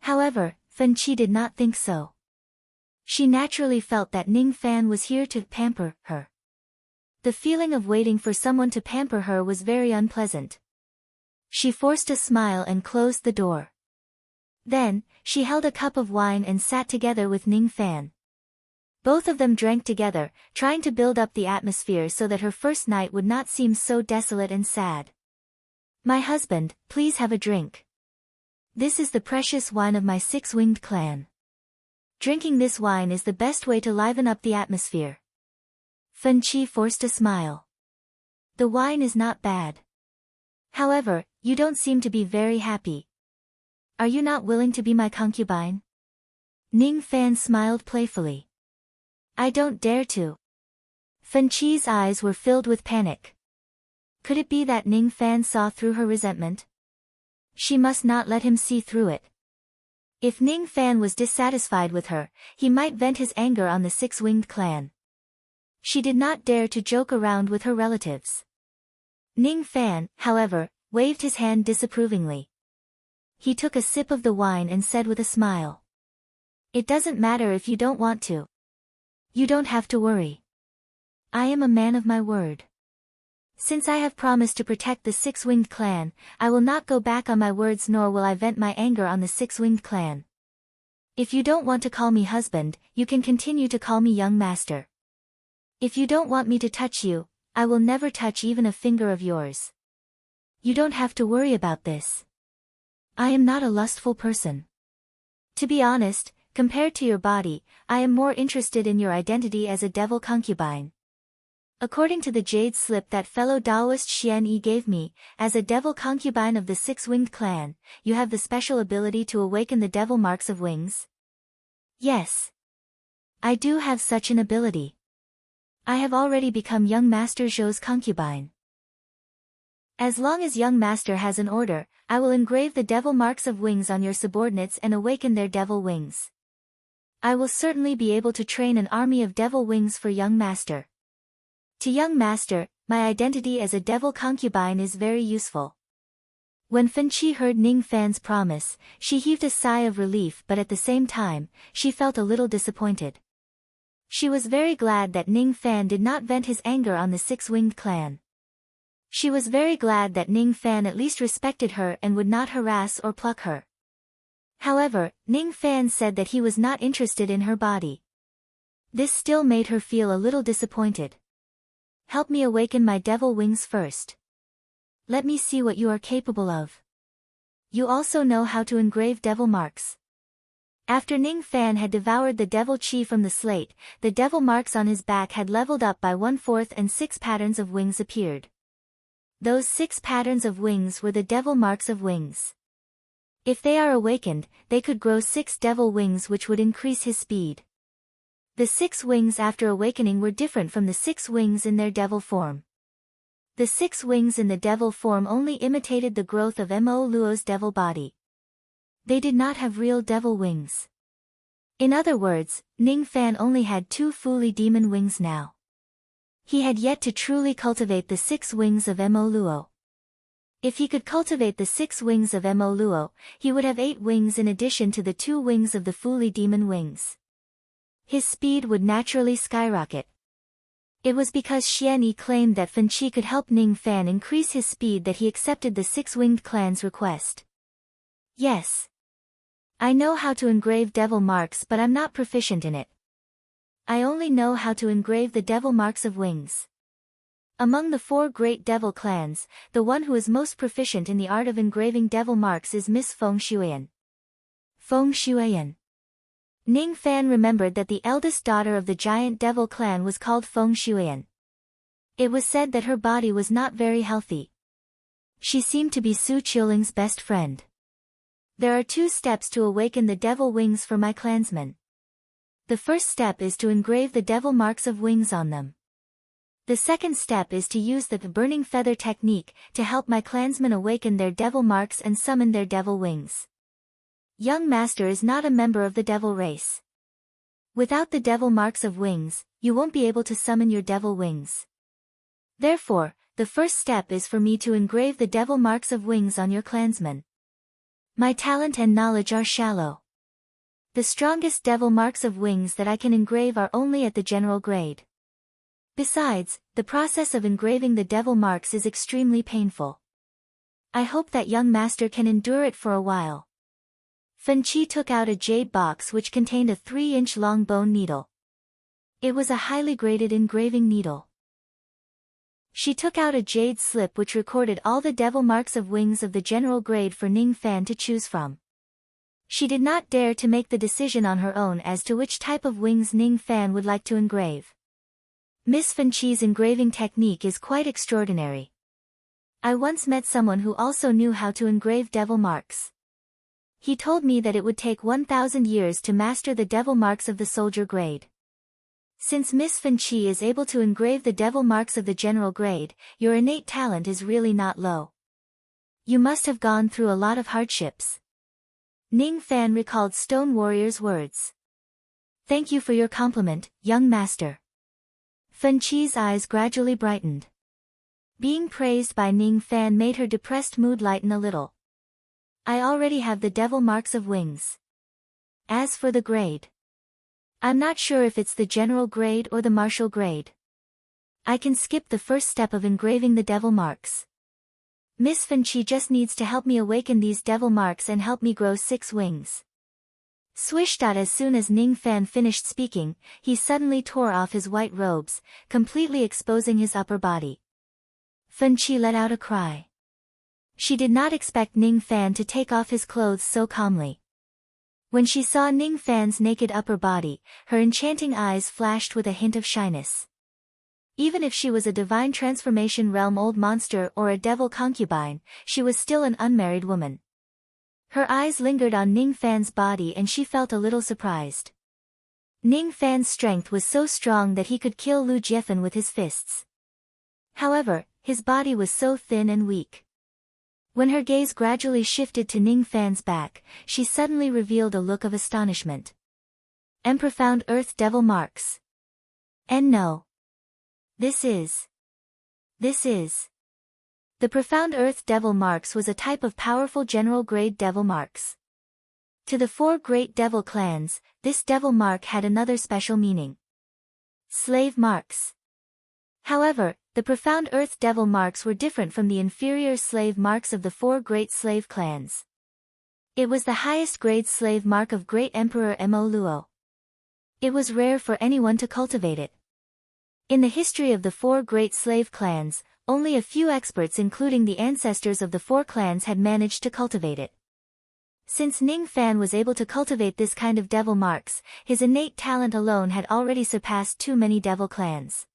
However, Fen Qi did not think so. She naturally felt that Ning Fan was here to pamper her. The feeling of waiting for someone to pamper her was very unpleasant. She forced a smile and closed the door. Then, she held a cup of wine and sat together with Ning Fan. Both of them drank together, trying to build up the atmosphere so that her first night would not seem so desolate and sad. "My husband, please have a drink. This is the precious wine of my six-winged clan. Drinking this wine is the best way to liven up the atmosphere." Fen Qi forced a smile. "The wine is not bad. However, you don't seem to be very happy. Are you not willing to be my concubine?" Ning Fan smiled playfully. "I don't dare to." Fen Qi's eyes were filled with panic. Could it be that Ning Fan saw through her resentment? She must not let him see through it. If Ning Fan was dissatisfied with her, he might vent his anger on the six-winged clan. She did not dare to joke around with her relatives. Ning Fan, however, waved his hand disapprovingly. He took a sip of the wine and said with a smile, "It doesn't matter if you don't want to. You don't have to worry. I am a man of my word. Since I have promised to protect the six-winged clan, I will not go back on my words nor will I vent my anger on the six-winged clan. If you don't want to call me husband, you can continue to call me young master. If you don't want me to touch you, I will never touch even a finger of yours. You don't have to worry about this. I am not a lustful person. To be honest, compared to your body, I am more interested in your identity as a devil concubine. According to the jade slip that fellow Taoist Xian Yi gave me, as a devil concubine of the six-winged clan, you have the special ability to awaken the devil marks of wings." "Yes. I do have such an ability. I have already become young Master Zhou's concubine. As long as young master has an order, I will engrave the devil marks of wings on your subordinates and awaken their devil wings. I will certainly be able to train an army of devil wings for young master. To young master, my identity as a devil concubine is very useful." When Fen Qi heard Ning Fan's promise, she heaved a sigh of relief, but at the same time, she felt a little disappointed. She was very glad that Ning Fan did not vent his anger on the six-winged clan. She was very glad that Ning Fan at least respected her and would not harass or pluck her. However, Ning Fan said that he was not interested in her body. This still made her feel a little disappointed. "Help me awaken my devil wings first. Let me see what you are capable of. You also know how to engrave devil marks." After Ning Fan had devoured the devil chi from the slate, the devil marks on his back had leveled up by 1/4 and 6 patterns of wings appeared. Those 6 patterns of wings were the devil marks of wings. If they are awakened, they could grow 6 devil wings which would increase his speed. The 6 wings after awakening were different from the 6 wings in their devil form. The 6 wings in the devil form only imitated the growth of Mo Luo's devil body. They did not have real devil wings. In other words, Ning Fan only had 2 fully demon wings now. He had yet to truly cultivate the 6 wings of Mo Luo. If he could cultivate the 6 wings of Mo Luo, he would have 8 wings in addition to the 2 wings of the fully demon wings. His speed would naturally skyrocket. It was because Xian Yi claimed that Fen Qi could help Ning Fan increase his speed that he accepted the six-winged clan's request. "Yes. I know how to engrave devil marks, but I'm not proficient in it. I only know how to engrave the devil marks of wings." Among the 4 great devil clans, the one who is most proficient in the art of engraving devil marks is Miss Feng Shuian. Feng Shuian. Ning Fan remembered that the eldest daughter of the giant devil clan was called Feng Shuian. It was said that her body was not very healthy. She seemed to be Su Qiuling's best friend. "There are 2 steps to awaken the devil wings for my clansmen. The first step is to engrave the devil marks of wings on them. The second step is to use the burning feather technique to help my clansmen awaken their devil marks and summon their devil wings. Young master is not a member of the devil race. Without the devil marks of wings, you won't be able to summon your devil wings. Therefore, the first step is for me to engrave the devil marks of wings on your clansmen. My talent and knowledge are shallow. The strongest devil marks of wings that I can engrave are only at the general grade. Besides, the process of engraving the devil marks is extremely painful. I hope that young master can endure it for a while. Fen Qi took out a jade box which contained a 3-inch long bone needle. It was a highly graded engraving needle. She took out a jade slip which recorded all the devil marks of wings of the general grade for Ning Fan to choose from. She did not dare to make the decision on her own as to which type of wings Ning Fan would like to engrave. Miss Fen Qi's engraving technique is quite extraordinary. I once met someone who also knew how to engrave devil marks. He told me that it would take 1,000 years to master the devil marks of the soldier grade. Since Miss Fen Qi is able to engrave the devil marks of the general grade, your innate talent is really not low. You must have gone through a lot of hardships. Ning Fan recalled Stone Warrior's words. Thank you for your compliment, young master. Fen Qi's eyes gradually brightened. Being praised by Ning Fan made her depressed mood lighten a little. I already have the devil marks of wings. As for the grade, I'm not sure if it's the general grade or the martial grade. I can skip the first step of engraving the devil marks. Miss Fen Qi just needs to help me awaken these devil marks and help me grow 6 wings. Swish. As soon as Ning Fan finished speaking, he suddenly tore off his white robes, completely exposing his upper body. Fen Qi let out a cry. She did not expect Ning Fan to take off his clothes so calmly. When she saw Ning Fan's naked upper body, her enchanting eyes flashed with a hint of shyness. Even if she was a divine transformation realm old monster or a devil concubine, she was still an unmarried woman. Her eyes lingered on Ning Fan's body and she felt a little surprised. Ning Fan's strength was so strong that he could kill Lu Jiefan with his fists. However, his body was so thin and weak. When her gaze gradually shifted to Ning Fan's back, she suddenly revealed a look of astonishment. And profound earth devil marks. And no. This is. The profound earth devil marks was a type of powerful general grade devil marks. To the 4 great devil clans, this devil mark had another special meaning. Slave marks. However, the profound earth devil marks were different from the inferior slave marks of the 4 great slave clans. It was the highest grade slave mark of Great Emperor Mo Luo. It was rare for anyone to cultivate it. In the history of the 4 great slave clans, only a few experts including the ancestors of the 4 clans had managed to cultivate it. Since Ning Fan was able to cultivate this kind of devil marks, his innate talent alone had already surpassed too many devil clans.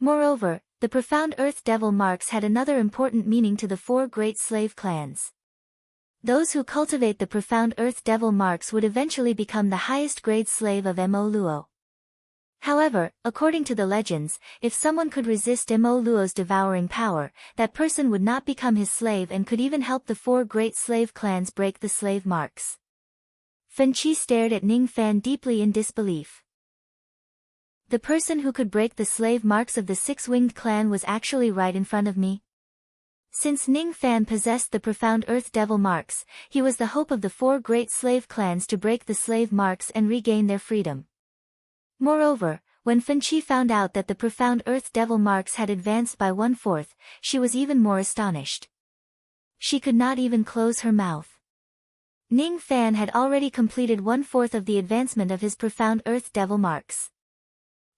Moreover, the profound earth devil marks had another important meaning to the 4 great slave clans. Those who cultivate the profound earth devil marks would eventually become the highest grade slave of Mo Luo. However, according to the legends, if someone could resist Mo Luo's devouring power, that person would not become his slave and could even help the 4 great slave clans break the slave marks. Fen Qi stared at Ning Fan deeply in disbelief. The person who could break the slave marks of the 6-winged clan was actually right in front of me. Since Ning Fan possessed the profound earth devil marks, he was the hope of the 4 great slave clans to break the slave marks and regain their freedom. Moreover, when Fen Qi found out that the profound earth devil marks had advanced by 1/4, she was even more astonished. She could not even close her mouth. Ning Fan had already completed 1/4 of the advancement of his profound earth devil marks.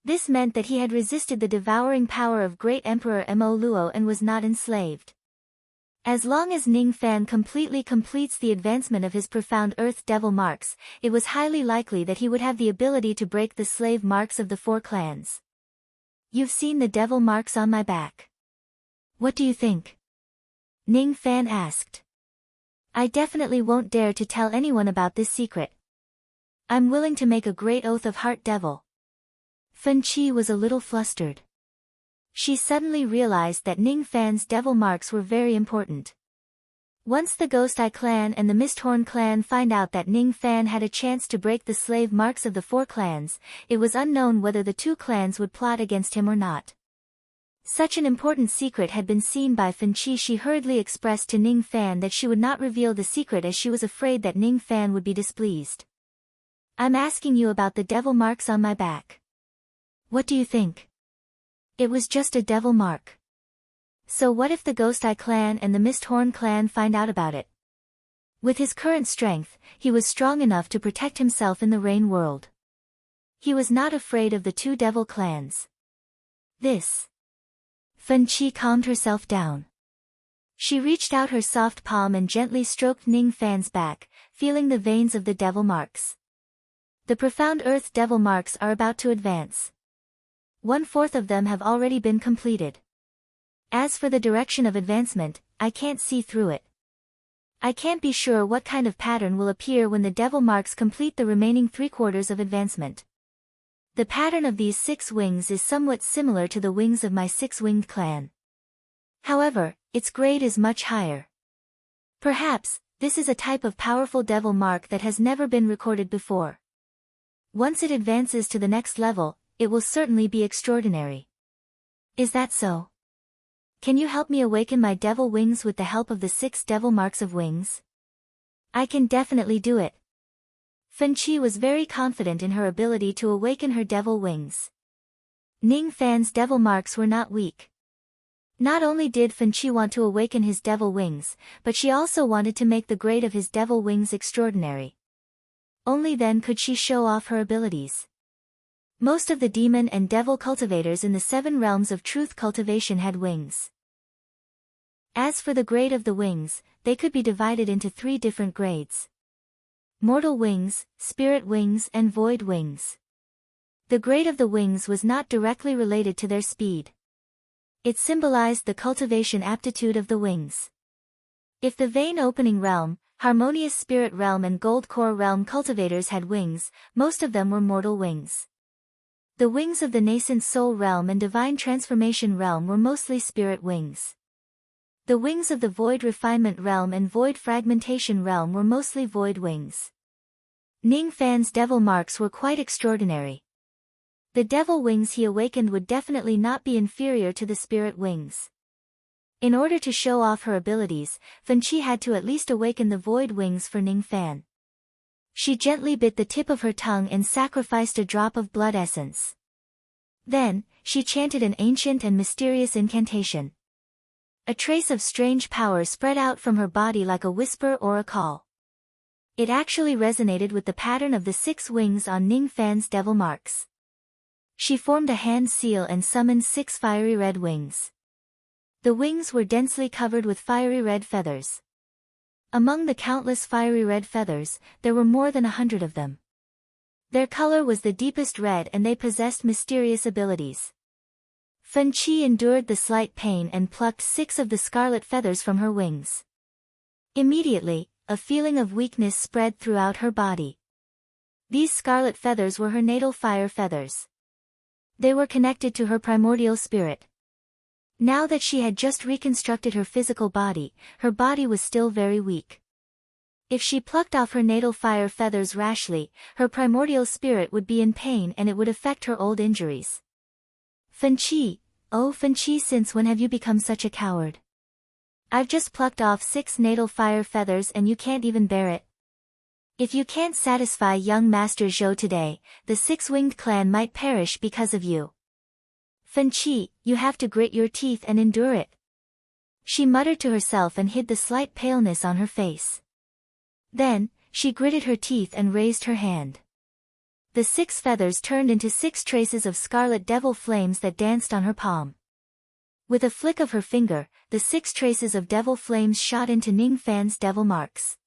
This meant that he had resisted the devouring power of Great Emperor Mo Luo and was not enslaved. As long as Ning Fan completely completes the advancement of his profound earth devil marks, it was highly likely that he would have the ability to break the slave marks of the 4 clans. You've seen the devil marks on my back. What do you think? Ning Fan asked. I definitely won't dare to tell anyone about this secret. I'm willing to make a great oath of heart devil. Fen Qi was a little flustered. She suddenly realized that Ning Fan's devil marks were very important. Once the Ghost Eye clan and the Misthorn clan find out that Ning Fan had a chance to break the slave marks of the 4 clans, it was unknown whether the 2 clans would plot against him or not. Such an important secret had been seen by Fen Qi. She hurriedly expressed to Ning Fan that she would not reveal the secret as she was afraid that Ning Fan would be displeased. I'm asking you about the devil marks on my back. What do you think? It was just a devil mark. So what if the Ghost Eye clan and the Misthorn clan find out about it? With his current strength, he was strong enough to protect himself in the Rain world. He was not afraid of the two devil clans. This. Fen Qi calmed herself down. She reached out her soft palm and gently stroked Ning Fan's back, feeling the veins of the devil marks. The profound earth devil marks are about to advance. 1/4 of them have already been completed. As for the direction of advancement, I can't see through it. I can't be sure what kind of pattern will appear when the devil marks complete the remaining 3/4 of advancement. The pattern of these 6 wings is somewhat similar to the wings of my 6-winged clan. However, its grade is much higher. Perhaps, this is a type of powerful devil mark that has never been recorded before. Once it advances to the next level, it will certainly be extraordinary. Is that so? Can you help me awaken my devil wings with the help of the 6 devil marks of wings? I can definitely do it. Fen Qi was very confident in her ability to awaken her devil wings. Ning Fan's devil marks were not weak. Not only did Fen Qi want to awaken his devil wings, but she also wanted to make the grade of his devil wings extraordinary. Only then could she show off her abilities. Most of the demon and devil cultivators in the 7 realms of truth cultivation had wings. As for the grade of the wings, they could be divided into 3 different grades. Mortal wings, spirit wings and void wings. The grade of the wings was not directly related to their speed. It symbolized the cultivation aptitude of the wings. If the vein opening realm, harmonious spirit realm and gold core realm cultivators had wings, most of them were mortal wings. The wings of the nascent soul realm and divine transformation realm were mostly spirit wings. The wings of the void refinement realm and void fragmentation realm were mostly void wings. Ning Fan's devil marks were quite extraordinary. The devil wings he awakened would definitely not be inferior to the spirit wings. In order to show off her abilities, Fen Qi had to at least awaken the void wings for Ning Fan. She gently bit the tip of her tongue and sacrificed a drop of blood essence. Then, she chanted an ancient and mysterious incantation. A trace of strange power spread out from her body like a whisper or a call. It actually resonated with the pattern of the 6 wings on Ning Fan's devil marks. She formed a hand seal and summoned 6 fiery red wings. The wings were densely covered with fiery red feathers. Among the countless fiery red feathers, there were more than 100 of them. Their color was the deepest red and they possessed mysterious abilities. Fen Qi endured the slight pain and plucked 6 of the scarlet feathers from her wings. Immediately, a feeling of weakness spread throughout her body. These scarlet feathers were her natal fire feathers. They were connected to her primordial spirit. Now that she had just reconstructed her physical body, her body was still very weak. If she plucked off her natal fire feathers rashly, her primordial spirit would be in pain and it would affect her old injuries. Fen Qi, oh Fen Qi, since when have you become such a coward? I've just plucked off 6 natal fire feathers and you can't even bear it. If you can't satisfy young Master Zhou today, the 6-winged clan might perish because of you. Fen Qi, you have to grit your teeth and endure it. She muttered to herself and hid the slight paleness on her face. Then, she gritted her teeth and raised her hand. The 6 feathers turned into 6 traces of scarlet devil flames that danced on her palm. With a flick of her finger, the 6 traces of devil flames shot into Ning Fan's devil marks.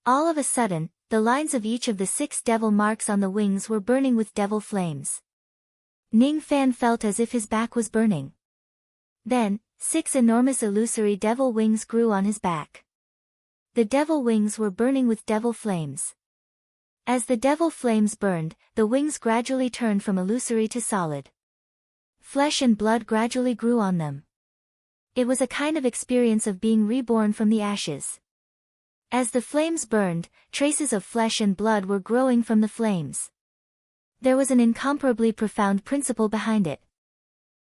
All of a sudden, the lines of each of the 6 devil marks on the wings were burning with devil flames. Ning Fan felt as if his back was burning. Then, 6 enormous illusory devil wings grew on his back. The devil wings were burning with devil flames. As the devil flames burned, the wings gradually turned from illusory to solid. Flesh and blood gradually grew on them. It was a kind of experience of being reborn from the ashes. As the flames burned, traces of flesh and blood were growing from the flames. There was an incomparably profound principle behind it.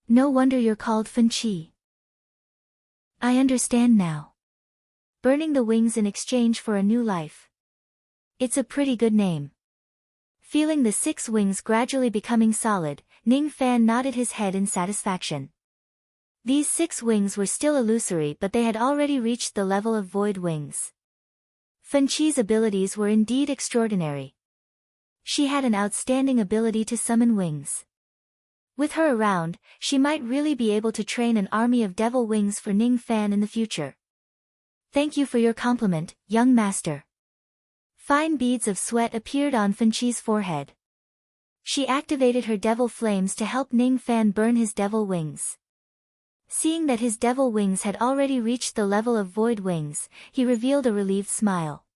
No wonder you're called Fen Qi. I understand now. Burning the wings in exchange for a new life. It's a pretty good name. Feeling the 6 wings gradually becoming solid, Ning Fan nodded his head in satisfaction. These 6 wings were still illusory, but they had already reached the level of void wings. Fan Qi's abilities were indeed extraordinary. She had an outstanding ability to summon wings. With her around, she might really be able to train an army of devil wings for Ning Fan in the future. Thank you for your compliment, young master. Fine beads of sweat appeared on Fan Qi's forehead. She activated her devil flames to help Ning Fan burn his devil wings. Seeing that his devil wings had already reached the level of void wings, he revealed a relieved smile.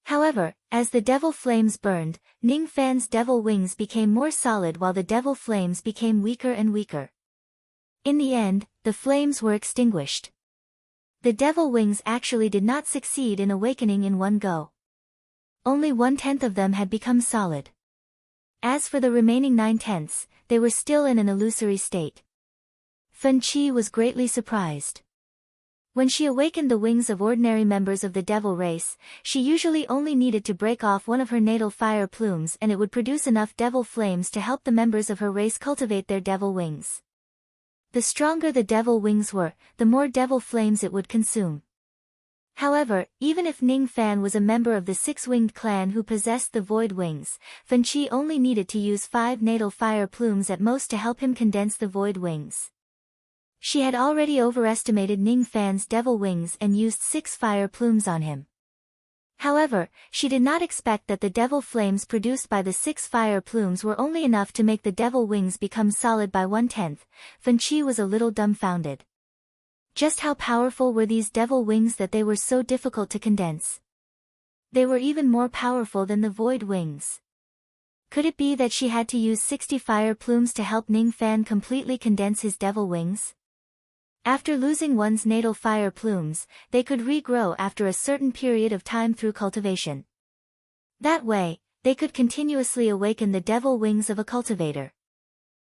However, as the devil flames burned, Ning Fan's devil wings became more solid while the devil flames became weaker and weaker. In the end, the flames were extinguished. The devil wings actually did not succeed in awakening in one go. Only 1/10 of them had become solid. As for the remaining 9/10, they were still in an illusory state. Fan Qi was greatly surprised. When she awakened the wings of ordinary members of the devil race, she usually only needed to break off one of her natal fire plumes and it would produce enough devil flames to help the members of her race cultivate their devil wings. The stronger the devil wings were, the more devil flames it would consume. However, even if Ning Fan was a member of the 6-winged clan who possessed the void wings, Fan Qi only needed to use 5 natal fire plumes at most to help him condense the void wings. She had already overestimated Ning Fan's devil wings and used 6 fire plumes on him. However, she did not expect that the devil flames produced by the 6 fire plumes were only enough to make the devil wings become solid by 1/10. Fan Qi was a little dumbfounded. Just how powerful were these devil wings that they were so difficult to condense? They were even more powerful than the void wings. Could it be that she had to use 60 fire plumes to help Ning Fan completely condense his devil wings? After losing one's natal fire plumes, they could regrow after a certain period of time through cultivation. That way, they could continuously awaken the devil wings of a cultivator.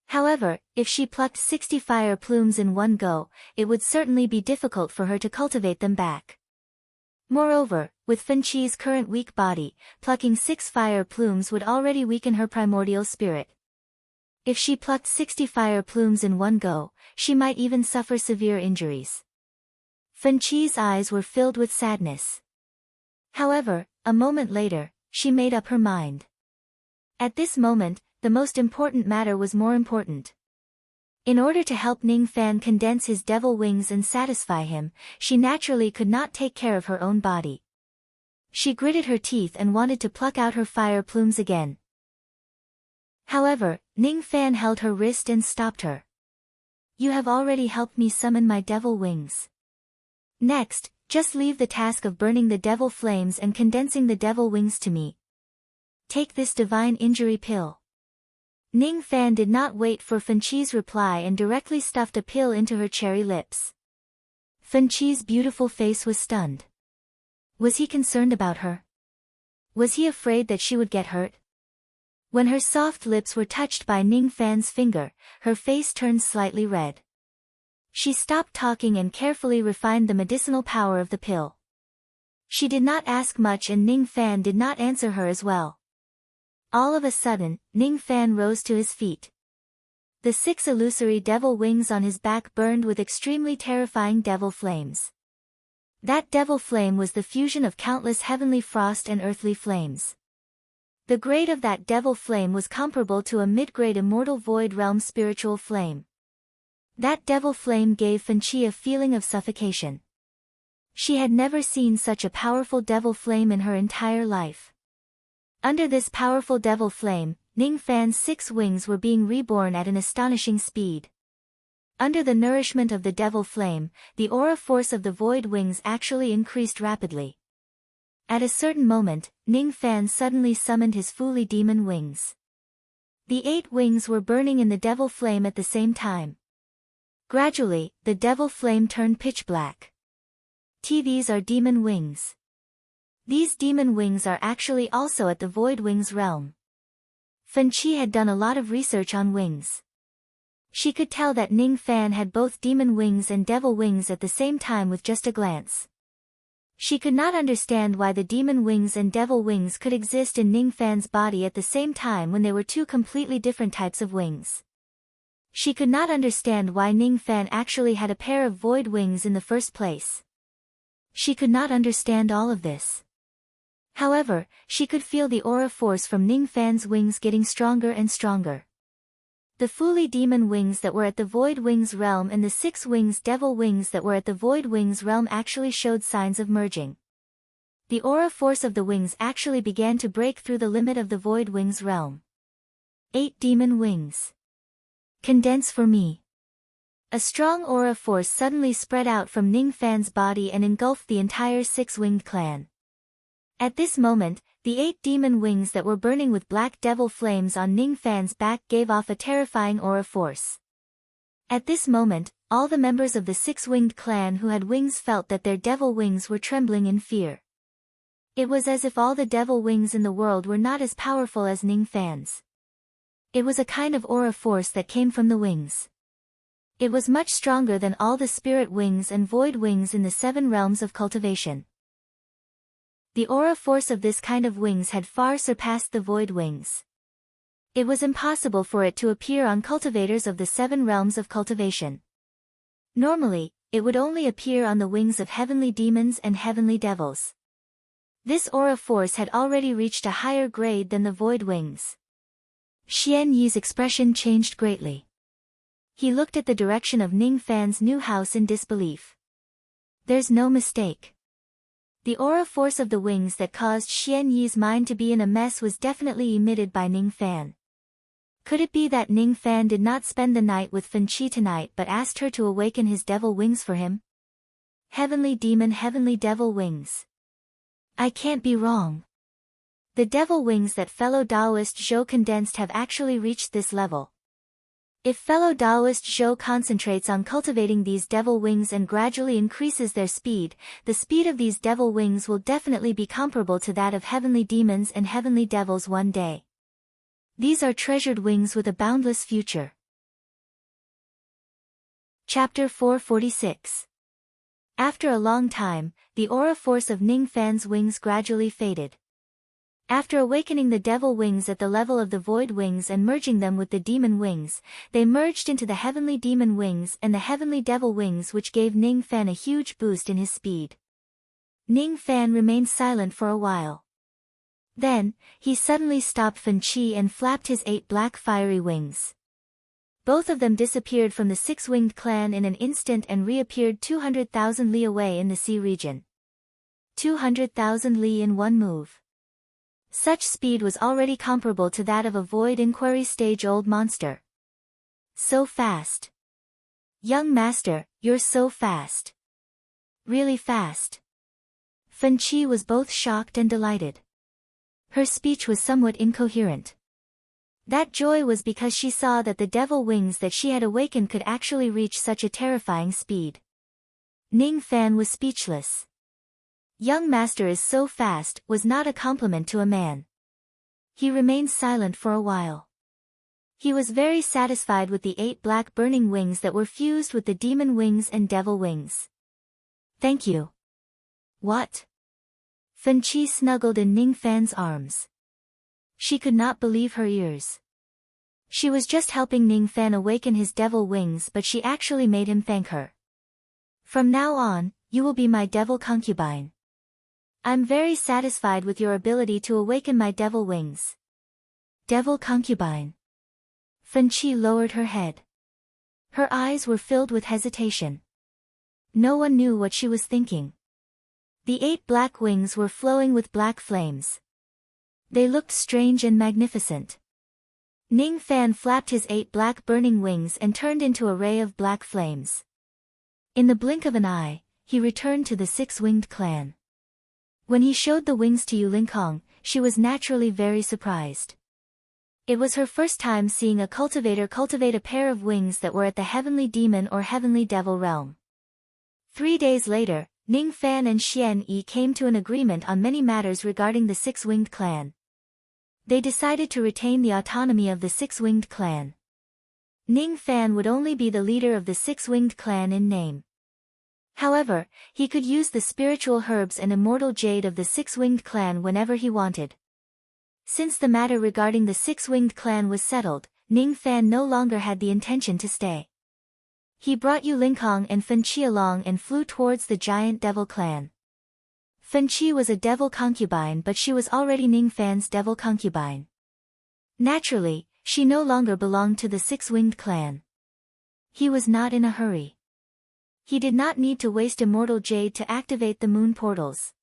However, if she plucked 60 fire plumes in one go, it would certainly be difficult for her to cultivate them back. Moreover, with Fan Qi's current weak body, plucking 6 fire plumes would already weaken her primordial spirit. If she plucked 60 fire plumes in one go, she might even suffer severe injuries. Fan Qi's eyes were filled with sadness. However, a moment later, she made up her mind. At this moment, the most important matter was more important. In order to help Ning Fan condense his devil wings and satisfy him, she naturally could not take care of her own body. She gritted her teeth and wanted to pluck out her fire plumes again. However, Ning Fan held her wrist and stopped her. You have already helped me summon my devil wings. Next, just leave the task of burning the devil flames and condensing the devil wings to me. Take this divine injury pill. Ning Fan did not wait for Fan Qi's reply and directly stuffed a pill into her cherry lips. Fan Qi's beautiful face was stunned. Was he concerned about her? Was he afraid that she would get hurt? When her soft lips were touched by Ning Fan's finger, her face turned slightly red. She stopped talking and carefully refined the medicinal power of the pill. She did not ask much and Ning Fan did not answer her as well. All of a sudden, Ning Fan rose to his feet. The 6 illusory devil wings on his back burned with extremely terrifying devil flames. That devil flame was the fusion of countless heavenly frost and earthly flames. The grade of that devil flame was comparable to a mid-grade immortal void realm spiritual flame. That devil flame gave Fan Qi a feeling of suffocation. She had never seen such a powerful devil flame in her entire life. Under this powerful devil flame, Ning Fan's 6 wings were being reborn at an astonishing speed. Under the nourishment of the devil flame, the aura force of the void wings actually increased rapidly. At a certain moment, Ning Fan suddenly summoned his Fuli demon wings. The 8 wings were burning in the devil flame at the same time. Gradually, the devil flame turned pitch black. These are demon wings. These demon wings are actually also at the void wings realm. Fan Qi had done a lot of research on wings. She could tell that Ning Fan had both demon wings and devil wings at the same time with just a glance. She could not understand why the demon wings and devil wings could exist in Ning Fan's body at the same time when they were two completely different types of wings. She could not understand why Ning Fan actually had a pair of void wings in the first place. She could not understand all of this. However, she could feel the aura force from Ning Fan's wings getting stronger and stronger. The Fuli demon wings that were at the Void Wings realm and the 6 wings devil wings that were at the Void Wings realm actually showed signs of merging. The aura force of the wings actually began to break through the limit of the Void Wings realm. 8 demon wings. Condense for me. A strong aura force suddenly spread out from Ning Fan's body and engulfed the entire 6-winged clan. At this moment, the 8 demon wings that were burning with black devil flames on Ning Fan's back gave off a terrifying aura force. At this moment, all the members of the 6-winged clan who had wings felt that their devil wings were trembling in fear. It was as if all the devil wings in the world were not as powerful as Ning Fan's. It was a kind of aura force that came from the wings. It was much stronger than all the spirit wings and void wings in the 7 realms of cultivation. The aura force of this kind of wings had far surpassed the void wings. It was impossible for it to appear on cultivators of the 7 realms of cultivation. Normally, it would only appear on the wings of heavenly demons and heavenly devils. This aura force had already reached a higher grade than the void wings. Xian Yi's expression changed greatly. He looked at the direction of Ning Fan's new house in disbelief. There's no mistake. The aura force of the wings that caused Xian Yi's mind to be in a mess was definitely emitted by Ning Fan. Could it be that Ning Fan did not spend the night with Fan Qi tonight but asked her to awaken his devil wings for him? Heavenly demon, heavenly devil wings. I can't be wrong. The devil wings that fellow Taoist Zhou condensed have actually reached this level. If fellow Taoist Zhou concentrates on cultivating these devil wings and gradually increases their speed, the speed of these devil wings will definitely be comparable to that of heavenly demons and heavenly devils one day. These are treasured wings with a boundless future. Chapter 446. After a long time, the aura force of Ning Fan's wings gradually faded. After awakening the devil wings at the level of the void wings and merging them with the demon wings, they merged into the heavenly demon wings and the heavenly devil wings, which gave Ning Fan a huge boost in his speed. Ning Fan remained silent for a while. Then, he suddenly stopped Fan Qi and flapped his 8 black fiery wings. Both of them disappeared from the 6-winged clan in an instant and reappeared 200,000 li away in the sea region. 200,000 li in one move. Such speed was already comparable to that of a void inquiry stage-old monster. So fast. Young master, you're so fast. Really fast. Fan Qi was both shocked and delighted. Her speech was somewhat incoherent. That joy was because she saw that the devil wings that she had awakened could actually reach such a terrifying speed. Ning Fan was speechless. Young master is so fast was not a compliment to a man. He remained silent for a while. He was very satisfied with the 8 black burning wings that were fused with the demon wings and devil wings. Thank you. What? Fan Qi snuggled in Ning Fan's arms. She could not believe her ears. She was just helping Ning Fan awaken his devil wings, but she actually made him thank her. From now on, you will be my devil concubine. I'm very satisfied with your ability to awaken my devil wings. Devil concubine. Fan Qi lowered her head. Her eyes were filled with hesitation. No one knew what she was thinking. The 8 black wings were flowing with black flames. They looked strange and magnificent. Ning Fan flapped his 8 black burning wings and turned into a ray of black flames. In the blink of an eye, he returned to the 6-winged clan. When he showed the wings to Yu Lingkong, she was naturally very surprised. It was her first time seeing a cultivator cultivate a pair of wings that were at the heavenly demon or heavenly devil realm. 3 days later, Ning Fan and Xian Yi came to an agreement on many matters regarding the 6-winged clan. They decided to retain the autonomy of the 6-winged clan. Ning Fan would only be the leader of the 6-winged clan in name. However, he could use the spiritual herbs and immortal jade of the six-winged clan whenever he wanted. Since the matter regarding the six-winged clan was settled, Ning Fan no longer had the intention to stay. He brought Yu Lingkong and Fen Qi along and flew towards the giant devil clan. Fen Qi was a devil concubine, but she was already Ning Fan's devil concubine. Naturally, she no longer belonged to the six-winged clan. He was not in a hurry. He did not need to waste immortal jade to activate the moon portals.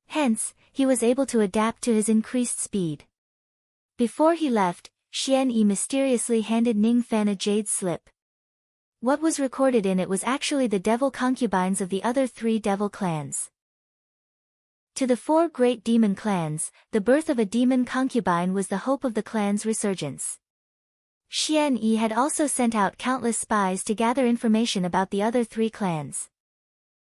Hence, he was able to adapt to his increased speed. Before he left, Xian Yi mysteriously handed Ning Fan a jade slip. What was recorded in it was actually the devil concubines of the other three devil clans. To the four great demon clans, the birth of a demon concubine was the hope of the clan's resurgence. Xian Yi had also sent out countless spies to gather information about the other three clans.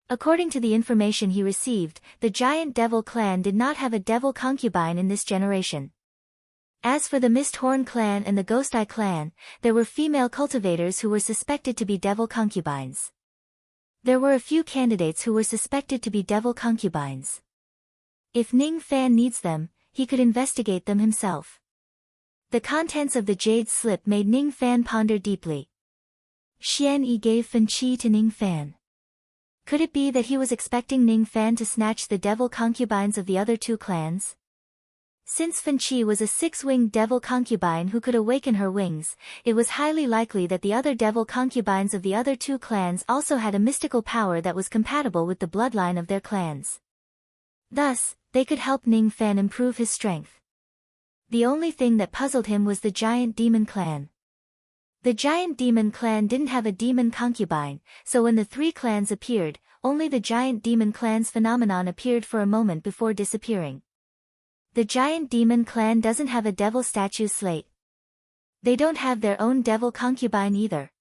According to the information he received, the giant devil clan did not have a devil concubine in this generation. As for the Misthorn clan and the Ghost Eye clan, there were female cultivators who were suspected to be devil concubines. There were a few candidates who were suspected to be devil concubines. If Ning Fan needs them, he could investigate them himself. The contents of the jade slip made Ning Fan ponder deeply. Xian Yi gave Fen Qi to Ning Fan. Could it be that he was expecting Ning Fan to snatch the devil concubines of the other two clans? Since Fen Qi was a six-winged devil concubine who could awaken her wings, it was highly likely that the other devil concubines of the other two clans also had a mystical power that was compatible with the bloodline of their clans. Thus, they could help Ning Fan improve his strength. The only thing that puzzled him was the giant demon clan. The giant demon clan didn't have a demon concubine, so when the three clans appeared, only the giant demon clan's phenomenon appeared for a moment before disappearing. The giant demon clan doesn't have a devil statue slate. They don't have their own devil concubine either.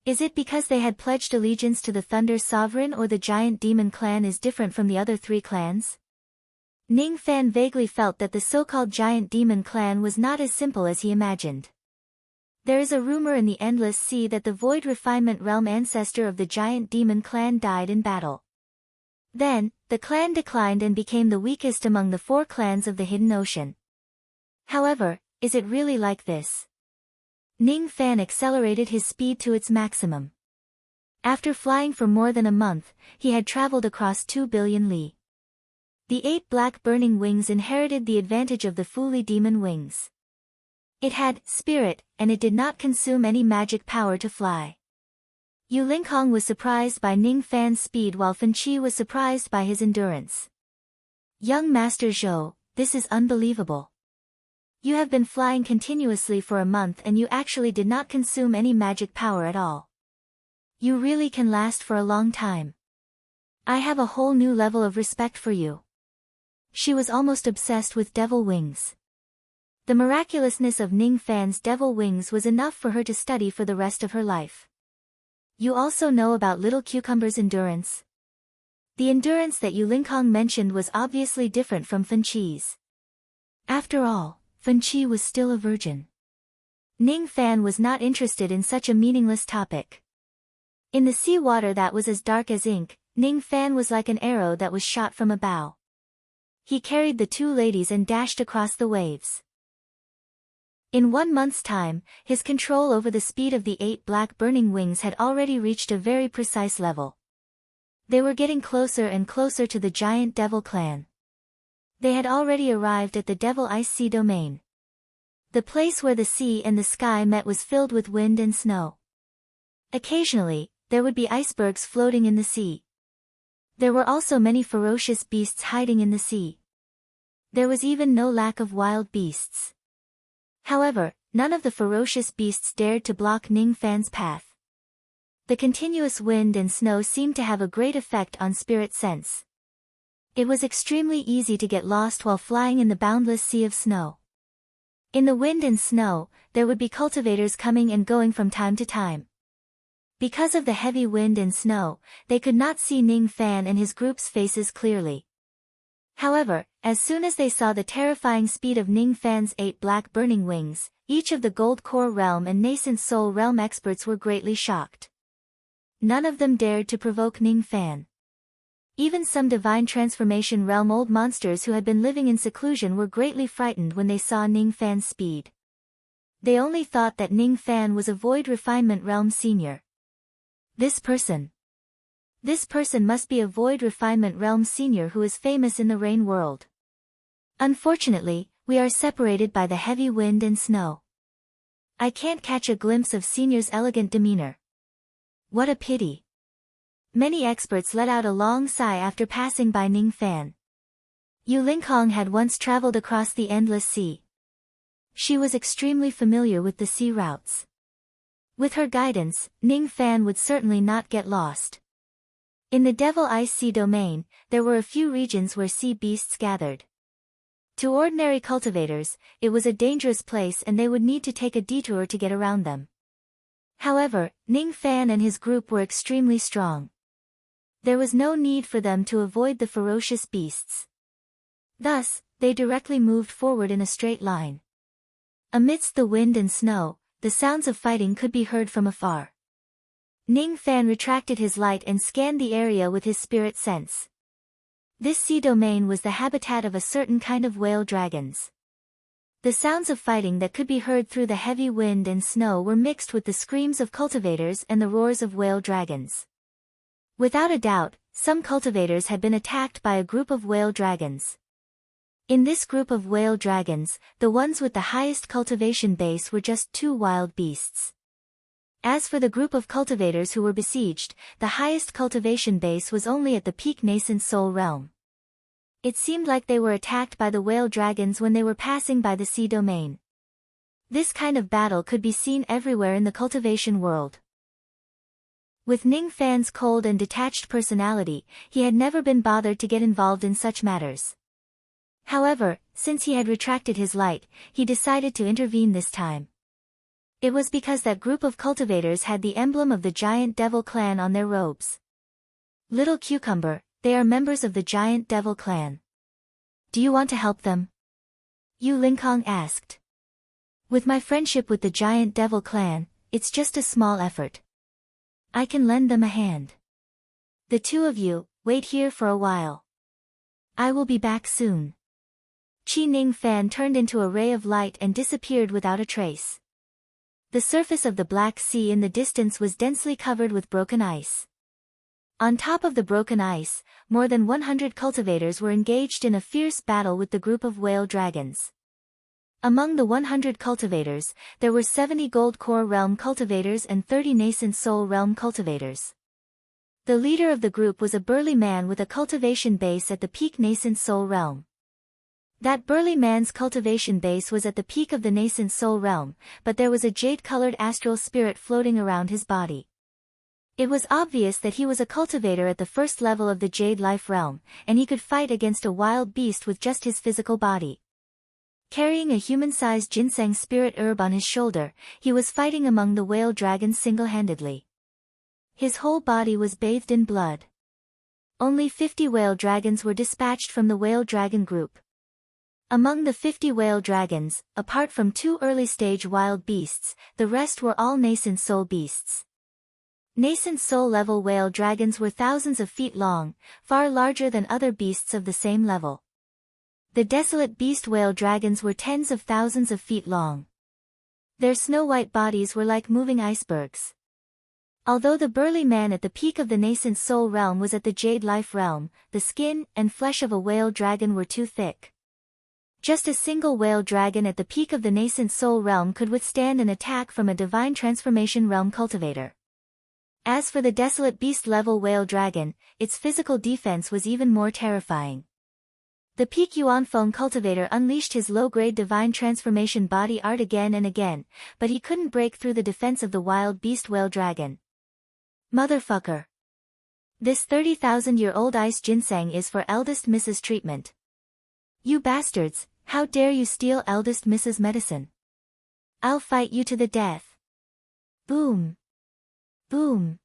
Is it because they had pledged allegiance to the Thunder Sovereign, or the giant demon clan is different from the other three clans? Ning Fan vaguely felt that the so-called giant demon clan was not as simple as he imagined. There is a rumor in the Endless Sea that the Void Refinement Realm ancestor of the giant demon clan died in battle. Then, the clan declined and became the weakest among the four clans of the Hidden Ocean. However, is it really like this? Ning Fan accelerated his speed to its maximum. After flying for more than a month, he had traveled across 2 billion li. The 8 black burning wings inherited the advantage of the Fuli demon wings. It had spirit, and it did not consume any magic power to fly. Yu Lingkong was surprised by Ning Fan's speed while Fen Qi was surprised by his endurance. Young Master Zhou, this is unbelievable. You have been flying continuously for a month and you actually did not consume any magic power at all. You really can last for a long time. I have a whole new level of respect for you. She was almost obsessed with devil wings. The miraculousness of Ning Fan's devil wings was enough for her to study for the rest of her life. You also know about Little Cucumber's endurance? The endurance that Yu Lingkong mentioned was obviously different from Fen Qi's. After all, Fen Qi was still a virgin. Ning Fan was not interested in such a meaningless topic. In the sea water that was as dark as ink, Ning Fan was like an arrow that was shot from a bow. He carried the two ladies and dashed across the waves. In 1 month's time, his control over the speed of the 8 black burning wings had already reached a very precise level. They were getting closer and closer to the giant devil clan. They had already arrived at the Devil Ice Sea domain. The place where the sea and the sky met was filled with wind and snow. Occasionally, there would be icebergs floating in the sea. There were also many ferocious beasts hiding in the sea. There was even no lack of wild beasts. However, none of the ferocious beasts dared to block Ning Fan's path. The continuous wind and snow seemed to have a great effect on spirit sense. It was extremely easy to get lost while flying in the boundless sea of snow. In the wind and snow, there would be cultivators coming and going from time to time. Because of the heavy wind and snow, they could not see Ning Fan and his group's faces clearly. However, as soon as they saw the terrifying speed of Ning Fan's 8 black burning wings, each of the Gold Core Realm and Nascent Soul Realm experts were greatly shocked. none of them dared to provoke Ning Fan. Even some divine transformation realm old monsters who had been living in seclusion were greatly frightened when they saw Ning Fan's speed. They only thought that Ning Fan was a void refinement realm senior. This person must be a void refinement realm senior who is famous in the rain world. Unfortunately, we are separated by the heavy wind and snow. I can't catch a glimpse of senior's elegant demeanor. What a pity. Many experts let out a long sigh after passing by Ning Fan. Yu Lingkong had once traveled across the endless sea. She was extremely familiar with the sea routes. With her guidance, Ning Fan would certainly not get lost. In the Devil Ice Sea domain, there were a few regions where sea beasts gathered. To ordinary cultivators, it was a dangerous place and they would need to take a detour to get around them. However, Ning Fan and his group were extremely strong. There was no need for them to avoid the ferocious beasts. Thus, they directly moved forward in a straight line. Amidst the wind and snow, the sounds of fighting could be heard from afar. Ning Fan retracted his light and scanned the area with his spirit sense. This sea domain was the habitat of a certain kind of whale dragons. The sounds of fighting that could be heard through the heavy wind and snow were mixed with the screams of cultivators and the roars of whale dragons. Without a doubt, some cultivators had been attacked by a group of whale dragons. In this group of whale dragons, the ones with the highest cultivation base were just 2 wild beasts. As for the group of cultivators who were besieged, the highest cultivation base was only at the peak nascent soul realm. It seemed like they were attacked by the whale dragons when they were passing by the sea domain. This kind of battle could be seen everywhere in the cultivation world. With Ning Fan's cold and detached personality, he had never been bothered to get involved in such matters. However, since he had retracted his light, he decided to intervene this time. It was because that group of cultivators had the emblem of the Giant Devil Clan on their robes. Little Cucumber, they are members of the Giant Devil Clan. Do you want to help them? Yu Lingkong asked. With my friendship with the Giant Devil Clan, it's just a small effort. I can lend them a hand. The two of you, wait here for a while. I will be back soon. Qi Ning Fan turned into a ray of light and disappeared without a trace. The surface of the Black Sea in the distance was densely covered with broken ice. On top of the broken ice, more than 100 cultivators were engaged in a fierce battle with the group of whale dragons. Among the 100 cultivators, there were 70 Gold Core Realm cultivators and 30 Nascent Soul Realm cultivators. The leader of the group was a burly man with a cultivation base at the peak Nascent Soul Realm. That burly man's cultivation base was at the peak of the Nascent Soul Realm, but there was a jade-colored astral spirit floating around his body. It was obvious that he was a cultivator at the first level of the Jade Life Realm, and he could fight against a wild beast with just his physical body. Carrying a human-sized ginseng spirit herb on his shoulder, he was fighting among the whale dragons single-handedly. His whole body was bathed in blood. Only 50 whale dragons were dispatched from the whale dragon group. Among the 50 whale dragons, apart from 2 early-stage wild beasts, the rest were all nascent soul beasts. Nascent soul-level whale dragons were thousands of feet long, far larger than other beasts of the same level. The desolate beast whale dragons were tens of thousands of feet long. Their snow-white bodies were like moving icebergs. Although the burly man at the peak of the nascent soul realm was at the Jade Life realm, the skin and flesh of a whale dragon were too thick. Just a single whale dragon at the peak of the nascent soul realm could withstand an attack from a divine transformation realm cultivator. As for the desolate beast-level whale dragon, its physical defense was even more terrifying. The peak Yuanfeng cultivator unleashed his low-grade divine transformation body art again and again, but he couldn't break through the defense of the wild beast whale dragon. Motherfucker. This 30,000-year-old ice ginseng is for eldest Mrs. treatment. You bastards, how dare you steal eldest Mrs. medicine? I'll fight you to the death. Boom. Boom.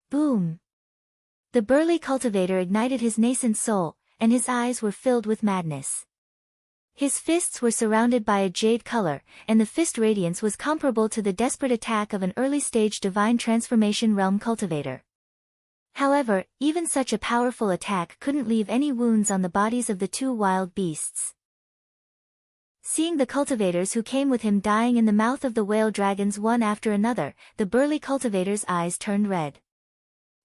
Boom. The burly cultivator ignited his nascent soul, and his eyes were filled with madness. His fists were surrounded by a jade color, and the fist radiance was comparable to the desperate attack of an early-stage divine transformation realm cultivator. However, even such a powerful attack couldn't leave any wounds on the bodies of the two wild beasts. Seeing the cultivators who came with him dying in the mouth of the whale dragons one after another, the burly cultivator's eyes turned red.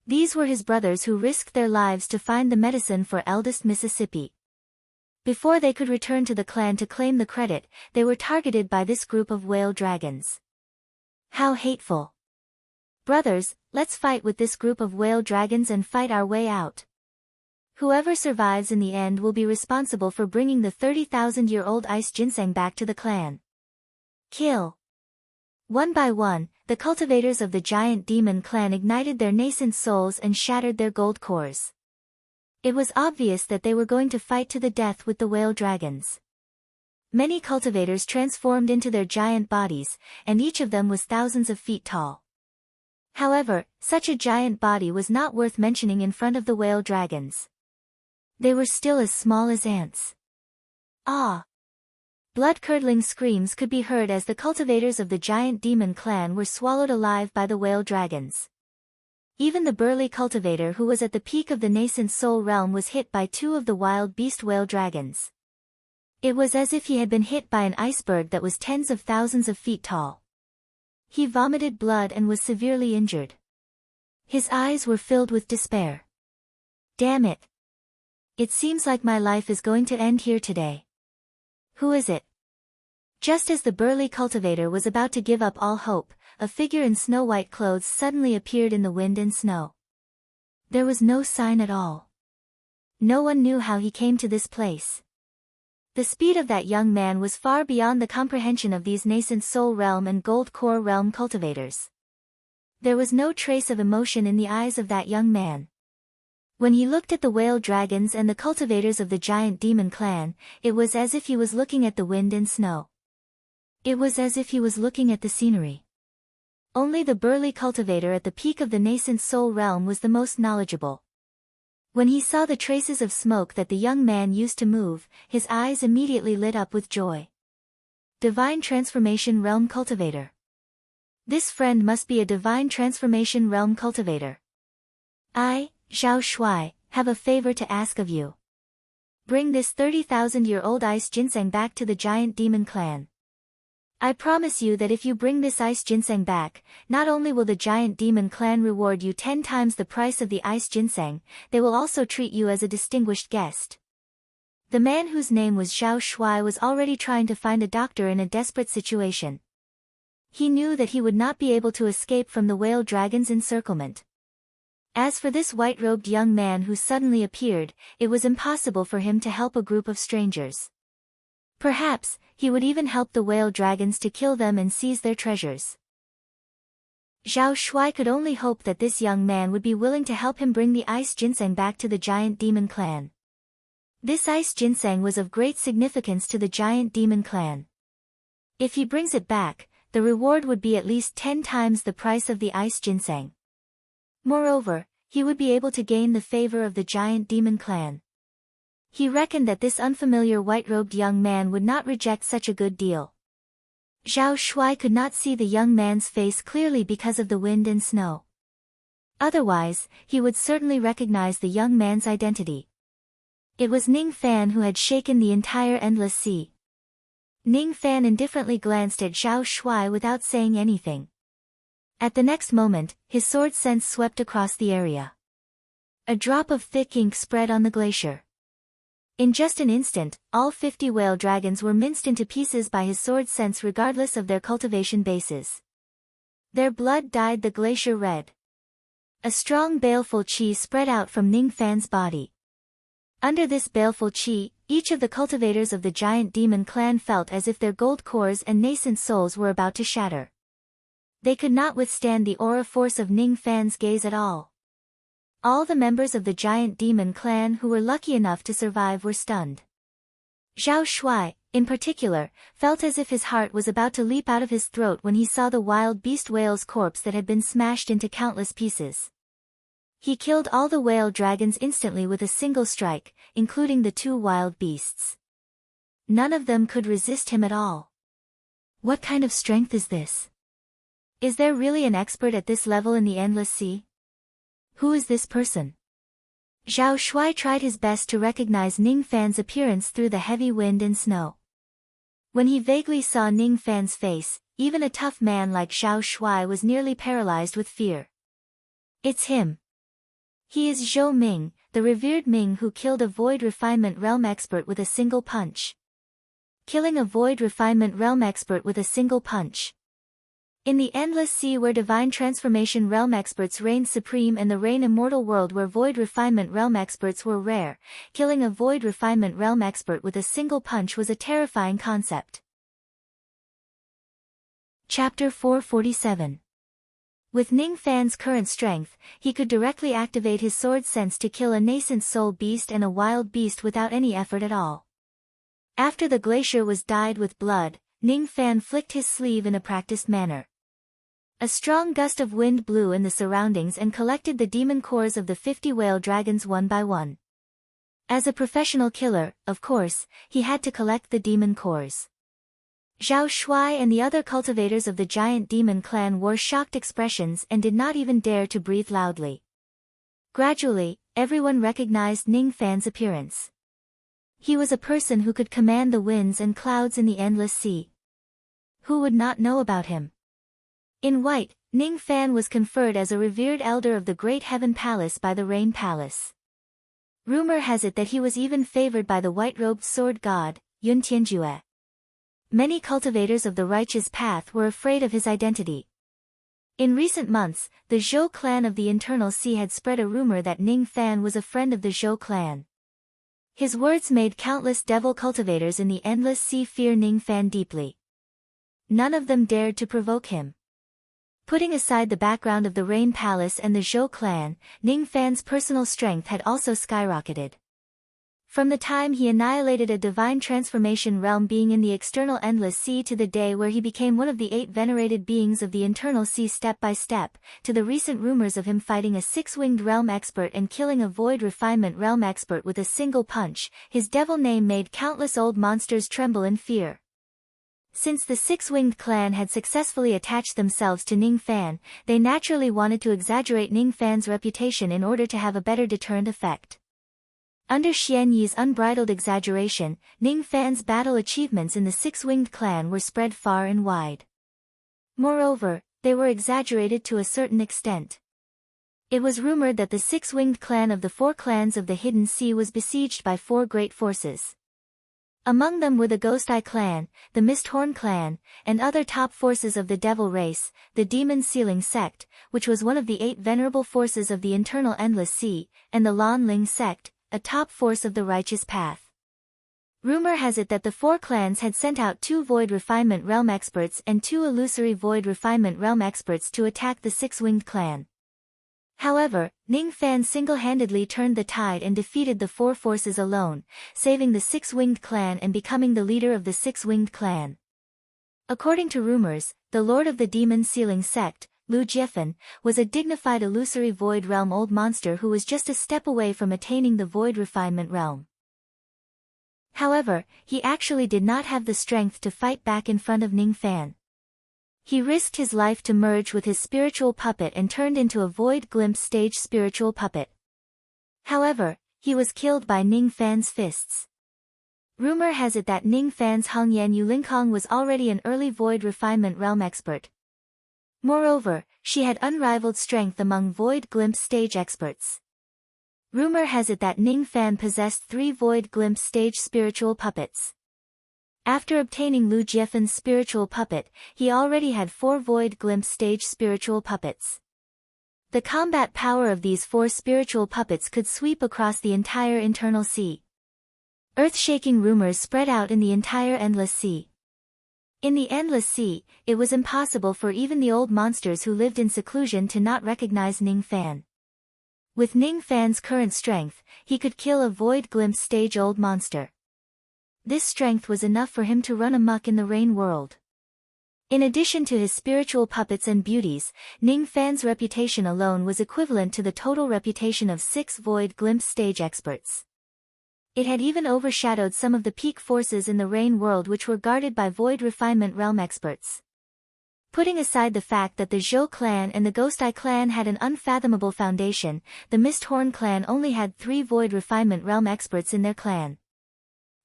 These were his brothers who risked their lives to find the medicine for eldest Mississippi. Before they could return to the clan to claim the credit, they were targeted by this group of whale dragons. How hateful. Brothers, let's fight with this group of whale dragons and fight our way out. Whoever survives in the end will be responsible for bringing the 30,000-year-old ice ginseng back to the clan. Kill. One by one, the cultivators of the giant demon clan ignited their nascent souls and shattered their gold cores. It was obvious that they were going to fight to the death with the whale dragons. Many cultivators transformed into their giant bodies, and each of them was thousands of feet tall. However, such a giant body was not worth mentioning in front of the whale dragons. They were still as small as ants. Ah! Blood-curdling screams could be heard as the cultivators of the giant demon clan were swallowed alive by the whale dragons. Even the burly cultivator who was at the peak of the nascent soul realm was hit by two of the wild beast whale dragons. It was as if he had been hit by an iceberg that was tens of thousands of feet tall. He vomited blood and was severely injured. His eyes were filled with despair. Damn it! It seems like my life is going to end here today. Who is it? Just as the burly cultivator was about to give up all hope, a figure in snow-white clothes suddenly appeared in the wind and snow. There was no sign at all. No one knew how he came to this place. The speed of that young man was far beyond the comprehension of these nascent soul realm and gold core realm cultivators. There was no trace of emotion in the eyes of that young man. When he looked at the whale dragons and the cultivators of the giant demon clan, it was as if he was looking at the wind and snow. It was as if he was looking at the scenery. Only the burly cultivator at the peak of the nascent soul realm was the most knowledgeable. When he saw the traces of smoke that the young man used to move, his eyes immediately lit up with joy. Divine Transformation Realm Cultivator. This friend must be a Divine Transformation Realm Cultivator. I, Zhao Shuai, have a favor to ask of you. Bring this 30,000-year-old ice ginseng back to the giant demon clan. I promise you that if you bring this ice ginseng back, not only will the giant demon clan reward you 10 times the price of the ice ginseng, they will also treat you as a distinguished guest. The man whose name was Zhao Shuai was already trying to find a doctor in a desperate situation. He knew that he would not be able to escape from the whale dragon's encirclement. As for this white-robed young man who suddenly appeared, it was impossible for him to help a group of strangers. Perhaps, he would even help the whale dragons to kill them and seize their treasures. Zhao Shuai could only hope that this young man would be willing to help him bring the ice ginseng back to the giant demon clan. This ice ginseng was of great significance to the giant demon clan. If he brings it back, the reward would be at least 10 times the price of the ice ginseng. Moreover, he would be able to gain the favor of the giant demon clan. He reckoned that this unfamiliar white-robed young man would not reject such a good deal. Zhao Shuai could not see the young man's face clearly because of the wind and snow. Otherwise, he would certainly recognize the young man's identity. It was Ning Fan who had shaken the entire endless sea. Ning Fan indifferently glanced at Zhao Shuai without saying anything. At the next moment, his sword sense swept across the area. A drop of thick ink spread on the glacier. In just an instant, all 50 whale dragons were minced into pieces by his sword sense regardless of their cultivation bases. Their blood dyed the glacier red. A strong baleful qi spread out from Ning Fan's body. Under this baleful qi, each of the cultivators of the giant demon clan felt as if their gold cores and nascent souls were about to shatter. They could not withstand the aura force of Ning Fan's gaze at all. All the members of the giant demon clan who were lucky enough to survive were stunned. Zhao Shuai, in particular, felt as if his heart was about to leap out of his throat when he saw the wild beast whale's corpse that had been smashed into countless pieces. He killed all the whale dragons instantly with a single strike, including the two wild beasts. None of them could resist him at all. What kind of strength is this? Is there really an expert at this level in the endless sea? Who is this person? Zhao Shuai tried his best to recognize Ning Fan's appearance through the heavy wind and snow. When he vaguely saw Ning Fan's face, even a tough man like Zhao Shuai was nearly paralyzed with fear. It's him. He is Zhou Ming, the revered Ming who killed a Void Refinement Realm expert with a single punch. Killing a Void Refinement Realm expert with a single punch. In the endless sea where Divine Transformation Realm experts reigned supreme and the Reign Immortal world where Void Refinement Realm experts were rare, killing a Void Refinement Realm expert with a single punch was a terrifying concept. Chapter 447. With Ning Fan's current strength, he could directly activate his sword sense to kill a nascent soul beast and a wild beast without any effort at all. After the glacier was dyed with blood, Ning Fan flicked his sleeve in a practiced manner. A strong gust of wind blew in the surroundings and collected the demon cores of the 50 whale dragons one by one. As a professional killer, of course, he had to collect the demon cores. Zhao Shuai and the other cultivators of the giant demon clan wore shocked expressions and did not even dare to breathe loudly. Gradually, everyone recognized Ning Fan's appearance. He was a person who could command the winds and clouds in the endless sea. Who would not know about him? In white, Ning Fan was conferred as a revered elder of the Great Heaven Palace by the Rain Palace. Rumor has it that he was even favored by the white-robed sword god, Yun Tianjue. Many cultivators of the righteous path were afraid of his identity. In recent months, the Zhou clan of the Internal Sea had spread a rumor that Ning Fan was a friend of the Zhou clan. His words made countless devil cultivators in the endless sea fear Ning Fan deeply. None of them dared to provoke him. Putting aside the background of the Rain Palace and the Zhou clan, Ning Fan's personal strength had also skyrocketed. From the time he annihilated a divine transformation realm being in the external endless sea to the day where he became one of the 8 venerated beings of the internal sea step by step, to the recent rumors of him fighting a 6-winged realm expert and killing a void refinement realm expert with a single punch, his devil name made countless old monsters tremble in fear. Since the 6-winged clan had successfully attached themselves to Ning Fan, they naturally wanted to exaggerate Ning Fan's reputation in order to have a better deterrent effect. Under Xian Yi's unbridled exaggeration, Ning Fan's battle achievements in the 6-winged clan were spread far and wide. Moreover, they were exaggerated to a certain extent. It was rumored that the 6-winged clan of the 4 clans of the Hidden Sea was besieged by 4 great forces. Among them were the Ghost Eye clan, the Misthorn clan, and other top forces of the Devil race, the Demon Sealing sect, which was one of the 8 venerable forces of the internal Endless Sea, and the Lan Ling sect, a top force of the Righteous Path. Rumor has it that the 4 clans had sent out 2 Void Refinement Realm experts and 2 Illusory Void Refinement Realm experts to attack the 6-winged clan. However, Ning Fan single-handedly turned the tide and defeated the 4 forces alone, saving the 6-winged clan and becoming the leader of the 6-winged clan. According to rumors, the lord of the Demon Sealing sect, Lu Jiefan, was a dignified illusory void realm old monster who was just a step away from attaining the void refinement realm. However, he actually did not have the strength to fight back in front of Ning Fan. He risked his life to merge with his spiritual puppet and turned into a void glimpse stage spiritual puppet. However, he was killed by Ning Fan's fists. Rumor has it that Ning Fan's Hongyan Yulinkong was already an early void refinement realm expert. Moreover, she had unrivaled strength among void glimpse stage experts. Rumor has it that Ning Fan possessed 3 void glimpse stage spiritual puppets. After obtaining Lu Jiefan's spiritual puppet, he already had 4 void glimpse stage spiritual puppets. The combat power of these 4 spiritual puppets could sweep across the entire internal sea. Earth-shaking rumors spread out in the entire Endless Sea. In the Endless Sea, it was impossible for even the old monsters who lived in seclusion to not recognize Ning Fan. With Ning Fan's current strength, he could kill a void glimpse stage old monster. This strength was enough for him to run amok in the Rain world. In addition to his spiritual puppets and beauties, Ning Fan's reputation alone was equivalent to the total reputation of 6 void glimpse stage experts. It had even overshadowed some of the peak forces in the Rain world which were guarded by Void Refinement Realm experts. Putting aside the fact that the Zhou clan and the Ghost Eye clan had an unfathomable foundation, the Misthorn clan only had 3 Void Refinement Realm experts in their clan.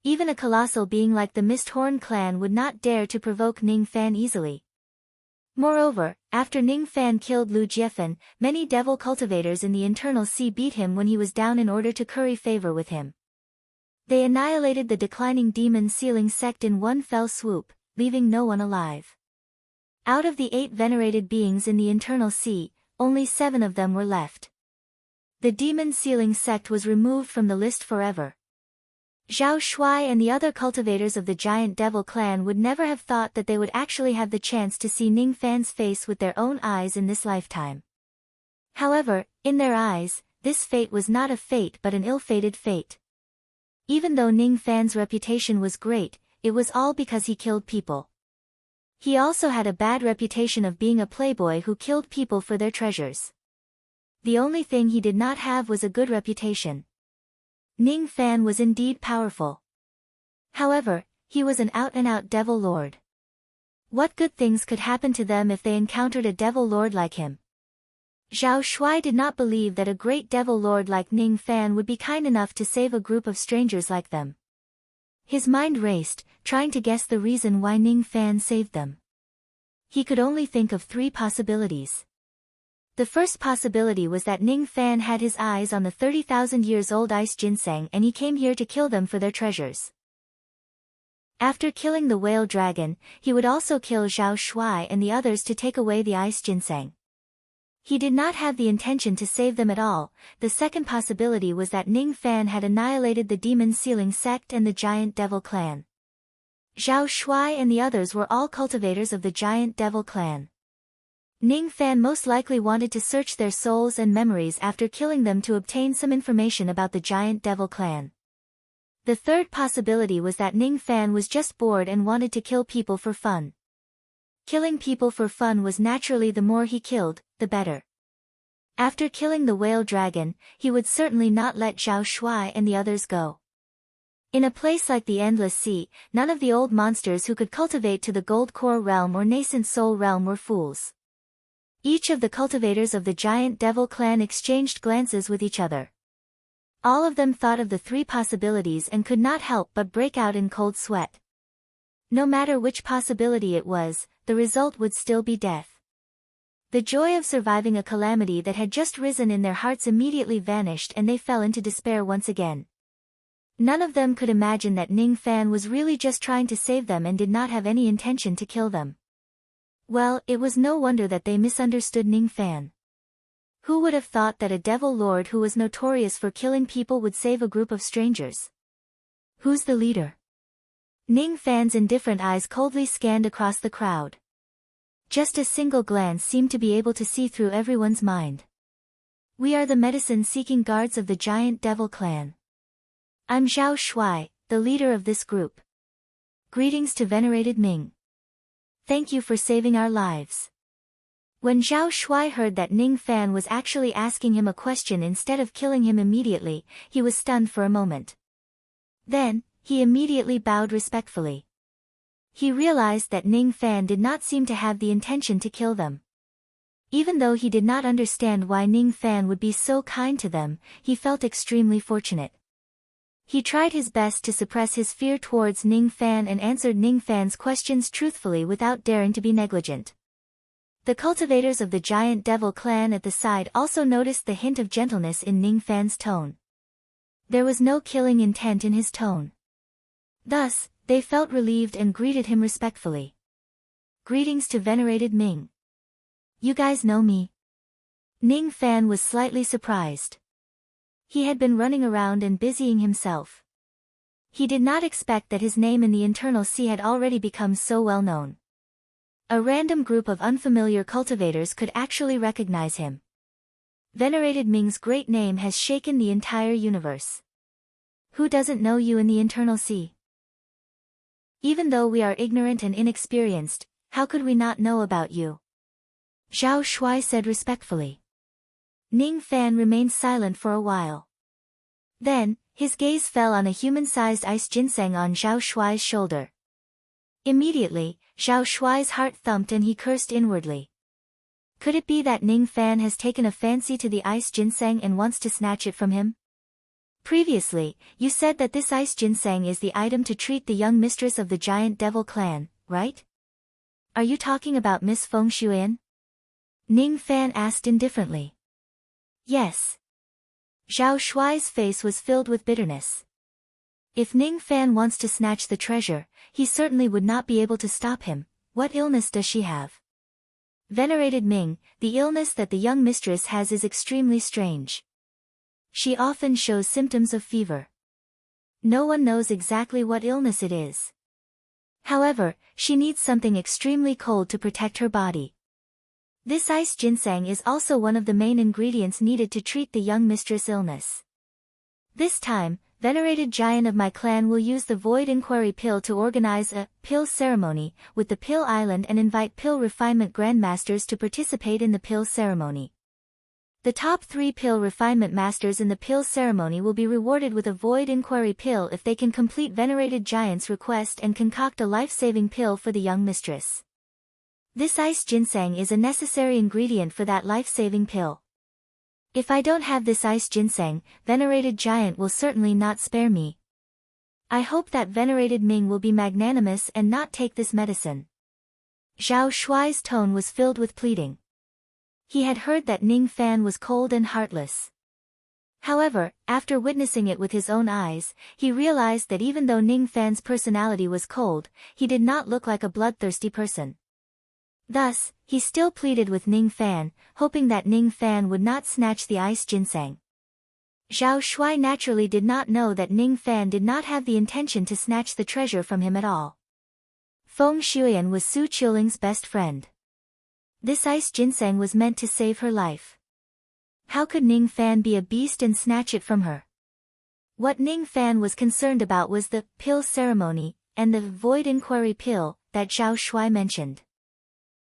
Even a colossal being like the Misthorn clan would not dare to provoke Ning Fan easily. Moreover, after Ning Fan killed Lu Jiefan, many devil cultivators in the Internal Sea beat him when he was down in order to curry favor with him. They annihilated the declining demon sealing sect in one fell swoop, leaving no one alive. Out of the 8 venerated beings in the Internal Sea, only 7 of them were left. The demon sealing sect was removed from the list forever. Zhao Shuai and the other cultivators of the giant devil clan would never have thought that they would actually have the chance to see Ning Fan's face with their own eyes in this lifetime. However, in their eyes, this fate was not a fate but an ill-fated fate. Even though Ning Fan's reputation was great, it was all because he killed people. He also had a bad reputation of being a playboy who killed people for their treasures. The only thing he did not have was a good reputation. Ning Fan was indeed powerful. However, he was an out-and-out devil lord. What good things could happen to them if they encountered a devil lord like him? Zhao Shuai did not believe that a great devil lord like Ning Fan would be kind enough to save a group of strangers like them. His mind raced, trying to guess the reason why Ning Fan saved them. He could only think of 3 possibilities. The first possibility was that Ning Fan had his eyes on the 30,000 years old ice ginseng and he came here to kill them for their treasures. After killing the whale dragon, he would also kill Zhao Shuai and the others to take away the ice ginseng. He did not have the intention to save them at all. The second possibility was that Ning Fan had annihilated the demon sealing sect and the giant devil clan. Zhao Shuai and the others were all cultivators of the giant devil clan. Ning Fan most likely wanted to search their souls and memories after killing them to obtain some information about the giant devil clan. The third possibility was that Ning Fan was just bored and wanted to kill people for fun. Killing people for fun was naturally the more he killed, the better. After killing the whale dragon, he would certainly not let Zhao Shuai and the others go. In a place like the Endless Sea, none of the old monsters who could cultivate to the Gold Core realm or Nascent Soul realm were fools. Each of the cultivators of the giant devil clan exchanged glances with each other. All of them thought of the 3 possibilities and could not help but break out in cold sweat. No matter which possibility it was, the result would still be death. The joy of surviving a calamity that had just risen in their hearts immediately vanished and they fell into despair once again. None of them could imagine that Ning Fan was really just trying to save them and did not have any intention to kill them. Well, it was no wonder that they misunderstood Ning Fan. Who would have thought that a devil lord who was notorious for killing people would save a group of strangers? Who's the leader? Ning Fan's indifferent eyes coldly scanned across the crowd. Just a single glance seemed to be able to see through everyone's mind. We are the medicine-seeking guards of the giant devil clan. I'm Zhao Shuai, the leader of this group. Greetings to venerated Ming. Thank you for saving our lives. When Zhao Shuai heard that Ning Fan was actually asking him a question instead of killing him immediately, he was stunned for a moment. Then, he immediately bowed respectfully. He realized that Ning Fan did not seem to have the intention to kill them. Even though he did not understand why Ning Fan would be so kind to them, he felt extremely fortunate. He tried his best to suppress his fear towards Ning Fan and answered Ning Fan's questions truthfully without daring to be negligent. The cultivators of the giant devil clan at the side also noticed the hint of gentleness in Ning Fan's tone. There was no killing intent in his tone. Thus, they felt relieved and greeted him respectfully. Greetings to venerated Ming. You guys know me? Ning Fan was slightly surprised. He had been running around and busying himself. He did not expect that his name in the Internal Sea had already become so well known. A random group of unfamiliar cultivators could actually recognize him. Venerated Ming's great name has shaken the entire universe. Who doesn't know you in the Internal Sea? Even though we are ignorant and inexperienced, how could we not know about you? Zhao Shuai said respectfully. Ning Fan remained silent for a while. Then, His gaze fell on a human-sized ice ginseng on Zhao Shuai's shoulder. Immediately, Zhao Shuai's heart thumped and he cursed inwardly. Could it be that Ning Fan has taken a fancy to the ice ginseng and wants to snatch it from him? Previously, you said that this ice ginseng is the item to treat the young mistress of the giant devil clan, right? Are you talking about Miss Feng Shuyan? Ning Fan asked indifferently. Yes. Zhao Shuai's face was filled with bitterness. If Ning Fan wants to snatch the treasure, he certainly would not be able to stop him. What illness does she have? Venerated Ming, the illness that the young mistress has is extremely strange. She often shows symptoms of fever. No one knows exactly what illness it is. However, she needs something extremely cold to protect her body. This ice ginseng is also one of the main ingredients needed to treat the young mistress' illness. This time, venerated giant of my clan will use the Void Inquiry Pill to organize a pill ceremony with the Pill Island and invite pill refinement grandmasters to participate in the pill ceremony. The top 3 pill refinement masters in the pill ceremony will be rewarded with a Void Inquiry Pill if they can complete venerated giant's request and concoct a life-saving pill for the young mistress. This ice ginseng is a necessary ingredient for that life-saving pill. If I don't have this ice ginseng, venerated giant will certainly not spare me. I hope that venerated Ming will be magnanimous and not take this medicine. Zhao Shuai's tone was filled with pleading. He had heard that Ning Fan was cold and heartless. However, after witnessing it with his own eyes, he realized that even though Ning Fan's personality was cold, he did not look like a bloodthirsty person. Thus, he still pleaded with Ning Fan, hoping that Ning Fan would not snatch the ice ginseng. Zhao Shuai naturally did not know that Ning Fan did not have the intention to snatch the treasure from him at all. Feng Shuyan was Su Qiuling's best friend. This ice ginseng was meant to save her life. How could Ning Fan be a beast and snatch it from her? What Ning Fan was concerned about was the pill ceremony and the Void Inquiry Pill that Zhao Shuai mentioned.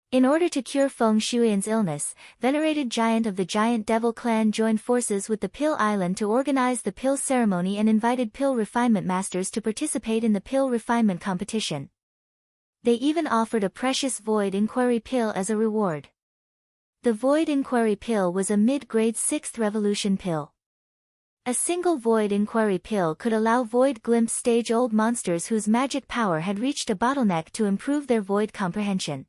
In order to cure Feng Shuyan's illness, venerated giant of the giant devil clan joined forces with the Pill Island to organize the pill ceremony and invited pill refinement masters to participate in the pill refinement competition. They even offered a precious Void Inquiry Pill as a reward. The Void Inquiry Pill was a mid-grade 6th revolution pill. A single Void Inquiry Pill could allow Void Glimpse stage-old monsters whose magic power had reached a bottleneck to improve their Void comprehension.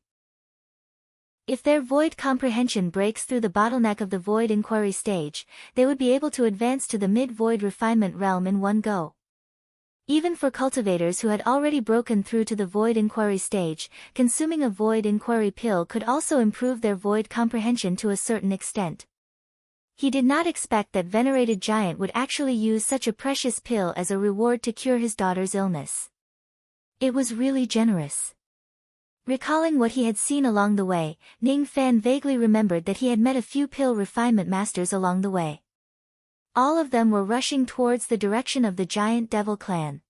If their Void comprehension breaks through the bottleneck of the Void Inquiry stage, they would be able to advance to the mid-Void refinement realm in one go. Even for cultivators who had already broken through to the Void Inquiry stage, consuming a Void Inquiry Pill could also improve their Void comprehension to a certain extent. He did not expect that venerated giant would actually use such a precious pill as a reward to cure his daughter's illness. It was really generous. Recalling what he had seen along the way, Ning Fan vaguely remembered that he had met a few pill refinement masters along the way. All of them were rushing towards the direction of the giant devil clan.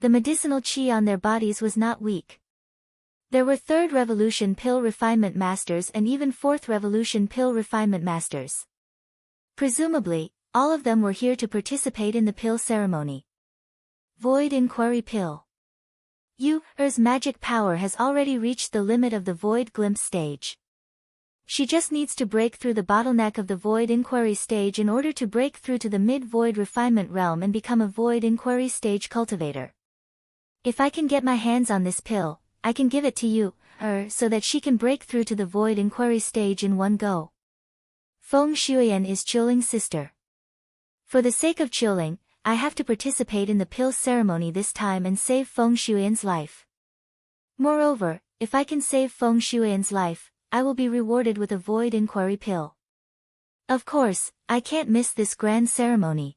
The medicinal qi on their bodies was not weak. There were 3rd revolution pill refinement masters and even 4th revolution pill refinement masters. Presumably, all of them were here to participate in the pill ceremony. Void Inquiry Pill. Er's magic power has already reached the limit of the Void Glimpse stage. She just needs to break through the bottleneck of the Void Inquiry stage in order to break through to the mid-Void refinement realm and become a Void Inquiry stage cultivator. If I can get my hands on this pill, I can give it to so that she can break through to the Void Inquiry stage in one go. Feng Shuyan is Qiuling's sister. For the sake of Qiuling, I have to participate in the pill ceremony this time and save Feng Shuyan's life. Moreover, if I can save Feng Shuyan's life, I will be rewarded with a Void Inquiry Pill. Of course, I can't miss this grand ceremony.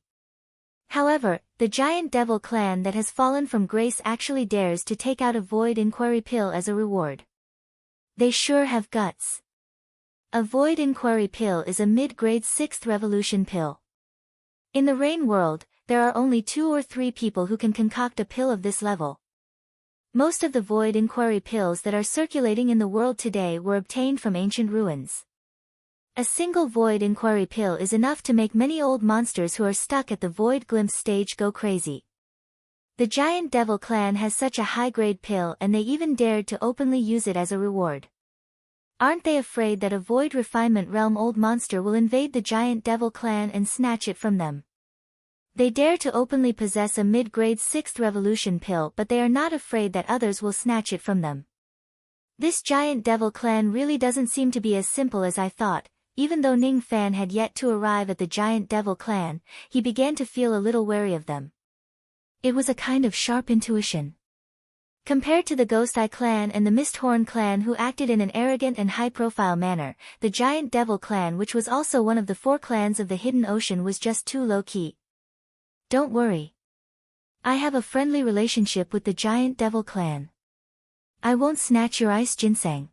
However, the giant devil clan that has fallen from grace actually dares to take out a Void Inquiry Pill as a reward. They sure have guts. A Void Inquiry Pill is a mid-grade 6th revolution pill. In the Rain world, there are only 2 or 3 people who can concoct a pill of this level. Most of the Void Inquiry Pills that are circulating in the world today were obtained from ancient ruins. A single void inquiry pill is enough to make many old monsters who are stuck at the void glimpse stage go crazy. The giant devil clan has such a high-grade pill and they even dared to openly use it as a reward. Aren't they afraid that a void refinement realm old monster will invade the giant devil clan and snatch it from them? They dare to openly possess a mid-grade 6th revolution pill, but they are not afraid that others will snatch it from them. This giant devil clan really doesn't seem to be as simple as I thought. Even though Ning Fan had yet to arrive at the giant devil clan, he began to feel a little wary of them. It was a kind of sharp intuition. Compared to the Ghost Eye clan and the Misthorn clan who acted in an arrogant and high-profile manner, the giant devil clan, which was also one of the 4 clans of the Hidden Ocean, was just too low-key. Don't worry. I have a friendly relationship with the giant devil clan. I won't snatch your ice ginseng.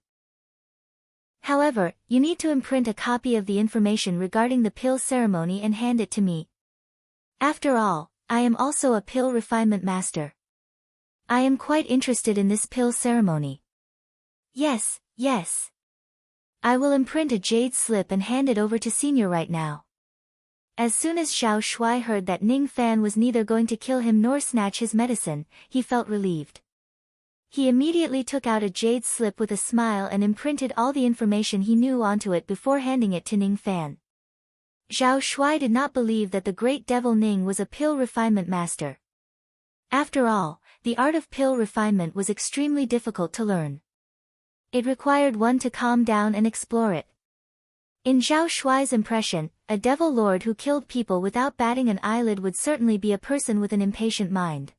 However, you need to imprint a copy of the information regarding the pill ceremony and hand it to me. After all, I am also a pill refinement master. I am quite interested in this pill ceremony. Yes, yes. I will imprint a jade slip and hand it over to Senior right now. As soon as Xiao Shuai heard that Ning Fan was neither going to kill him nor snatch his medicine, he felt relieved. He immediately took out a jade slip with a smile and imprinted all the information he knew onto it before handing it to Ning Fan. Xiao Shuai did not believe that the great devil Ning was a pill refinement master. After all, the art of pill refinement was extremely difficult to learn. It required one to calm down and explore it. In Xiao Shuai's impression, a devil lord who killed people without batting an eyelid would certainly be a person with an impatient mind.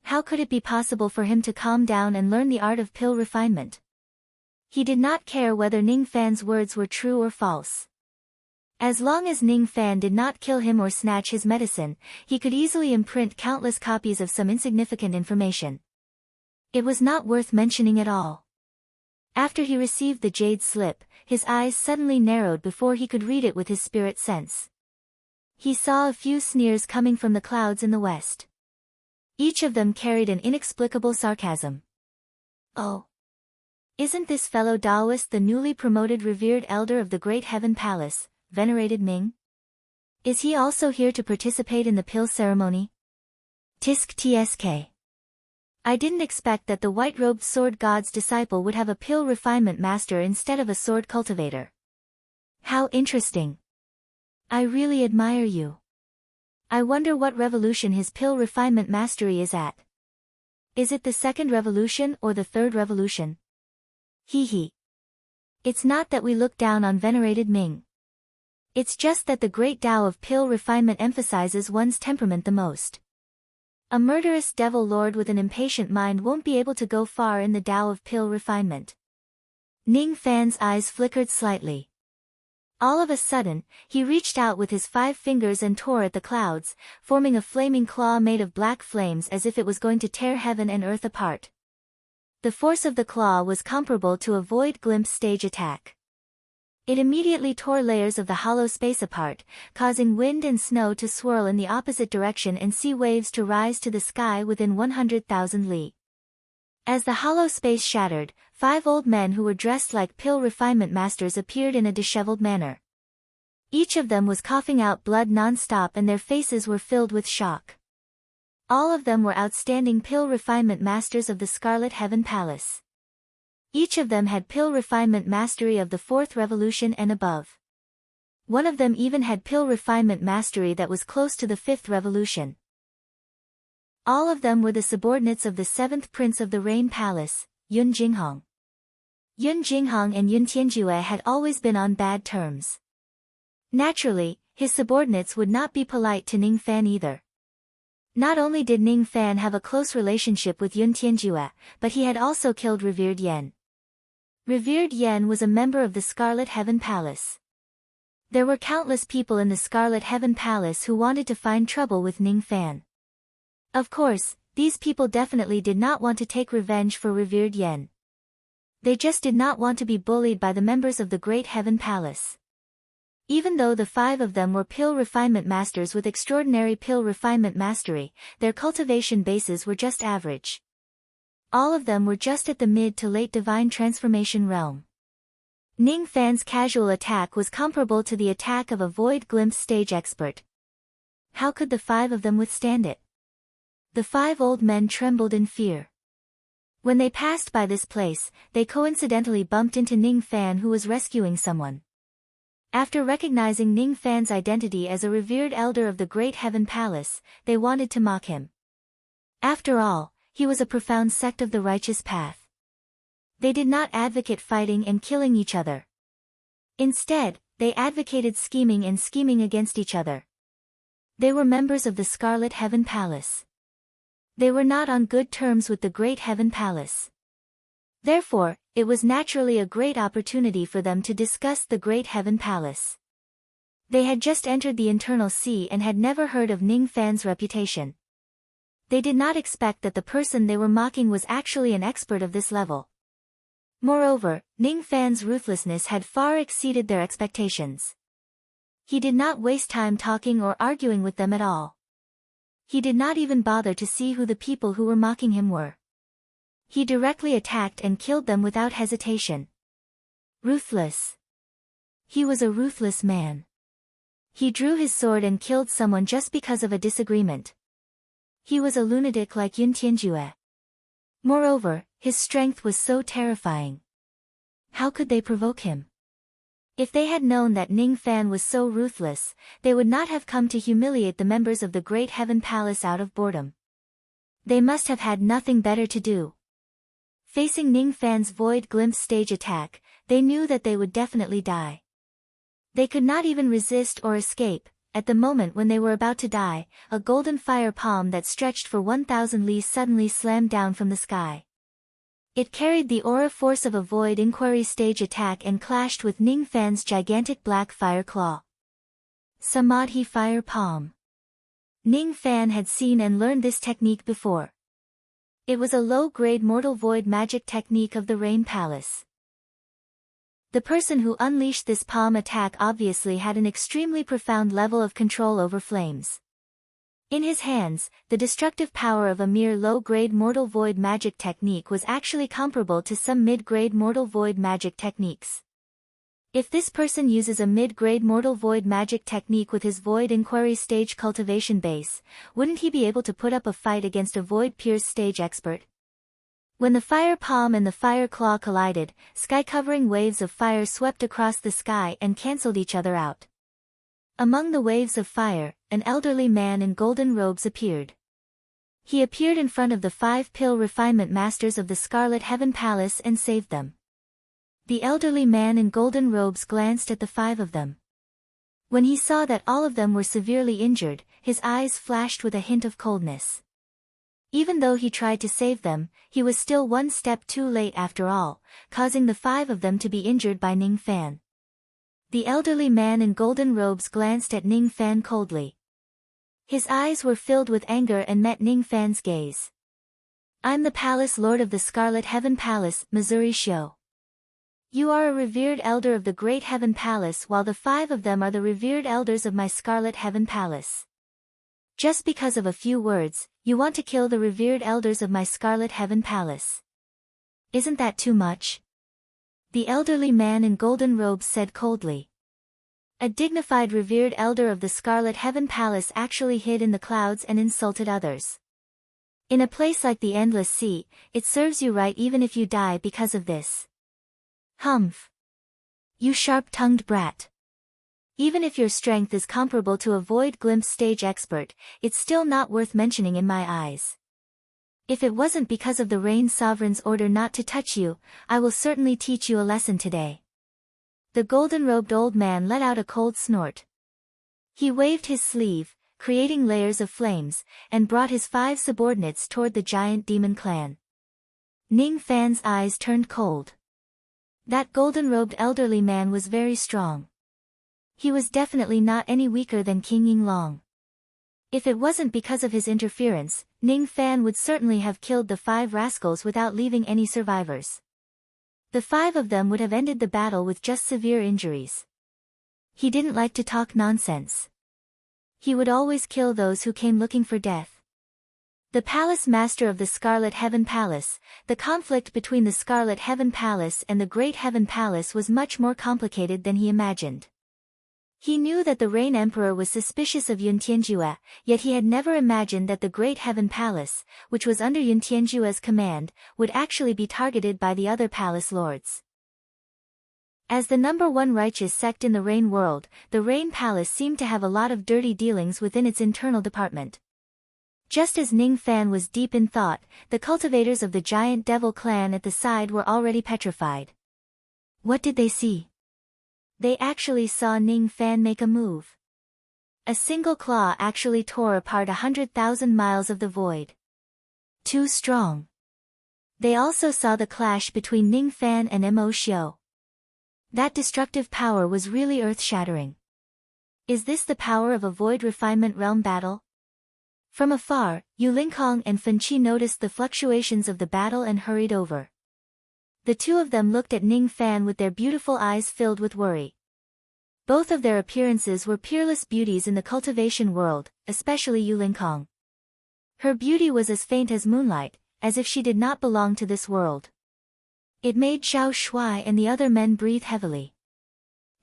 How could it be possible for him to calm down and learn the art of pill refinement? He did not care whether Ning Fan's words were true or false. As long as Ning Fan did not kill him or snatch his medicine, he could easily imprint countless copies of some insignificant information. It was not worth mentioning at all. After he received the jade slip, his eyes suddenly narrowed before he could read it with his spirit sense. He saw a few sneers coming from the clouds in the west. Each of them carried an inexplicable sarcasm. Oh! Isn't this fellow Taoist the newly promoted revered elder of the Great Heaven Palace, venerated Ming? Is he also here to participate in the pill ceremony? Tisk tsk. I didn't expect that the white-robed sword god's disciple would have a pill refinement master instead of a sword cultivator. How interesting. I really admire you. I wonder what revolution his pill refinement mastery is at. Is it the 2nd revolution or the 3rd revolution? Hee hee. It's not that we look down on venerated Ming. It's just that the great Tao of pill refinement emphasizes one's temperament the most. A murderous devil lord with an impatient mind won't be able to go far in the Tao of pill refinement. Ning Fan's eyes flickered slightly. All of a sudden, he reached out with his 5 fingers and tore at the clouds, forming a flaming claw made of black flames as if it was going to tear heaven and earth apart. The force of the claw was comparable to a void glimpse stage attack. It immediately tore layers of the hollow space apart, causing wind and snow to swirl in the opposite direction and sea waves to rise to the sky within 100,000 li. As the hollow space shattered, 5 old men who were dressed like pill refinement masters appeared in a disheveled manner. Each of them was coughing out blood non-stop and their faces were filled with shock. All of them were outstanding pill refinement masters of the Scarlet Heaven Palace. Each of them had pill refinement mastery of the 4th revolution and above. One of them even had pill refinement mastery that was close to the 5th revolution. All of them were the subordinates of the 7th Prince of the Rain Palace, Yun Jinghong. Yun Jinghong and Yun Tianjue had always been on bad terms. Naturally, his subordinates would not be polite to Ning Fan either. Not only did Ning Fan have a close relationship with Yun Tianjue, but he had also killed Revered Yen. Revered Yen was a member of the Scarlet Heaven Palace. There were countless people in the Scarlet Heaven Palace who wanted to find trouble with Ning Fan. Of course, these people definitely did not want to take revenge for Revered Yen. They just did not want to be bullied by the members of the Great Heaven Palace. Even though the 5 of them were pill refinement masters with extraordinary pill refinement mastery, their cultivation bases were just average. All of them were just at the mid to late divine transformation realm. Ning Fan's casual attack was comparable to the attack of a void glimpse stage expert. How could the 5 of them withstand it? The 5 old men trembled in fear. When they passed by this place, they coincidentally bumped into Ning Fan, who was rescuing someone. After recognizing Ning Fan's identity as a revered elder of the Great Heaven Palace, they wanted to mock him. After all, he was a profound sect of the righteous path. They did not advocate fighting and killing each other. Instead, they advocated scheming and scheming against each other. They were members of the Scarlet Heaven Palace. They were not on good terms with the Great Heaven Palace. Therefore, it was naturally a great opportunity for them to discuss the Great Heaven Palace. They had just entered the Internal Sea and had never heard of Ning Fan's reputation. They did not expect that the person they were mocking was actually an expert of this level. Moreover, Ning Fan's ruthlessness had far exceeded their expectations. He did not waste time talking or arguing with them at all. He did not even bother to see who the people who were mocking him were. He directly attacked and killed them without hesitation. Ruthless. He was a ruthless man. He drew his sword and killed someone just because of a disagreement. He was a lunatic like Yun Tianjue. Moreover, his strength was so terrifying. How could they provoke him? If they had known that Ning Fan was so ruthless, they would not have come to humiliate the members of the Great Heaven Palace out of boredom. They must have had nothing better to do. Facing Ning Fan's void glimpse stage attack, they knew that they would definitely die. They could not even resist or escape. At the moment when they were about to die, a golden fire palm that stretched for 1,000 li suddenly slammed down from the sky. It carried the aura force of a void inquiry stage attack and clashed with Ning Fan's gigantic black fire claw. Samadhi Fire Palm. Ning Fan had seen and learned this technique before. It was a low-grade mortal void magic technique of the Rain Palace. The person who unleashed this palm attack obviously had an extremely profound level of control over flames. In his hands, the destructive power of a mere low-grade mortal void magic technique was actually comparable to some mid-grade mortal void magic techniques. If this person uses a mid-grade mortal void magic technique with his void inquiry stage cultivation base, wouldn't he be able to put up a fight against a void pierce stage expert? When the fire palm and the fire claw collided, sky-covering waves of fire swept across the sky and cancelled each other out. Among the waves of fire, an elderly man in golden robes appeared. He appeared in front of the 5 pill refinement masters of the Scarlet Heaven Palace and saved them. The elderly man in golden robes glanced at the 5 of them. When he saw that all of them were severely injured, his eyes flashed with a hint of coldness. Even though he tried to save them, he was still one step too late after all, causing the 5 of them to be injured by Ning Fan. The elderly man in golden robes glanced at Ning Fan coldly. His eyes were filled with anger and met Ning Fan's gaze. "I'm the Palace Lord of the Scarlet Heaven Palace, Missouri Shio. You are a revered elder of the Great Heaven Palace, while the 5 of them are the revered elders of my Scarlet Heaven Palace. Just because of a few words, you want to kill the revered elders of my Scarlet Heaven Palace. Isn't that too much?" The elderly man in golden robes said coldly. A dignified revered elder of the Scarlet Heaven Palace actually hid in the clouds and insulted others. In a place like the Endless Sea, it serves you right even if you die because of this. Humph. You sharp-tongued brat. Even if your strength is comparable to a void glimpse stage expert, it's still not worth mentioning in my eyes. If it wasn't because of the Rain Sovereign's order not to touch you, I will certainly teach you a lesson today. The golden-robed old man let out a cold snort. He waved his sleeve, creating layers of flames, and brought his 5 subordinates toward the giant demon clan. Ning Fan's eyes turned cold. That golden-robed elderly man was very strong. He was definitely not any weaker than King Yinglong. If it wasn't because of his interference, Ning Fan would certainly have killed the 5 rascals without leaving any survivors. The 5 of them would have ended the battle with just severe injuries. He didn't like to talk nonsense. He would always kill those who came looking for death. The palace master of the Scarlet Heaven Palace. The conflict between the Scarlet Heaven Palace and the Great Heaven Palace was much more complicated than he imagined. He knew that the Rain Emperor was suspicious of Yun Tianjue, yet he had never imagined that the Great Heaven Palace, which was under Yun Tianjue's command, would actually be targeted by the other palace lords. As the #1 righteous sect in the Rain world, the Rain Palace seemed to have a lot of dirty dealings within its internal department. Just as Ning Fan was deep in thought, the cultivators of the giant devil clan at the side were already petrified. What did they see? They actually saw Ning Fan make a move. A single claw actually tore apart 100,000 miles of the void. Too strong. They also saw the clash between Ning Fan and Mo Xiu. That destructive power was really earth-shattering. Is this the power of a void refinement realm battle? From afar, Yu Lingkong and Fen Qi noticed the fluctuations of the battle and hurried over. The two of them looked at Ning Fan with their beautiful eyes filled with worry. Both of their appearances were peerless beauties in the cultivation world, especially Yu Lingkong. Her beauty was as faint as moonlight, as if she did not belong to this world. It made Zhao Shuai and the other men breathe heavily.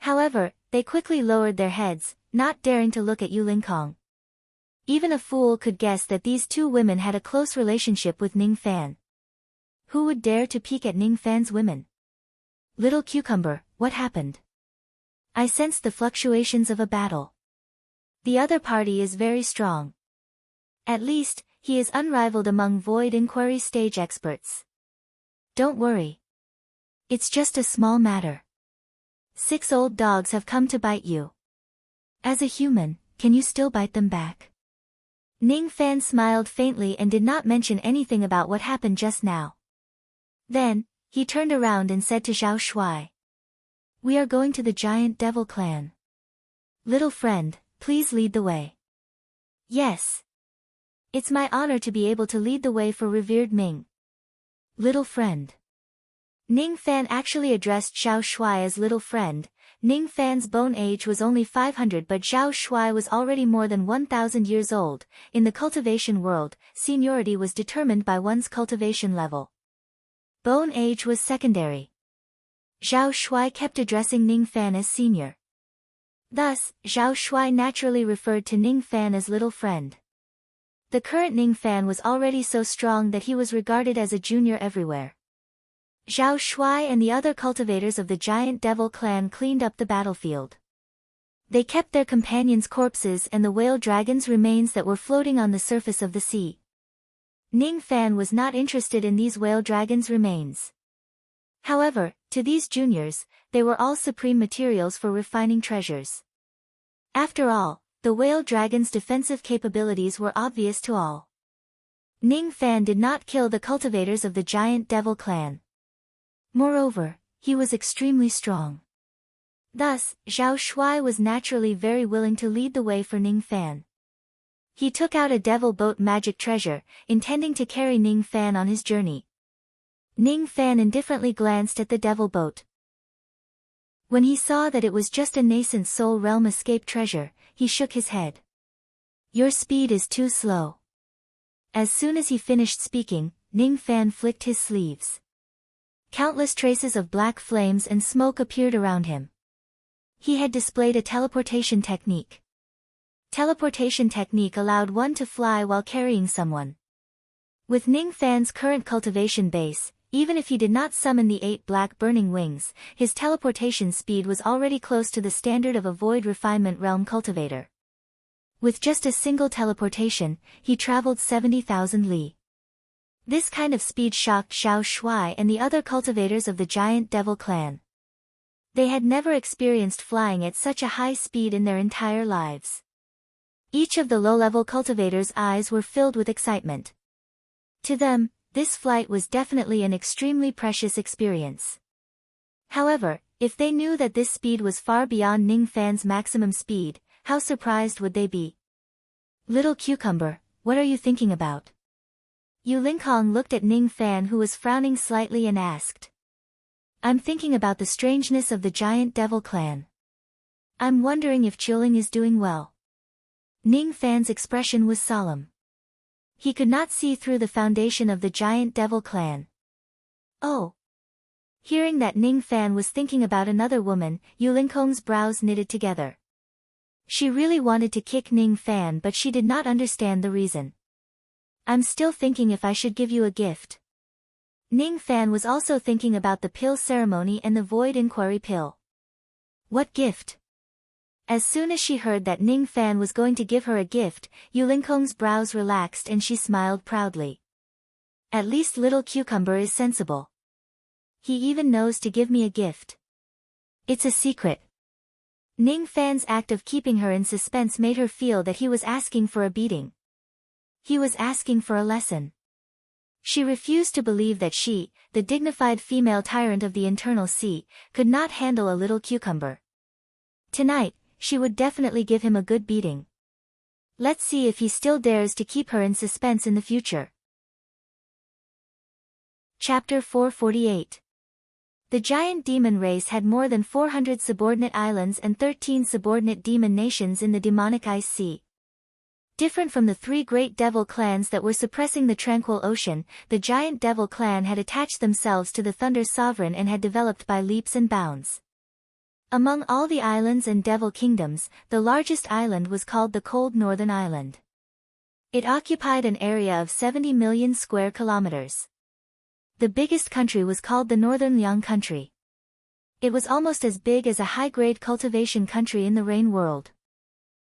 However, they quickly lowered their heads, not daring to look at Yu Lingkong. Even a fool could guess that these two women had a close relationship with Ning Fan. Who would dare to peek at Ning Fan's women? Little Cucumber, what happened? I sensed the fluctuations of a battle. The other party is very strong. At least, he is unrivaled among Void Inquiry stage experts. Don't worry. It's just a small matter. 6 old dogs have come to bite you. As a human, can you still bite them back? Ning Fan smiled faintly and did not mention anything about what happened just now. Then, he turned around and said to Zhao Shuai. We are going to the giant devil clan. Little friend, please lead the way. Yes. It's my honor to be able to lead the way for revered Ming. Little friend. Ning Fan actually addressed Zhao Shuai as little friend. Ning Fan's bone age was only 500 but Zhao Shuai was already more than 1,000 years old. In the cultivation world, seniority was determined by one's cultivation level. Bone age was secondary. Zhao Shuai kept addressing Ning Fan as senior. Thus, Zhao Shuai naturally referred to Ning Fan as little friend. The current Ning Fan was already so strong that he was regarded as a junior everywhere. Zhao Shuai and the other cultivators of the giant devil clan cleaned up the battlefield. They kept their companions' corpses and the whale dragon's remains that were floating on the surface of the sea. Ning Fan was not interested in these whale dragons' remains. However, to these juniors, they were all supreme materials for refining treasures. After all, the whale dragon's defensive capabilities were obvious to all. Ning Fan did not kill the cultivators of the giant devil clan. Moreover, he was extremely strong. Thus, Zhao Shuai was naturally very willing to lead the way for Ning Fan. He took out a devil boat magic treasure, intending to carry Ning Fan on his journey. Ning Fan indifferently glanced at the devil boat. When he saw that it was just a nascent soul realm escape treasure, he shook his head. Your speed is too slow. As soon as he finished speaking, Ning Fan flicked his sleeves. Countless traces of black flames and smoke appeared around him. He had displayed a teleportation technique. Teleportation technique allowed one to fly while carrying someone. With Ning Fan's current cultivation base, even if he did not summon the 8 black burning wings, his teleportation speed was already close to the standard of a void refinement realm cultivator. With just a single teleportation, he traveled 70,000 li. This kind of speed shocked Zhao Shuai and the other cultivators of the giant devil clan. They had never experienced flying at such a high speed in their entire lives. Each of the low-level cultivators' eyes were filled with excitement. To them, this flight was definitely an extremely precious experience. However, if they knew that this speed was far beyond Ning Fan's maximum speed, how surprised would they be? Little Cucumber, what are you thinking about? Yu Lingkong looked at Ning Fan who was frowning slightly and asked. I'm thinking about the strangeness of the giant devil clan. I'm wondering if Chilling is doing well. Ning Fan's expression was solemn. He could not see through the foundation of the giant devil clan. Oh! Hearing that Ning Fan was thinking about another woman, Yu Lingkong's brows knitted together. She really wanted to kick Ning Fan, but she did not understand the reason. I'm still thinking if I should give you a gift. Ning Fan was also thinking about the pill ceremony and the void inquiry pill. What gift? As soon as she heard that Ning Fan was going to give her a gift, Yu Lingkong's brows relaxed and she smiled proudly. At least little cucumber is sensible. He even knows to give me a gift. It's a secret. Ning Fan's act of keeping her in suspense made her feel that he was asking for a beating. He was asking for a lesson. She refused to believe that she, the dignified female tyrant of the internal sea, could not handle a little cucumber. Tonight, she would definitely give him a good beating. Let's see if he still dares to keep her in suspense in the future. Chapter 448. The giant demon race had more than 400 subordinate islands and 13 subordinate demon nations in the demonic ice sea. Different from the 3 great devil clans that were suppressing the tranquil ocean, the giant devil clan had attached themselves to the Thunder Sovereign and had developed by leaps and bounds. Among all the islands and devil kingdoms, the largest island was called the Cold Northern Island. It occupied an area of 70 million square kilometers. The biggest country was called the Northern Liang country. It was almost as big as a high-grade cultivation country in the Rain world.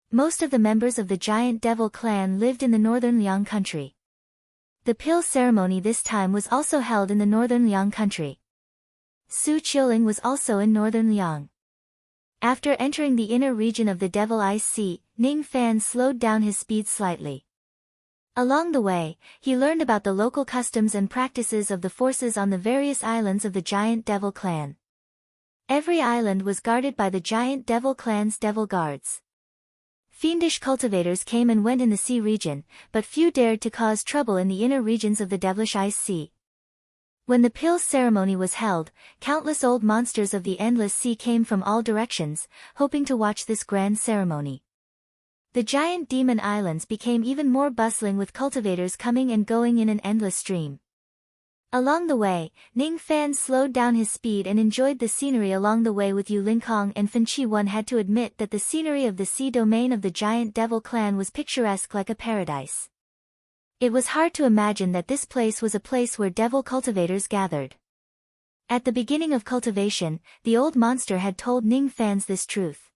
Most of the members of the giant devil clan lived in the Northern Liang country. The pill ceremony this time was also held in the Northern Liang country. Su Qiuling was also in Northern Liang. After entering the inner region of the Devil Ice Sea, Ning Fan slowed down his speed slightly. Along the way, he learned about the local customs and practices of the forces on the various islands of the giant devil clan. Every island was guarded by the giant devil clan's devil guards. Fiendish cultivators came and went in the sea region, but few dared to cause trouble in the inner regions of the devilish ice sea. When the pill ceremony was held, countless old monsters of the endless sea came from all directions, hoping to watch this grand ceremony. The giant demon islands became even more bustling with cultivators coming and going in an endless stream. Along the way, Ning Fan slowed down his speed and enjoyed the scenery along the way with Yu Lingkong and Fen Qi. One had to admit that the scenery of the sea domain of the giant devil clan was picturesque like a paradise. It was hard to imagine that this place was a place where devil cultivators gathered. At the beginning of cultivation, the old monster had told Ning Fan this truth.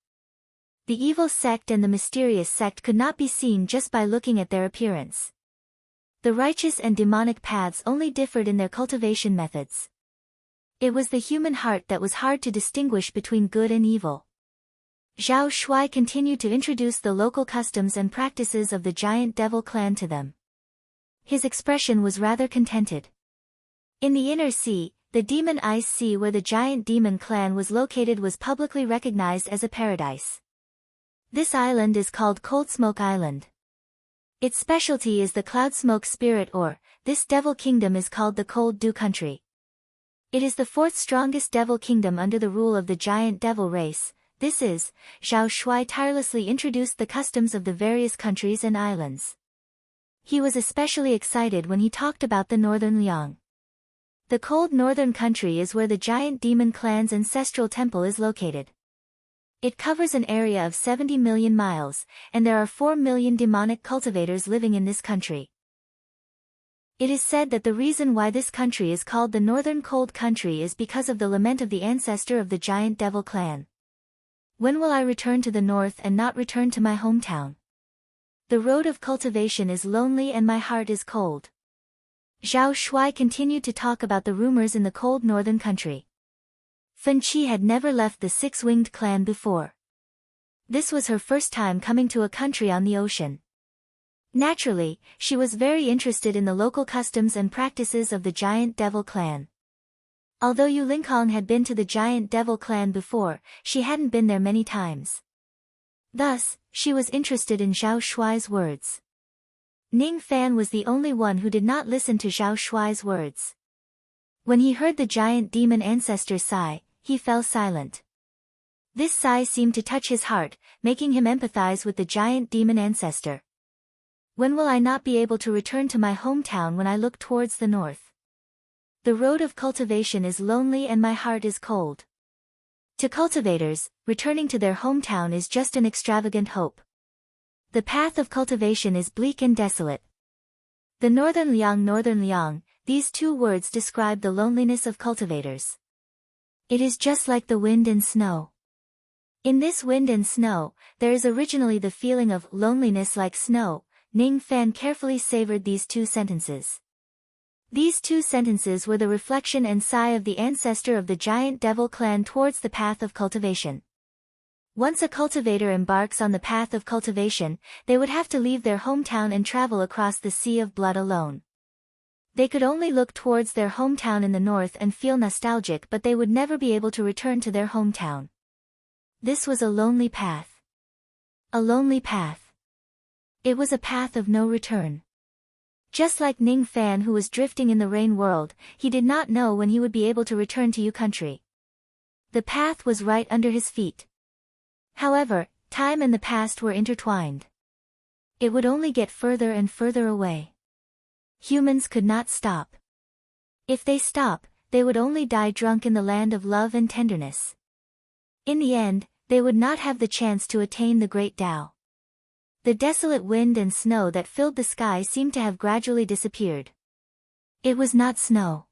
The evil sect and the mysterious sect could not be seen just by looking at their appearance. The righteous and demonic paths only differed in their cultivation methods. It was the human heart that was hard to distinguish between good and evil. Zhao Shuai continued to introduce the local customs and practices of the giant devil clan to them. His expression was rather contented. In the inner sea, the demon ice sea where the giant demon clan was located was publicly recognized as a paradise. This island is called Cold Smoke Island. Its specialty is the cloud smoke spirit, or, this devil kingdom is called the Cold Dew country. It is the 4th strongest devil kingdom under the rule of the giant devil race. This is, Zhao Shuai tirelessly introduced the customs of the various countries and islands. He was especially excited when he talked about the Northern Liang. The cold northern country is where the giant demon clan's ancestral temple is located. It covers an area of 70 million miles, and there are 4 million demonic cultivators living in this country. It is said that the reason why this country is called the Northern Cold Country is because of the lament of the ancestor of the giant devil clan. When will I return to the north and not return to my hometown? The road of cultivation is lonely and my heart is cold. Zhao Shuai continued to talk about the rumors in the cold northern country. Fen Qi had never left the 6-winged clan before. This was her first time coming to a country on the ocean. Naturally, she was very interested in the local customs and practices of the giant devil clan. Although Yu Lingkong had been to the giant devil clan before, she hadn't been there many times. Thus, she was interested in Zhao Shuai's words. Ning Fan was the only one who did not listen to Zhao Shuai's words. When he heard the giant demon ancestor sigh, he fell silent. This sigh seemed to touch his heart, making him empathize with the giant demon ancestor. When will I not be able to return to my hometown when I look towards the north? The road of cultivation is lonely and my heart is cold. To cultivators, returning to their hometown is just an extravagant hope. The path of cultivation is bleak and desolate. The northern Liang, these two words describe the loneliness of cultivators. It is just like the wind and snow. In this wind and snow, there is originally the feeling of loneliness like snow. Ning Fan carefully savored these two sentences. These two sentences were the reflection and sigh of the ancestor of the giant devil clan towards the path of cultivation. Once a cultivator embarks on the path of cultivation, they would have to leave their hometown and travel across the sea of blood alone. They could only look towards their hometown in the north and feel nostalgic, but they would never be able to return to their hometown. This was a lonely path. A lonely path. It was a path of no return. Just like Ning Fan, who was drifting in the rain world, he did not know when he would be able to return to Yu country. The path was right under his feet. However, time and the past were intertwined. It would only get further and further away. Humans could not stop. If they stop, they would only die drunk in the land of love and tenderness. In the end, they would not have the chance to attain the great Tao. The desolate wind and snow that filled the sky seemed to have gradually disappeared. It was not snow.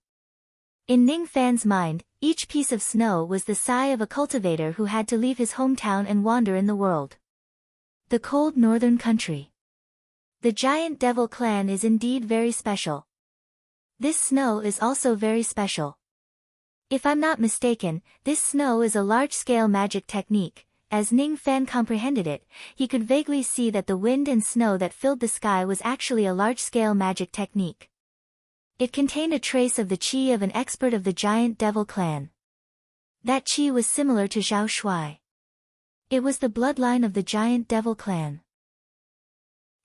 In Ning Fan's mind, each piece of snow was the sigh of a cultivator who had to leave his hometown and wander in the world. The cold northern country. The giant devil clan is indeed very special. This snow is also very special. If I'm not mistaken, this snow is a large-scale magic technique. As Ning Fan comprehended it, he could vaguely see that the wind and snow that filled the sky was actually a large-scale magic technique. It contained a trace of the qi of an expert of the giant devil clan. That qi was similar to Zhao Shuai. It was the bloodline of the giant devil clan.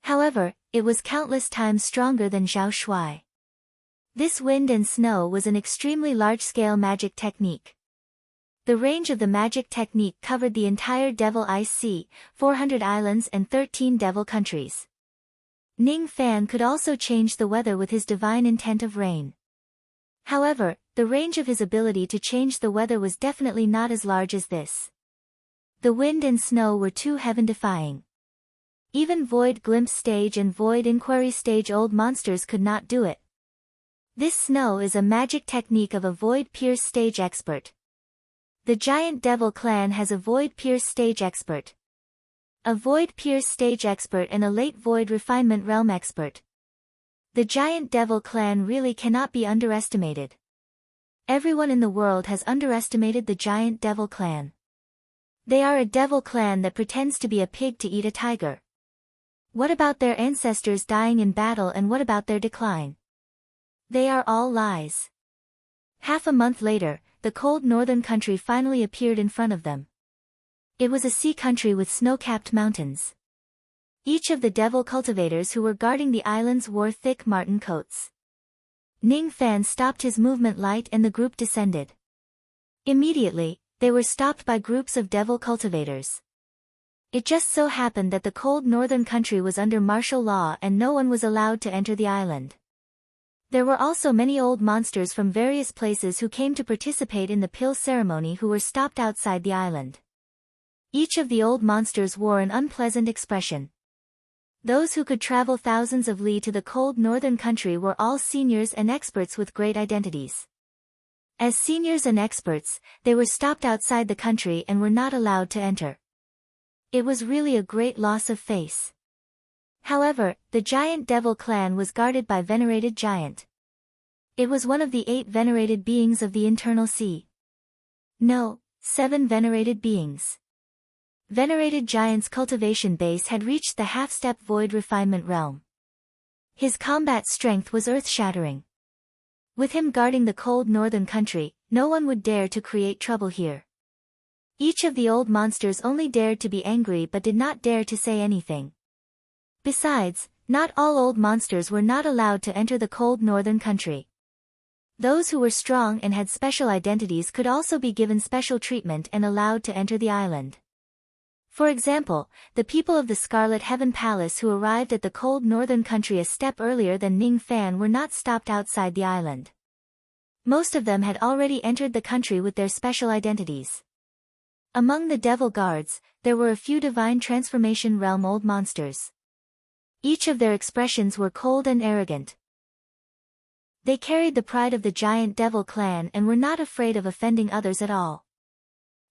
However, it was countless times stronger than Zhao Shuai. This wind and snow was an extremely large-scale magic technique. The range of the magic technique covered the entire Devil Ice Sea, 400 islands and 13 devil countries. Ning Fan could also change the weather with his divine intent of rain. However, the range of his ability to change the weather was definitely not as large as this. The wind and snow were too heaven-defying. Even Void Glimpse stage and Void Inquiry stage old monsters could not do it. This snow is a magic technique of a Void Pierce stage expert. The giant devil clan has a Void Pierce stage expert, a Void Pierce stage expert and a late Void Refinement Realm expert. The giant devil clan really cannot be underestimated. Everyone in the world has underestimated the giant devil clan. They are a devil clan that pretends to be a pig to eat a tiger. What about their ancestors dying in battle, and what about their decline? They are all lies. Half a month later, the cold northern country finally appeared in front of them. It was a sea country with snow-capped mountains. Each of the devil cultivators who were guarding the islands wore thick marten coats. Ning Fan stopped his movement light and the group descended. Immediately, they were stopped by groups of devil cultivators. It just so happened that the cold northern country was under martial law and no one was allowed to enter the island. There were also many old monsters from various places who came to participate in the pill ceremony who were stopped outside the island. Each of the old monsters wore an unpleasant expression. Those who could travel thousands of li to the cold northern country were all seniors and experts with great identities. As seniors and experts, they were stopped outside the country and were not allowed to enter. It was really a great loss of face. However, the giant devil clan was guarded by venerated giant. It was one of the 8 venerated beings of the internal sea. No, 7 venerated beings. Venerated giant's cultivation base had reached the half-step void refinement realm. His combat strength was earth-shattering. With him guarding the cold northern country, no one would dare to create trouble here. Each of the old monsters only dared to be angry but did not dare to say anything. Besides, not all old monsters were not allowed to enter the cold northern country. Those who were strong and had special identities could also be given special treatment and allowed to enter the island. For example, the people of the Scarlet Heaven Palace who arrived at the cold northern country a step earlier than Ning Fan were not stopped outside the island. Most of them had already entered the country with their special identities. Among the devil guards, there were a few divine transformation realm old monsters. Each of their expressions were cold and arrogant. They carried the pride of the giant devil clan and were not afraid of offending others at all.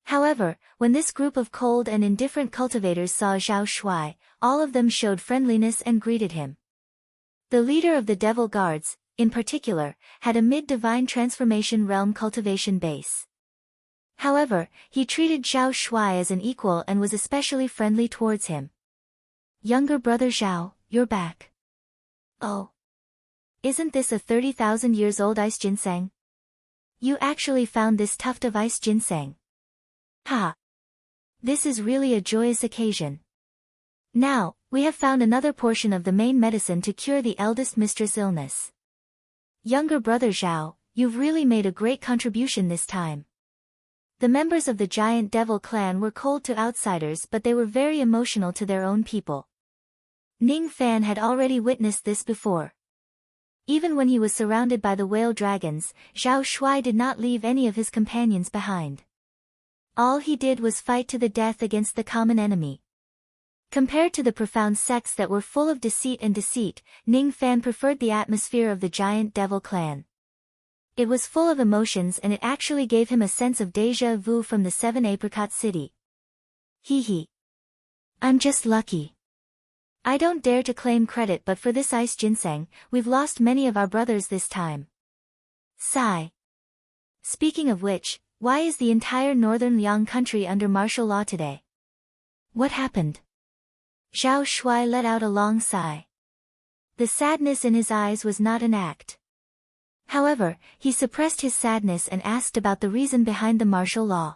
However, when this group of cold and indifferent cultivators saw Zhao Shuai, all of them showed friendliness and greeted him. The leader of the devil guards, in particular, had a mid-divine transformation realm cultivation base. However, he treated Zhao Shuai as an equal and was especially friendly towards him. "Younger brother Zhao, you're back. Oh. Isn't this a 30,000 years old ice ginseng? You actually found this tuft of ice ginseng. Ha! This is really a joyous occasion. Now, we have found another portion of the main medicine to cure the eldest mistress' illness. Younger brother Zhao, you've really made a great contribution this time." The members of the giant devil clan were cold to outsiders, but they were very emotional to their own people. Ning Fan had already witnessed this before. Even when he was surrounded by the whale dragons, Zhao Shuai did not leave any of his companions behind. All he did was fight to the death against the common enemy. Compared to the profound sects that were full of deceit, Ning Fan preferred the atmosphere of the giant devil clan. It was full of emotions and it actually gave him a sense of déjà vu from the 7 Apricot City. Hee. I'm just lucky. I don't dare to claim credit, but for this ice ginseng, we've lost many of our brothers this time. Sigh. Speaking of which, why is the entire northern Liang country under martial law today? What happened? Zhao Shuai let out a long sigh. The sadness in his eyes was not an act. However, he suppressed his sadness and asked about the reason behind the martial law.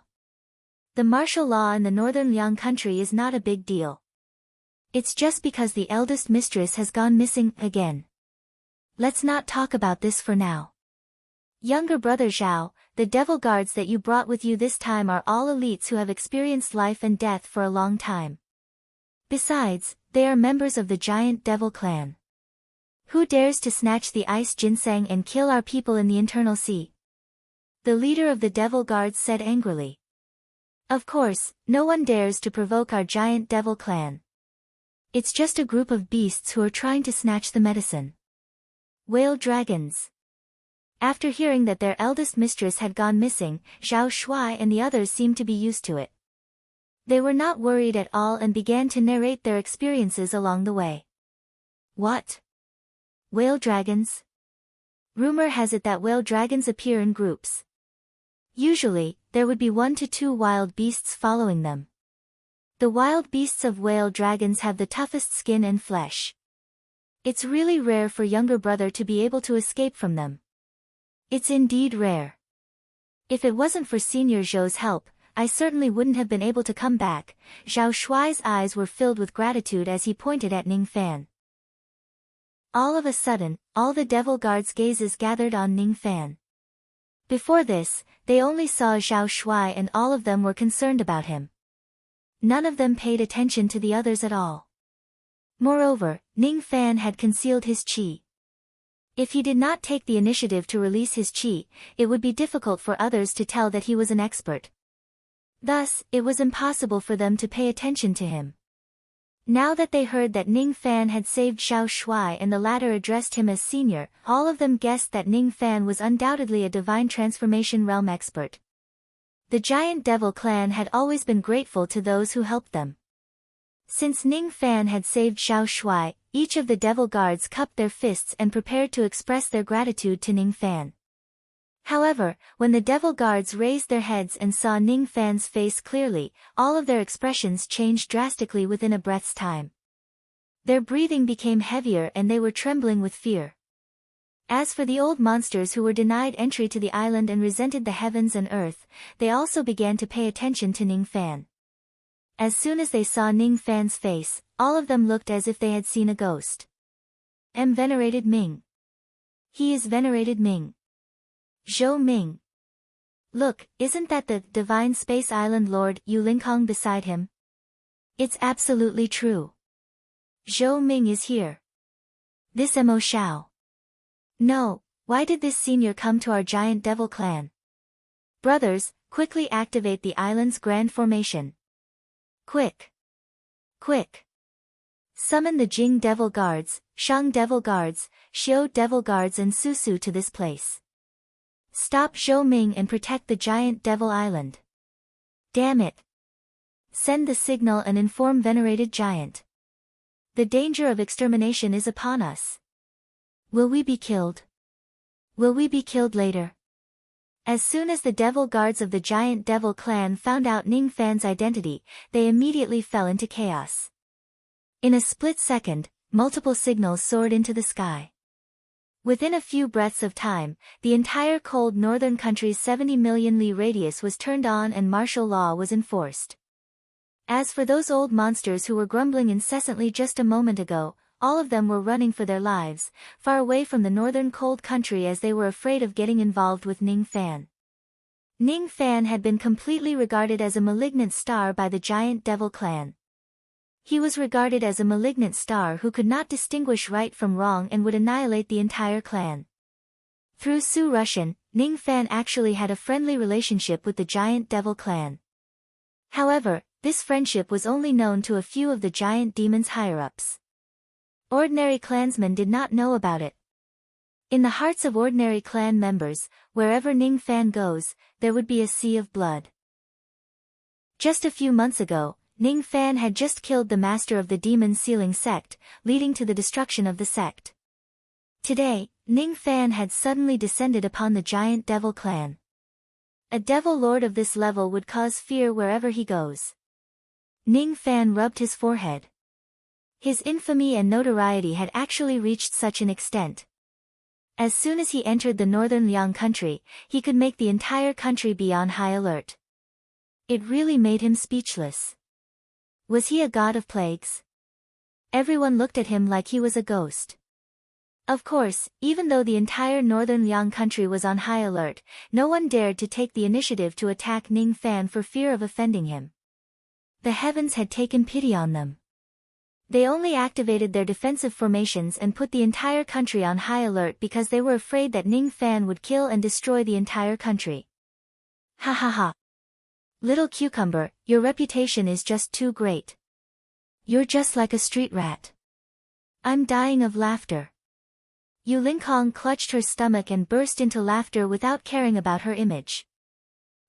The martial law in the northern Liang country is not a big deal. It's just because the eldest mistress has gone missing again. Let's not talk about this for now. Younger brother Zhao, the devil guards that you brought with you this time are all elites who have experienced life and death for a long time. Besides, they are members of the giant devil clan. Who dares to snatch the ice ginseng and kill our people in the internal sea? The leader of the devil guards said angrily. Of course, no one dares to provoke our giant devil clan. It's just a group of beasts who are trying to snatch the medicine. Whale dragons. After hearing that their eldest mistress had gone missing, Zhao Shuai and the others seemed to be used to it. They were not worried at all and began to narrate their experiences along the way. What? Whale dragons? Rumor has it that whale dragons appear in groups. Usually, there would be 1 to 2 wild beasts following them. The wild beasts of whale dragons have the toughest skin and flesh. It's really rare for younger brother to be able to escape from them. It's indeed rare. If it wasn't for Senior Zhou's help, I certainly wouldn't have been able to come back. Zhao Shuai's eyes were filled with gratitude as he pointed at Ning Fan. All of a sudden, all the devil guards' gazes gathered on Ning Fan. Before this, they only saw Zhao Shuai and all of them were concerned about him. None of them paid attention to the others at all. Moreover, Ning Fan had concealed his qi. If he did not take the initiative to release his qi, it would be difficult for others to tell that he was an expert. Thus, it was impossible for them to pay attention to him. Now that they heard that Ning Fan had saved Zhao Shuai and the latter addressed him as senior, all of them guessed that Ning Fan was undoubtedly a divine transformation realm expert. The giant devil clan had always been grateful to those who helped them. Since Ning Fan had saved Zhao Shuai, each of the devil guards cupped their fists and prepared to express their gratitude to Ning Fan. However, when the devil guards raised their heads and saw Ning Fan's face clearly, all of their expressions changed drastically within a breath's time. Their breathing became heavier and they were trembling with fear. As for the old monsters who were denied entry to the island and resented the heavens and earth, they also began to pay attention to Ning Fan. As soon as they saw Ning Fan's face, all of them looked as if they had seen a ghost. Venerated Ming. He is venerated Ming. Zhou Ming. Look, isn't that the Divine Space Island Lord Yu Lingkong beside him? It's absolutely true. Zhou Ming is here. This Mo Xiao. No, why did this senior come to our giant devil clan? Brothers, quickly activate the island's grand formation. Quick! Quick! Summon the Jing Devil Guards, Shang Devil Guards, Xiao Devil Guards and Susu to this place. Stop Zhou Ming and protect the giant devil island. Damn it! Send the signal and inform venerated giant. The danger of extermination is upon us. Will we be killed? Will we be killed later? As soon as the devil guards of the giant devil clan found out Ning Fan's identity, they immediately fell into chaos. In a split second, multiple signals soared into the sky. Within a few breaths of time, the entire cold northern country's 70 million li radius was turned on and martial law was enforced. As for those old monsters who were grumbling incessantly just a moment ago, all of them were running for their lives, far away from the northern cold country as they were afraid of getting involved with Ning Fan. Ning Fan had been completely regarded as a malignant star by the giant devil clan. He was regarded as a malignant star who could not distinguish right from wrong and would annihilate the entire clan. Through Su Rushan, Ning Fan actually had a friendly relationship with the giant devil clan. However, this friendship was only known to a few of the giant demon's higher-ups. Ordinary clansmen did not know about it. In the hearts of ordinary clan members, wherever Ning Fan goes, there would be a sea of blood. Just a few months ago, Ning Fan had just killed the master of the demon sealing sect, leading to the destruction of the sect. Today, Ning Fan had suddenly descended upon the giant devil clan. A devil lord of this level would cause fear wherever he goes. Ning Fan rubbed his forehead. His infamy and notoriety had actually reached such an extent. As soon as he entered the northern Liang country, he could make the entire country be on high alert. It really made him speechless. Was he a god of plagues? Everyone looked at him like he was a ghost. Of course, even though the entire northern Liang country was on high alert, no one dared to take the initiative to attack Ning Fan for fear of offending him. The heavens had taken pity on them. They only activated their defensive formations and put the entire country on high alert because they were afraid that Ning Fan would kill and destroy the entire country. Ha ha ha. Little cucumber, your reputation is just too great. You're just like a street rat. I'm dying of laughter. Yu Lingkong clutched her stomach and burst into laughter without caring about her image.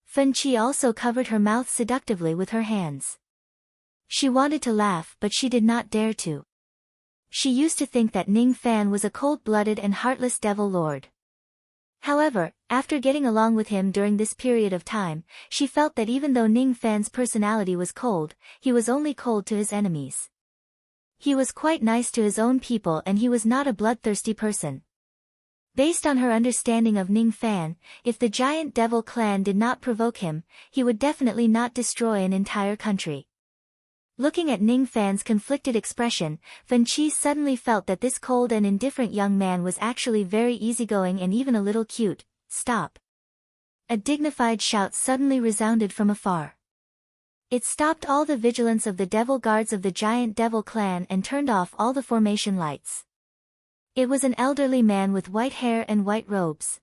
Fen Qi also covered her mouth seductively with her hands. She wanted to laugh but she did not dare to. She used to think that Ning Fan was a cold-blooded and heartless devil lord. However, after getting along with him during this period of time, she felt that even though Ning Fan's personality was cold, he was only cold to his enemies. He was quite nice to his own people and he was not a bloodthirsty person. Based on her understanding of Ning Fan, if the giant devil clan did not provoke him, he would definitely not destroy an entire country. Looking at Ning Fan's conflicted expression, Fen Qi suddenly felt that this cold and indifferent young man was actually very easygoing and even a little cute. Stop! A dignified shout suddenly resounded from afar. It stopped all the vigilance of the devil guards of the giant devil clan and turned off all the formation lights. It was an elderly man with white hair and white robes.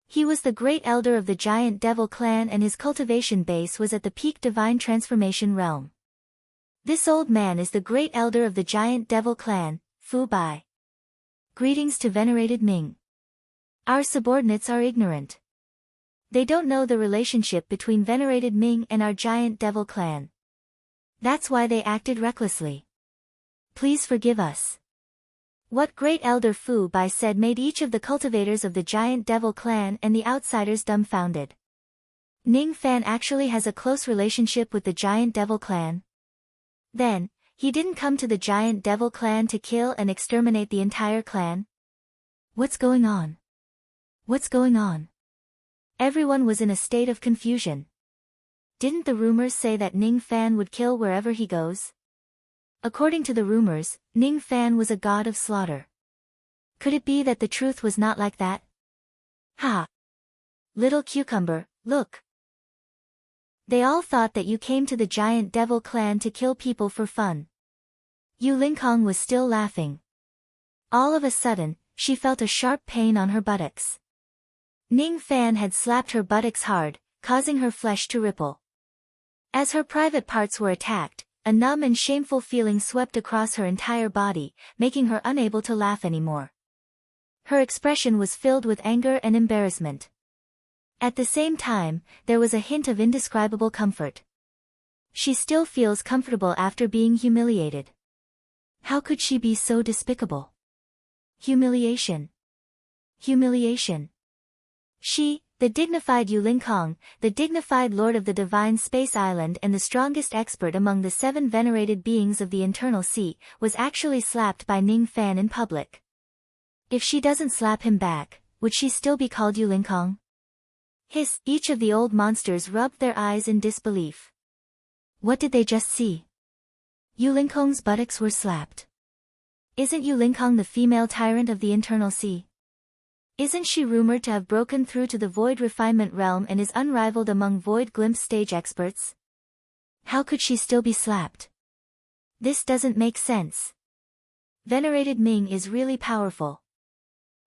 He was the great elder of the giant devil clan and his cultivation base was at the peak divine transformation realm. This old man is the great elder of the giant devil clan, Fu Bai. Greetings to venerated Ming. Our subordinates are ignorant. They don't know the relationship between venerated Ming and our giant devil clan. That's why they acted recklessly. Please forgive us. What great elder Fu Bai said made each of the cultivators of the giant devil clan and the outsiders dumbfounded. Ning Fan actually has a close relationship with the giant devil clan. Then, he didn't come to the giant devil clan to kill and exterminate the entire clan? What's going on? What's going on? Everyone was in a state of confusion. Didn't the rumors say that Ning Fan would kill wherever he goes? According to the rumors, Ning Fan was a god of slaughter. Could it be that the truth was not like that? Ha! Little cucumber, look! They all thought that you came to the giant devil clan to kill people for fun. Yu Lingkong was still laughing. All of a sudden, she felt a sharp pain on her buttocks. Ning Fan had slapped her buttocks hard, causing her flesh to ripple. As her private parts were attacked, a numb and shameful feeling swept across her entire body, making her unable to laugh anymore. Her expression was filled with anger and embarrassment. At the same time, there was a hint of indescribable comfort. She still feels comfortable after being humiliated. How could she be so despicable? Humiliation. Humiliation. She, the dignified Yu Lingkong, the dignified lord of the divine space island and the strongest expert among the 7 venerated beings of the internal sea, was actually slapped by Ning Fan in public. If she doesn't slap him back, would she still be called Yu Lingkong? Hiss! Each of the old monsters rubbed their eyes in disbelief. What did they just see? Yu Lingkong's buttocks were slapped. Isn't Yu Lingkong the female tyrant of the internal sea? Isn't she rumored to have broken through to the void refinement realm and is unrivaled among void glimpse stage experts? How could she still be slapped? This doesn't make sense. Venerated Ming is really powerful.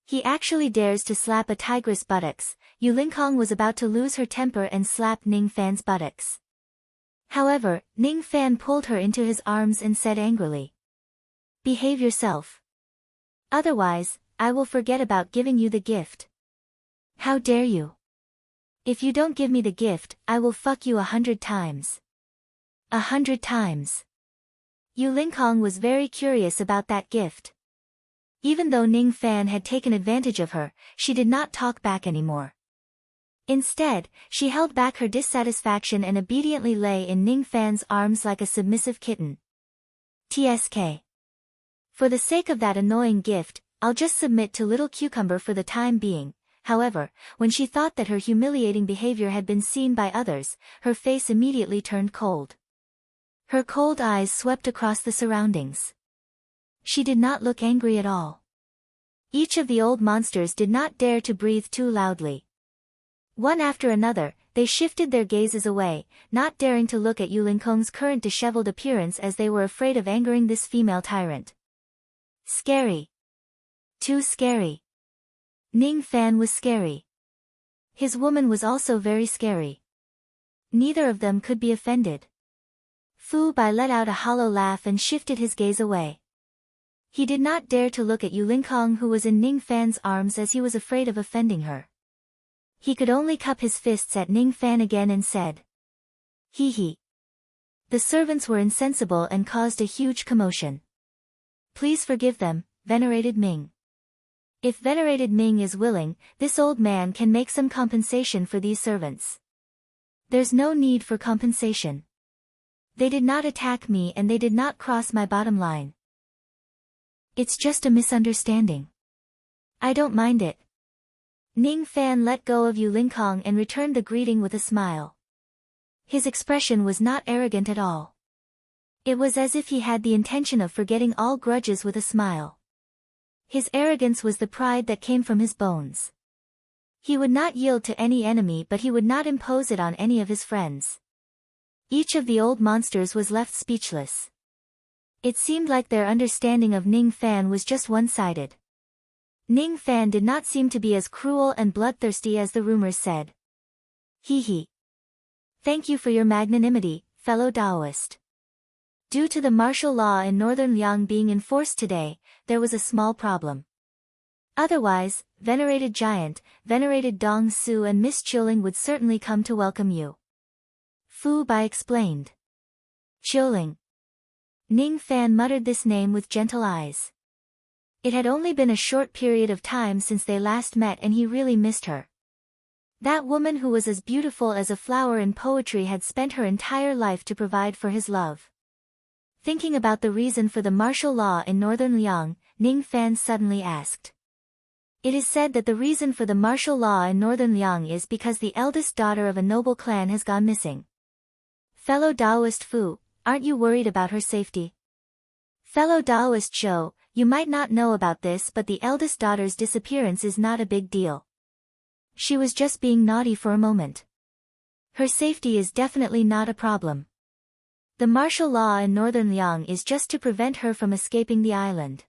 He actually dares to slap a tigress' buttocks. Yu Lingkong was about to lose her temper and slap Ning Fan's buttocks. However, Ning Fan pulled her into his arms and said angrily, "Behave yourself. Otherwise, I will forget about giving you the gift. How dare you? If you don't give me the gift, I will fuck you 100 times. 100 times. Yu Lingkong was very curious about that gift. Even though Ning Fan had taken advantage of her, she did not talk back anymore. Instead, she held back her dissatisfaction and obediently lay in Ning Fan's arms like a submissive kitten. TSK. For the sake of that annoying gift, I'll just submit to Little Cucumber for the time being. However, when she thought that her humiliating behavior had been seen by others, her face immediately turned cold. Her cold eyes swept across the surroundings. She did not look angry at all. Each of the old monsters did not dare to breathe too loudly. One after another, they shifted their gazes away, not daring to look at Yu Lingkong's current disheveled appearance as they were afraid of angering this female tyrant. Scary. Too scary. Ning Fan was scary. His woman was also very scary. Neither of them could be offended. Fu Bai let out a hollow laugh and shifted his gaze away. He did not dare to look at Yu Lingkong, who was in Ning Fan's arms, as he was afraid of offending her. He could only cup his fists at Ning Fan again and said, "Hee hee." The servants were insensible and caused a huge commotion. Please forgive them, venerated Ming. If venerated Ming is willing, this old man can make some compensation for these servants. There's no need for compensation. They did not attack me and they did not cross my bottom line. It's just a misunderstanding. I don't mind it. Ning Fan let go of Yu Lingkong and returned the greeting with a smile. His expression was not arrogant at all. It was as if he had the intention of forgetting all grudges with a smile. His arrogance was the pride that came from his bones. He would not yield to any enemy, but he would not impose it on any of his friends. Each of the old monsters was left speechless. It seemed like their understanding of Ning Fan was just one-sided. Ning Fan did not seem to be as cruel and bloodthirsty as the rumors said. Hee hee. Thank you for your magnanimity, fellow Taoist. Due to the martial law in Northern Liang being enforced today, there was a small problem. Otherwise, venerated Giant, venerated Dong Su and Miss Chilling would certainly come to welcome you. Fu Bai explained. Chilling. Ning Fan muttered this name with gentle eyes. It had only been a short period of time since they last met and he really missed her. That woman who was as beautiful as a flower in poetry had spent her entire life to provide for his love. Thinking about the reason for the martial law in Northern Liang, Ning Fan suddenly asked. It is said that the reason for the martial law in Northern Liang is because the eldest daughter of a noble clan has gone missing. Fellow Taoist Fu, aren't you worried about her safety? Fellow Taoist Zhou, you might not know about this, but the eldest daughter's disappearance is not a big deal. She was just being naughty for a moment. Her safety is definitely not a problem. The martial law in northern Liang is just to prevent her from escaping the island.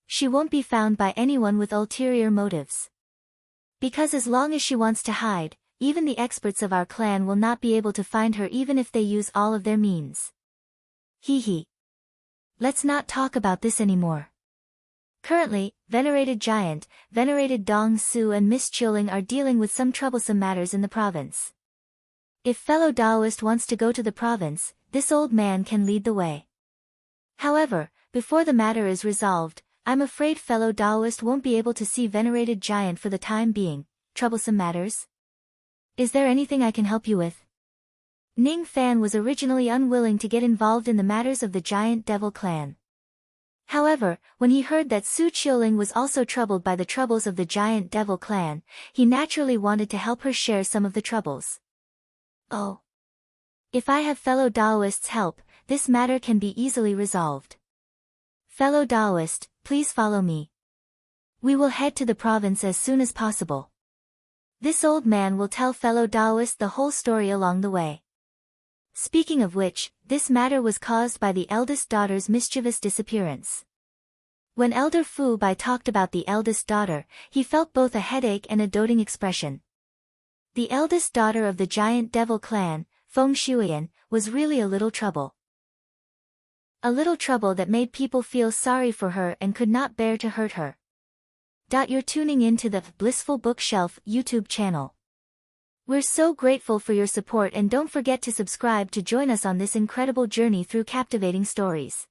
She won't be found by anyone with ulterior motives. Because as long as she wants to hide, even the experts of our clan will not be able to find her even if they use all of their means. Hee. Let's not talk about this anymore. Currently, Venerated Giant, Venerated Dong Su and Miss Chioling are dealing with some troublesome matters in the province. If fellow Taoist wants to go to the province, this old man can lead the way. However, before the matter is resolved, I'm afraid fellow Taoist won't be able to see Venerated Giant for the time being. Troublesome matters? Is there anything I can help you with? Ning Fan was originally unwilling to get involved in the matters of the Giant Devil clan. However, when he heard that Su Qiuling was also troubled by the troubles of the Giant Devil clan, he naturally wanted to help her share some of the troubles. Oh. If I have fellow Taoists' help, this matter can be easily resolved. Fellow Taoist, please follow me. We will head to the province as soon as possible. This old man will tell fellow Taoist the whole story along the way. Speaking of which, this matter was caused by the eldest daughter's mischievous disappearance. When Elder Fu Bai talked about the eldest daughter, he felt both a headache and a doting expression. The eldest daughter of the Giant Devil clan, Feng Shuiyan, was really a little trouble. A little trouble that made people feel sorry for her and could not bear to hurt her. You're tuning in to the Blissful Bookshelf YouTube channel. We're so grateful for your support and don't forget to subscribe to join us on this incredible journey through captivating stories.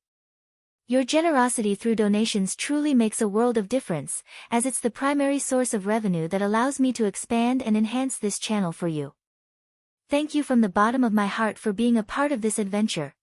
Your generosity through donations truly makes a world of difference, as it's the primary source of revenue that allows me to expand and enhance this channel for you. Thank you from the bottom of my heart for being a part of this adventure.